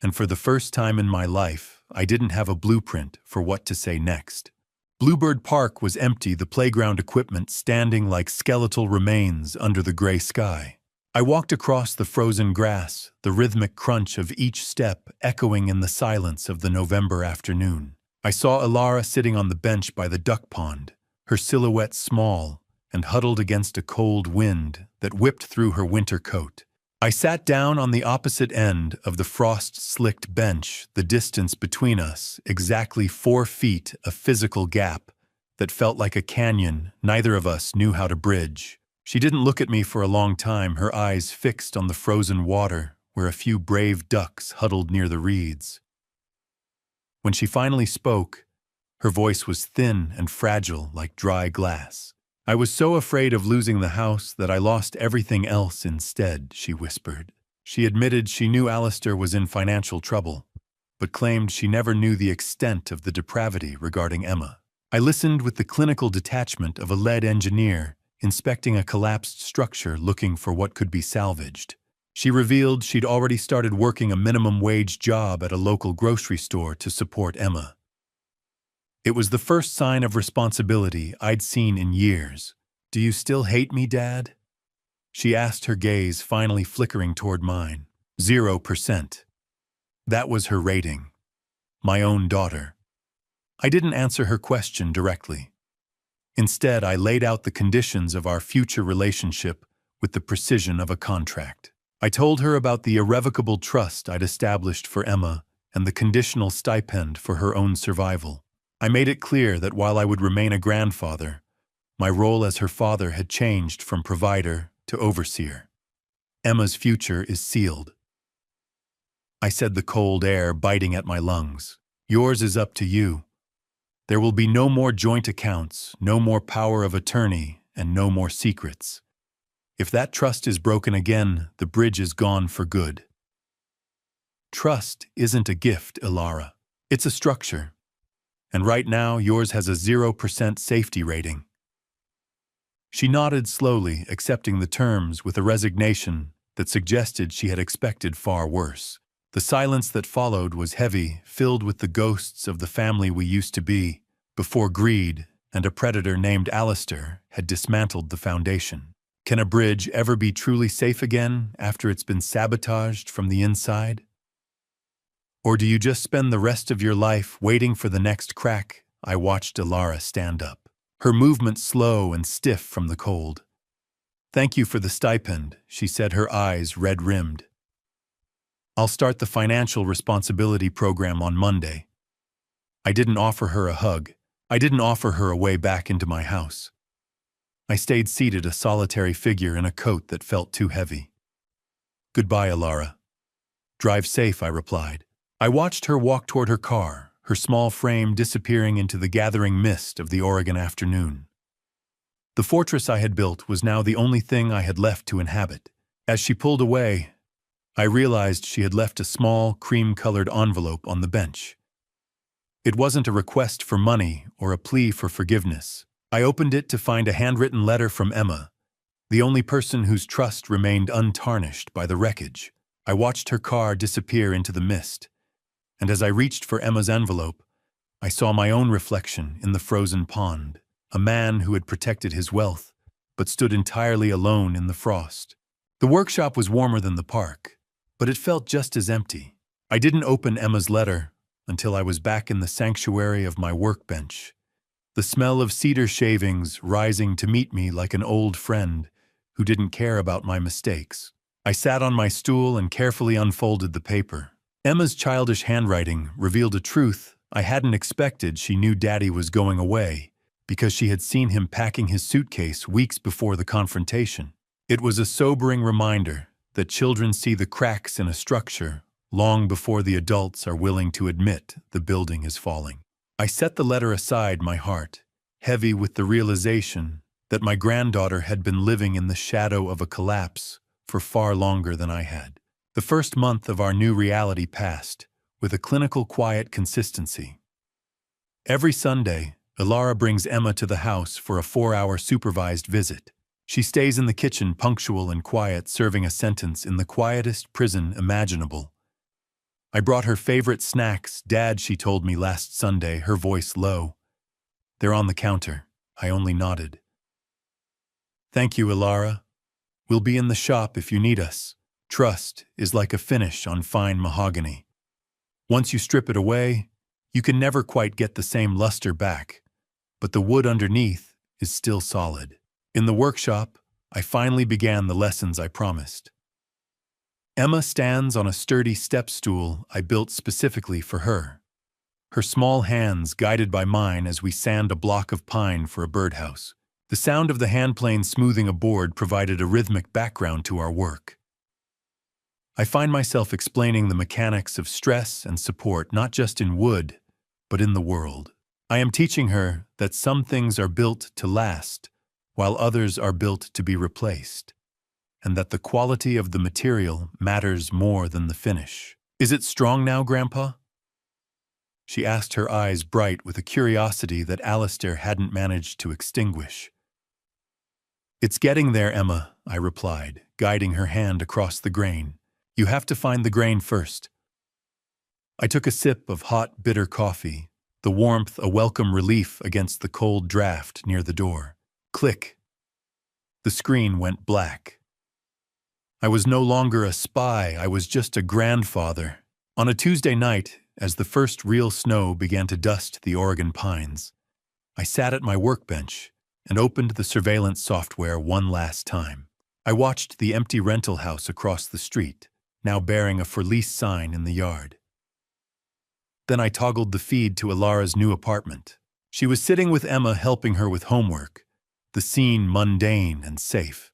And for the first time in my life, I didn't have a blueprint for what to say next. Bluebird Park was empty, the playground equipment standing like skeletal remains under the gray sky. I walked across the frozen grass, the rhythmic crunch of each step echoing in the silence of the November afternoon. I saw Ilara sitting on the bench by the duck pond, her silhouette small and huddled against a cold wind that whipped through her winter coat. I sat down on the opposite end of the frost-slicked bench, the distance between us exactly 4 feet, a physical gap that felt like a canyon neither of us knew how to bridge. She didn't look at me for a long time, her eyes fixed on the frozen water where a few brave ducks huddled near the reeds. When she finally spoke, her voice was thin and fragile like dry glass. I was so afraid of losing the house that I lost everything else instead, she whispered. She admitted she knew Alistair was in financial trouble, but claimed she never knew the extent of the depravity regarding Emma. I listened with the clinical detachment of a lead engineer inspecting a collapsed structure looking for what could be salvaged. She revealed she'd already started working a minimum wage job at a local grocery store to support Emma. It was the first sign of responsibility I'd seen in years. "Do you still hate me, Dad?" She asked, her gaze finally flickering toward mine. 0%. That was her rating. My own daughter. I didn't answer her question directly. Instead, I laid out the conditions of our future relationship with the precision of a contract. I told her about the irrevocable trust I'd established for Emma and the conditional stipend for her own survival. I made it clear that while I would remain a grandfather, my role as her father had changed from provider to overseer. Emma's future is sealed. I said, the cold air biting at my lungs. Yours is up to you. There will be no more joint accounts, no more power of attorney, and no more secrets. If that trust is broken again, the bridge is gone for good. Trust isn't a gift, Ilara. It's a structure. And right now, yours has a 0% safety rating. She nodded slowly, accepting the terms with a resignation that suggested she had expected far worse. The silence that followed was heavy, filled with the ghosts of the family we used to be, before greed and a predator named Alistair had dismantled the foundation. Can a bridge ever be truly safe again after it's been sabotaged from the inside? Or do you just spend the rest of your life waiting for the next crack? I watched Ilara stand up, her movement slow and stiff from the cold. Thank you for the stipend, she said, her eyes red-rimmed. I'll start the financial responsibility program on Monday. I didn't offer her a hug. I didn't offer her a way back into my house. I stayed seated, a solitary figure in a coat that felt too heavy. Goodbye, Ilara. Drive safe, I replied. I watched her walk toward her car, her small frame disappearing into the gathering mist of the Oregon afternoon. The fortress I had built was now the only thing I had left to inhabit. As she pulled away, I realized she had left a small, cream-colored envelope on the bench. It wasn't a request for money or a plea for forgiveness. I opened it to find a handwritten letter from Emma, the only person whose trust remained untarnished by the wreckage. I watched her car disappear into the mist, and as I reached for Emma's envelope, I saw my own reflection in the frozen pond, a man who had protected his wealth, but stood entirely alone in the frost. The workshop was warmer than the park, but it felt just as empty. I didn't open Emma's letter until I was back in the sanctuary of my workbench, the smell of cedar shavings rising to meet me like an old friend who didn't care about my mistakes. I sat on my stool and carefully unfolded the paper. Emma's childish handwriting revealed a truth I hadn't expected. She knew Daddy was going away because she had seen him packing his suitcase weeks before the confrontation. It was a sobering reminder that children see the cracks in a structure long before the adults are willing to admit the building is falling. I set the letter aside, my heart heavy with the realization that my granddaughter had been living in the shadow of a collapse for far longer than I had. The first month of our new reality passed with a clinical quiet consistency. Every Sunday, Ilara brings Emma to the house for a 4-hour supervised visit. She stays in the kitchen, punctual and quiet, serving a sentence in the quietest prison imaginable. I brought her favorite snacks, Dad, she told me last Sunday, her voice low. They're on the counter. I only nodded. Thank you, Ilara. We'll be in the shop if you need us. Trust is like a finish on fine mahogany. Once you strip it away, you can never quite get the same luster back, but the wood underneath is still solid. In the workshop, I finally began the lessons I promised. Emma stands on a sturdy step stool I built specifically for her, her small hands guided by mine as we sand a block of pine for a birdhouse. The sound of the handplane smoothing a board provided a rhythmic background to our work. I find myself explaining the mechanics of stress and support not just in wood, but in the world. I am teaching her that some things are built to last, while others are built to be replaced, and that the quality of the material matters more than the finish. Is it strong now, Grandpa? She asked, her eyes bright with a curiosity that Alistair hadn't managed to extinguish. It's getting there, Emma, I replied, guiding her hand across the grain. You have to find the grain first. I took a sip of hot, bitter coffee, the warmth a welcome relief against the cold draft near the door. Click. The screen went black. I was no longer a spy, I was just a grandfather. On a Tuesday night, as the first real snow began to dust the Oregon pines, I sat at my workbench and opened the surveillance software one last time. I watched the empty rental house across the street, now bearing a for lease sign in the yard. Then I toggled the feed to Ilara's new apartment. She was sitting with Emma helping her with homework, the scene mundane and safe.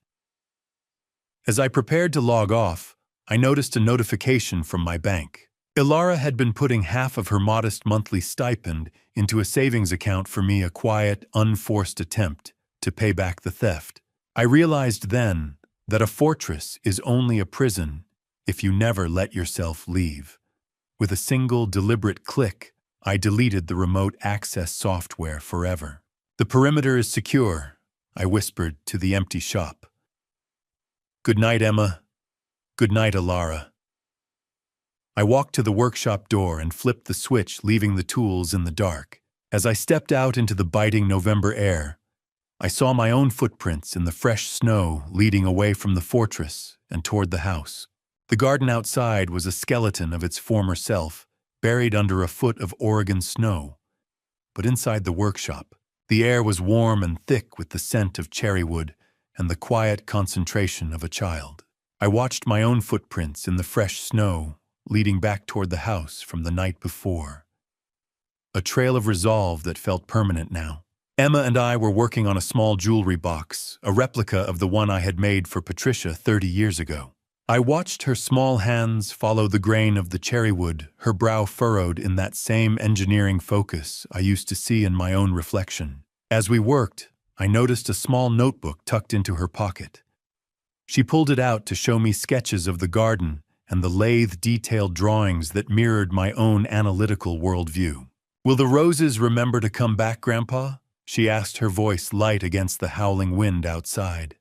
As I prepared to log off, I noticed a notification from my bank. Ilara had been putting half of her modest monthly stipend into a savings account for me, a quiet, unforced attempt to pay back the theft. I realized then that a fortress is only a prison if you never let yourself leave. With a single deliberate click, I deleted the remote access software forever. The perimeter is secure, I whispered to the empty shop. Good night, Emma. Good night, Ilara. I walked to the workshop door and flipped the switch, leaving the tools in the dark. As I stepped out into the biting November air, I saw my own footprints in the fresh snow leading away from the fortress and toward the house. The garden outside was a skeleton of its former self, buried under a foot of Oregon snow. But inside the workshop, the air was warm and thick with the scent of cherry wood and the quiet concentration of a child. I watched my own footprints in the fresh snow leading back toward the house from the night before. A trail of resolve that felt permanent now. Emma and I were working on a small jewelry box, a replica of the one I had made for Patricia 30 years ago. I watched her small hands follow the grain of the cherry wood, her brow furrowed in that same engineering focus I used to see in my own reflection. As we worked, I noticed a small notebook tucked into her pocket. She pulled it out to show me sketches of the garden and the lathe-detailed drawings that mirrored my own analytical worldview. "Will the roses remember to come back, Grandpa?" she asked, her voice light against the howling wind outside.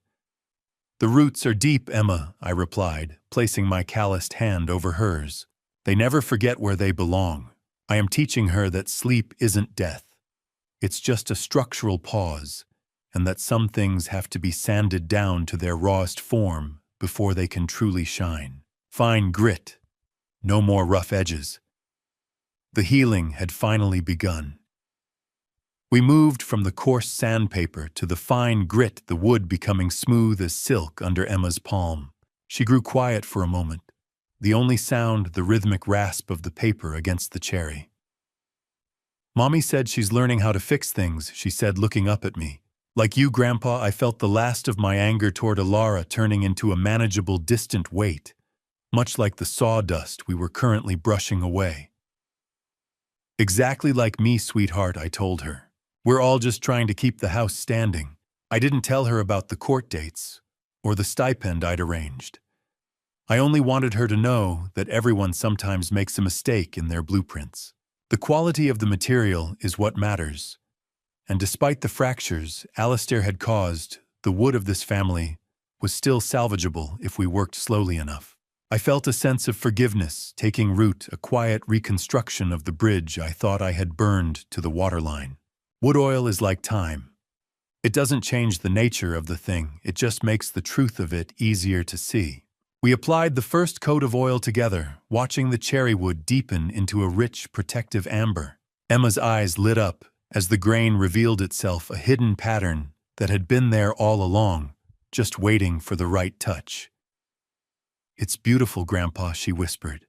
"The roots are deep, Emma," I replied, placing my calloused hand over hers. "They never forget where they belong. I am teaching her that sleep isn't death. It's just a structural pause, and that some things have to be sanded down to their rawest form before they can truly shine. Fine grit, no more rough edges." The healing had finally begun. We moved from the coarse sandpaper to the fine grit, the wood becoming smooth as silk under Emma's palm. She grew quiet for a moment, the only sound the rhythmic rasp of the paper against the cherry. "Mommy said she's learning how to fix things," she said, looking up at me. "Like you, Grandpa, I felt the last of my anger toward Alara turning into a manageable, distant weight, much like the sawdust we were currently brushing away." "Exactly like me, sweetheart," I told her. "We're all just trying to keep the house standing." I didn't tell her about the court dates or the stipend I'd arranged. I only wanted her to know that everyone sometimes makes a mistake in their blueprints. The quality of the material is what matters. And despite the fractures Alistair had caused, the wood of this family was still salvageable if we worked slowly enough. I felt a sense of forgiveness taking root, a quiet reconstruction of the bridge I thought I had burned to the waterline. Wood oil is like time. It doesn't change the nature of the thing, it just makes the truth of it easier to see. We applied the first coat of oil together, watching the cherry wood deepen into a rich, protective amber. Emma's eyes lit up as the grain revealed itself, a hidden pattern that had been there all along, just waiting for the right touch. "It's beautiful, Grandpa," she whispered.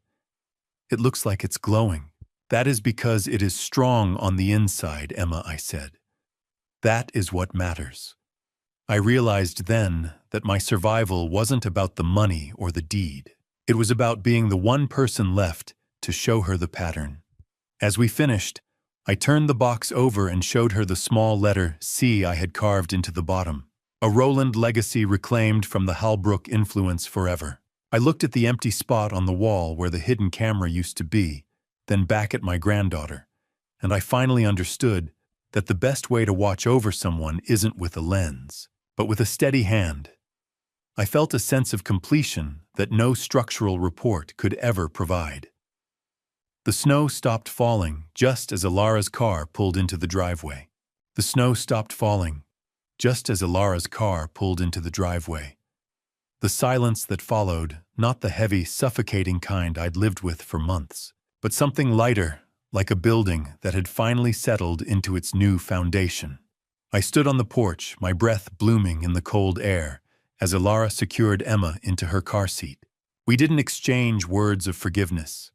"It looks like it's glowing." "That is because it is strong on the inside, Emma," I said. "That is what matters." I realized then that my survival wasn't about the money or the deed. It was about being the one person left to show her the pattern. As we finished, I turned the box over and showed her the small letter C I had carved into the bottom. A Roland legacy reclaimed from the Halbrook influence forever. I looked at the empty spot on the wall where the hidden camera used to be, then back at my granddaughter, and I finally understood that the best way to watch over someone isn't with a lens, but with a steady hand. I felt a sense of completion that no structural report could ever provide. The snow stopped falling just as Alara's car pulled into the driveway. The snow stopped falling just as Alara's car pulled into the driveway. The silence that followed, not the heavy, suffocating kind I'd lived with for months, but something lighter, like a building that had finally settled into its new foundation. I stood on the porch, my breath blooming in the cold air, as Alara secured Emma into her car seat. We didn't exchange words of forgiveness.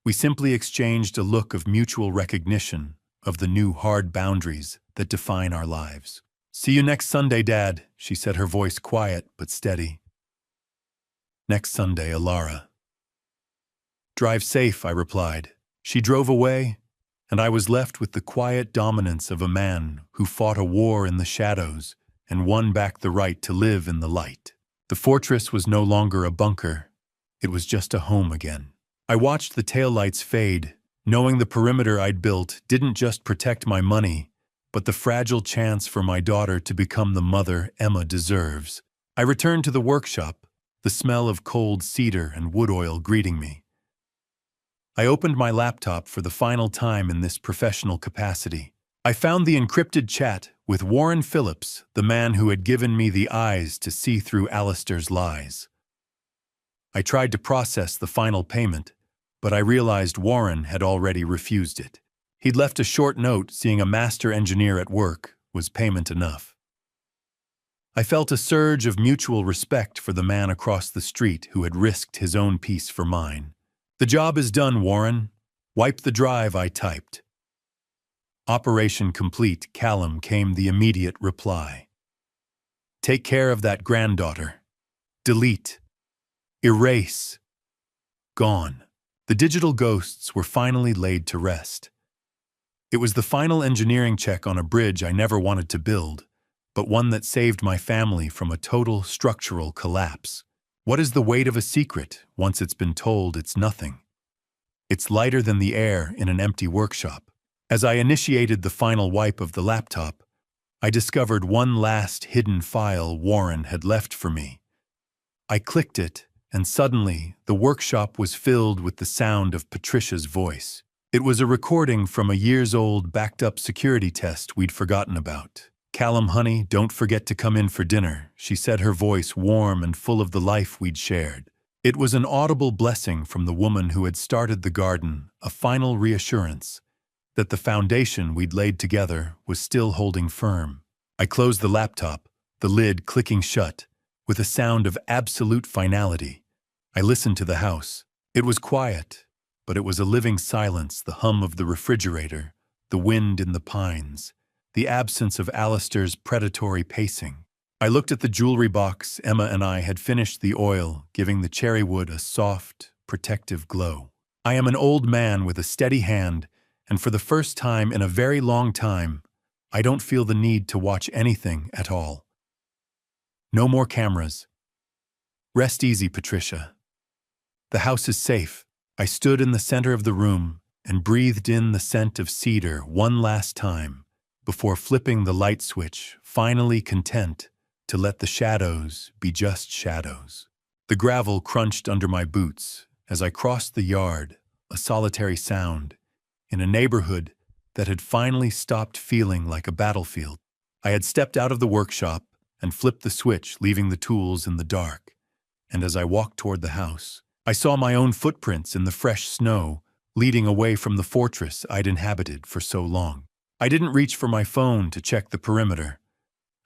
We simply exchanged a look of mutual recognition of the new hard boundaries that define our lives. "See you next Sunday, Dad," she said, her voice quiet but steady. "Next Sunday, Alara." "Drive safe," I replied. She drove away, and I was left with the quiet dominance of a man who fought a war in the shadows and won back the right to live in the light. The fortress was no longer a bunker. It was just a home again. I watched the taillights fade, knowing the perimeter I'd built didn't just protect my money, but the fragile chance for my daughter to become the mother Emma deserves. I returned to the workshop, the smell of cold cedar and wood oil greeting me. I opened my laptop for the final time in this professional capacity. I found the encrypted chat with Warren Phillips, the man who had given me the eyes to see through Alistair's lies. I tried to process the final payment, but I realized Warren had already refused it. He'd left a short note seeing a master engineer at work was payment enough. I felt a surge of mutual respect for the man across the street who had risked his own peace for mine. "The job is done, Warren. Wipe the drive," I typed. "Operation complete," Callum came the immediate reply. "Take care of that granddaughter. Delete. Erase. Gone." The digital ghosts were finally laid to rest. It was the final engineering check on a bridge I never wanted to build, but one that saved my family from a total structural collapse. What is the weight of a secret once it's been told it's nothing? It's lighter than the air in an empty workshop. As I initiated the final wipe of the laptop, I discovered one last hidden file Warren had left for me. I clicked it, and suddenly the workshop was filled with the sound of Patricia's voice. It was a recording from a years-old backed-up security test we'd forgotten about. "Callum, honey, don't forget to come in for dinner," she said, her voice warm and full of the life we'd shared. It was an audible blessing from the woman who had started the garden, a final reassurance that the foundation we'd laid together was still holding firm. I closed the laptop, the lid clicking shut, with a sound of absolute finality. I listened to the house. It was quiet, but it was a living silence, the hum of the refrigerator, the wind in the pines, the absence of Alistair's predatory pacing. I looked at the jewelry box. Emma and I had finished the oil, giving the cherry wood a soft, protective glow. I am an old man with a steady hand, and for the first time in a very long time, I don't feel the need to watch anything at all. No more cameras. Rest easy, Patricia. The house is safe. I stood in the center of the room and breathed in the scent of cedar one last time before flipping the light switch, finally content to let the shadows be just shadows. The gravel crunched under my boots as I crossed the yard, a solitary sound, in a neighborhood that had finally stopped feeling like a battlefield. I had stepped out of the workshop and flipped the switch, leaving the tools in the dark. And as I walked toward the house, I saw my own footprints in the fresh snow, leading away from the fortress I'd inhabited for so long. I didn't reach for my phone to check the perimeter.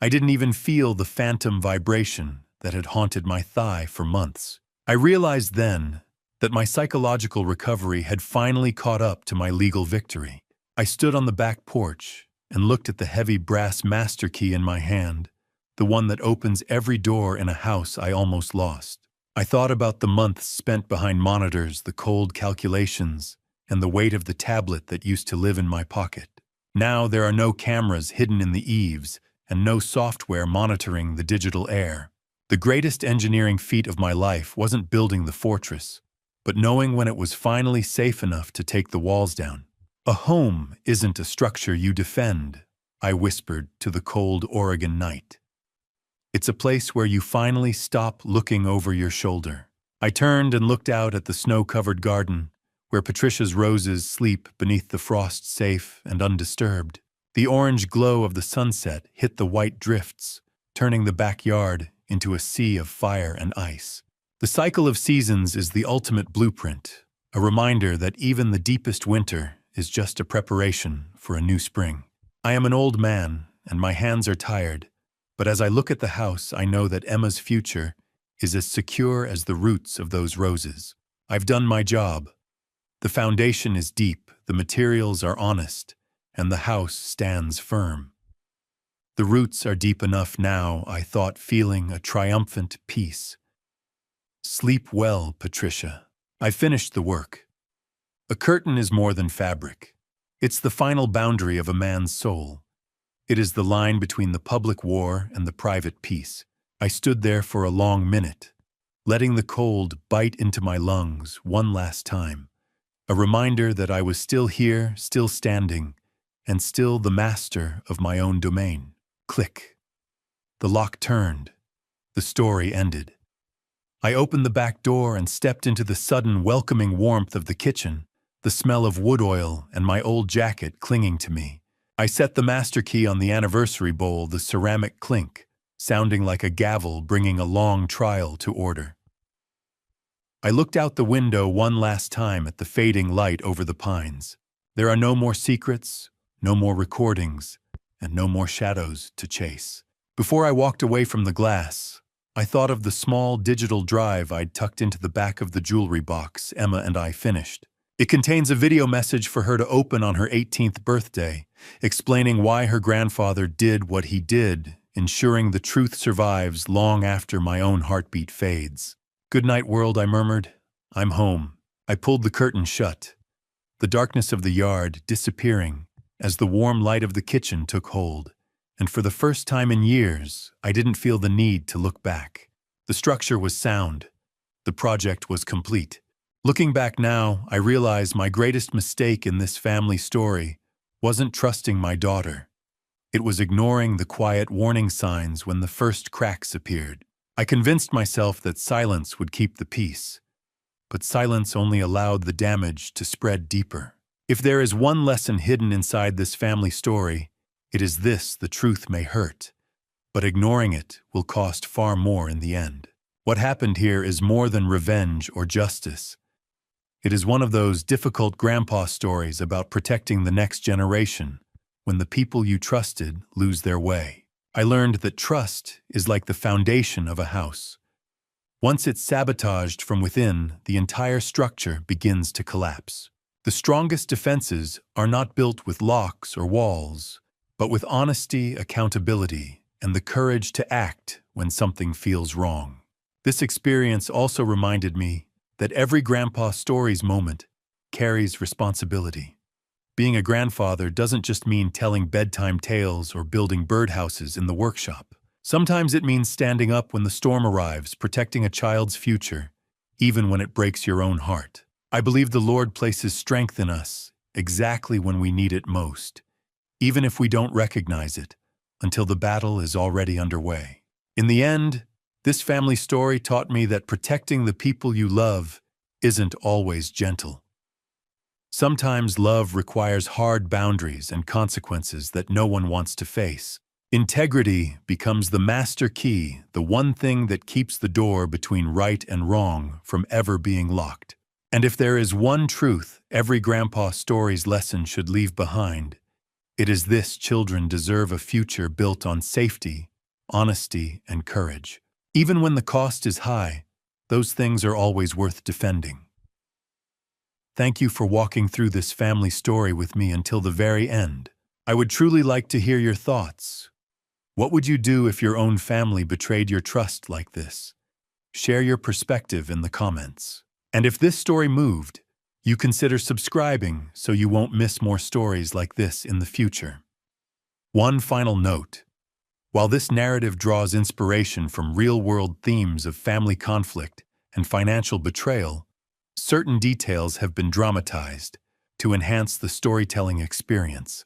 I didn't even feel the phantom vibration that had haunted my thigh for months. I realized then that my psychological recovery had finally caught up to my legal victory. I stood on the back porch and looked at the heavy brass master key in my hand, the one that opens every door in a house I almost lost. I thought about the months spent behind monitors, the cold calculations, and the weight of the tablet that used to live in my pocket. Now there are no cameras hidden in the eaves and no software monitoring the digital air. The greatest engineering feat of my life wasn't building the fortress, but knowing when it was finally safe enough to take the walls down. "A home isn't a structure you defend," I whispered to the cold Oregon night. "It's a place where you finally stop looking over your shoulder." I turned and looked out at the snow-covered garden, where Patricia's roses sleep beneath the frost, safe and undisturbed. The orange glow of the sunset hit the white drifts, turning the backyard into a sea of fire and ice. The cycle of seasons is the ultimate blueprint, a reminder that even the deepest winter is just a preparation for a new spring. I am an old man, and my hands are tired, but as I look at the house, I know that Emma's future is as secure as the roots of those roses. I've done my job. The foundation is deep, the materials are honest, and the house stands firm. The roots are deep enough now, I thought, feeling a triumphant peace. Sleep well, Patricia. I finished the work. A curtain is more than fabric. It's the final boundary of a man's soul. It is the line between the public war and the private peace. I stood there for a long minute, letting the cold bite into my lungs one last time. A reminder that I was still here, still standing, and still the master of my own domain. Click. The lock turned. The story ended. I opened the back door and stepped into the sudden welcoming warmth of the kitchen, the smell of wood oil and my old jacket clinging to me. I set the master key on the anniversary bowl, the ceramic clink, sounding like a gavel bringing a long trial to order. I looked out the window one last time at the fading light over the pines. There are no more secrets, no more recordings, and no more shadows to chase. Before I walked away from the glass, I thought of the small digital drive I'd tucked into the back of the jewelry box Emma and I finished. It contains a video message for her to open on her 18th birthday, explaining why her grandfather did what he did, ensuring the truth survives long after my own heartbeat fades. "Good night, world," I murmured. "I'm home." I pulled the curtain shut, the darkness of the yard disappearing as the warm light of the kitchen took hold. And for the first time in years, I didn't feel the need to look back. The structure was sound. The project was complete. Looking back now, I realize my greatest mistake in this family story wasn't trusting my daughter. It was ignoring the quiet warning signs when the first cracks appeared. I convinced myself that silence would keep the peace, but silence only allowed the damage to spread deeper. If there is one lesson hidden inside this family story, it is this: the truth may hurt, but ignoring it will cost far more in the end. What happened here is more than revenge or justice. It is one of those difficult grandpa stories about protecting the next generation when the people you trusted lose their way. I learned that trust is like the foundation of a house. Once it's sabotaged from within, the entire structure begins to collapse. The strongest defenses are not built with locks or walls, but with honesty, accountability, and the courage to act when something feels wrong. This experience also reminded me that every grandpa stories moment carries responsibility. Being a grandfather doesn't just mean telling bedtime tales or building birdhouses in the workshop. Sometimes it means standing up when the storm arrives, protecting a child's future, even when it breaks your own heart. I believe the Lord places strength in us exactly when we need it most, even if we don't recognize it until the battle is already underway. In the end, this family story taught me that protecting the people you love isn't always gentle. Sometimes love requires hard boundaries and consequences that no one wants to face. Integrity becomes the master key, the one thing that keeps the door between right and wrong from ever being locked. And if there is one truth every grandpa story's lesson should leave behind, it is this: children deserve a future built on safety, honesty, and courage. Even when the cost is high, those things are always worth defending. Thank you for walking through this family story with me until the very end. I would truly like to hear your thoughts. What would you do if your own family betrayed your trust like this? Share your perspective in the comments. And if this story moved, you consider subscribing so you won't miss more stories like this in the future. One final note. While this narrative draws inspiration from real-world themes of family conflict and financial betrayal, certain details have been dramatized to enhance the storytelling experience.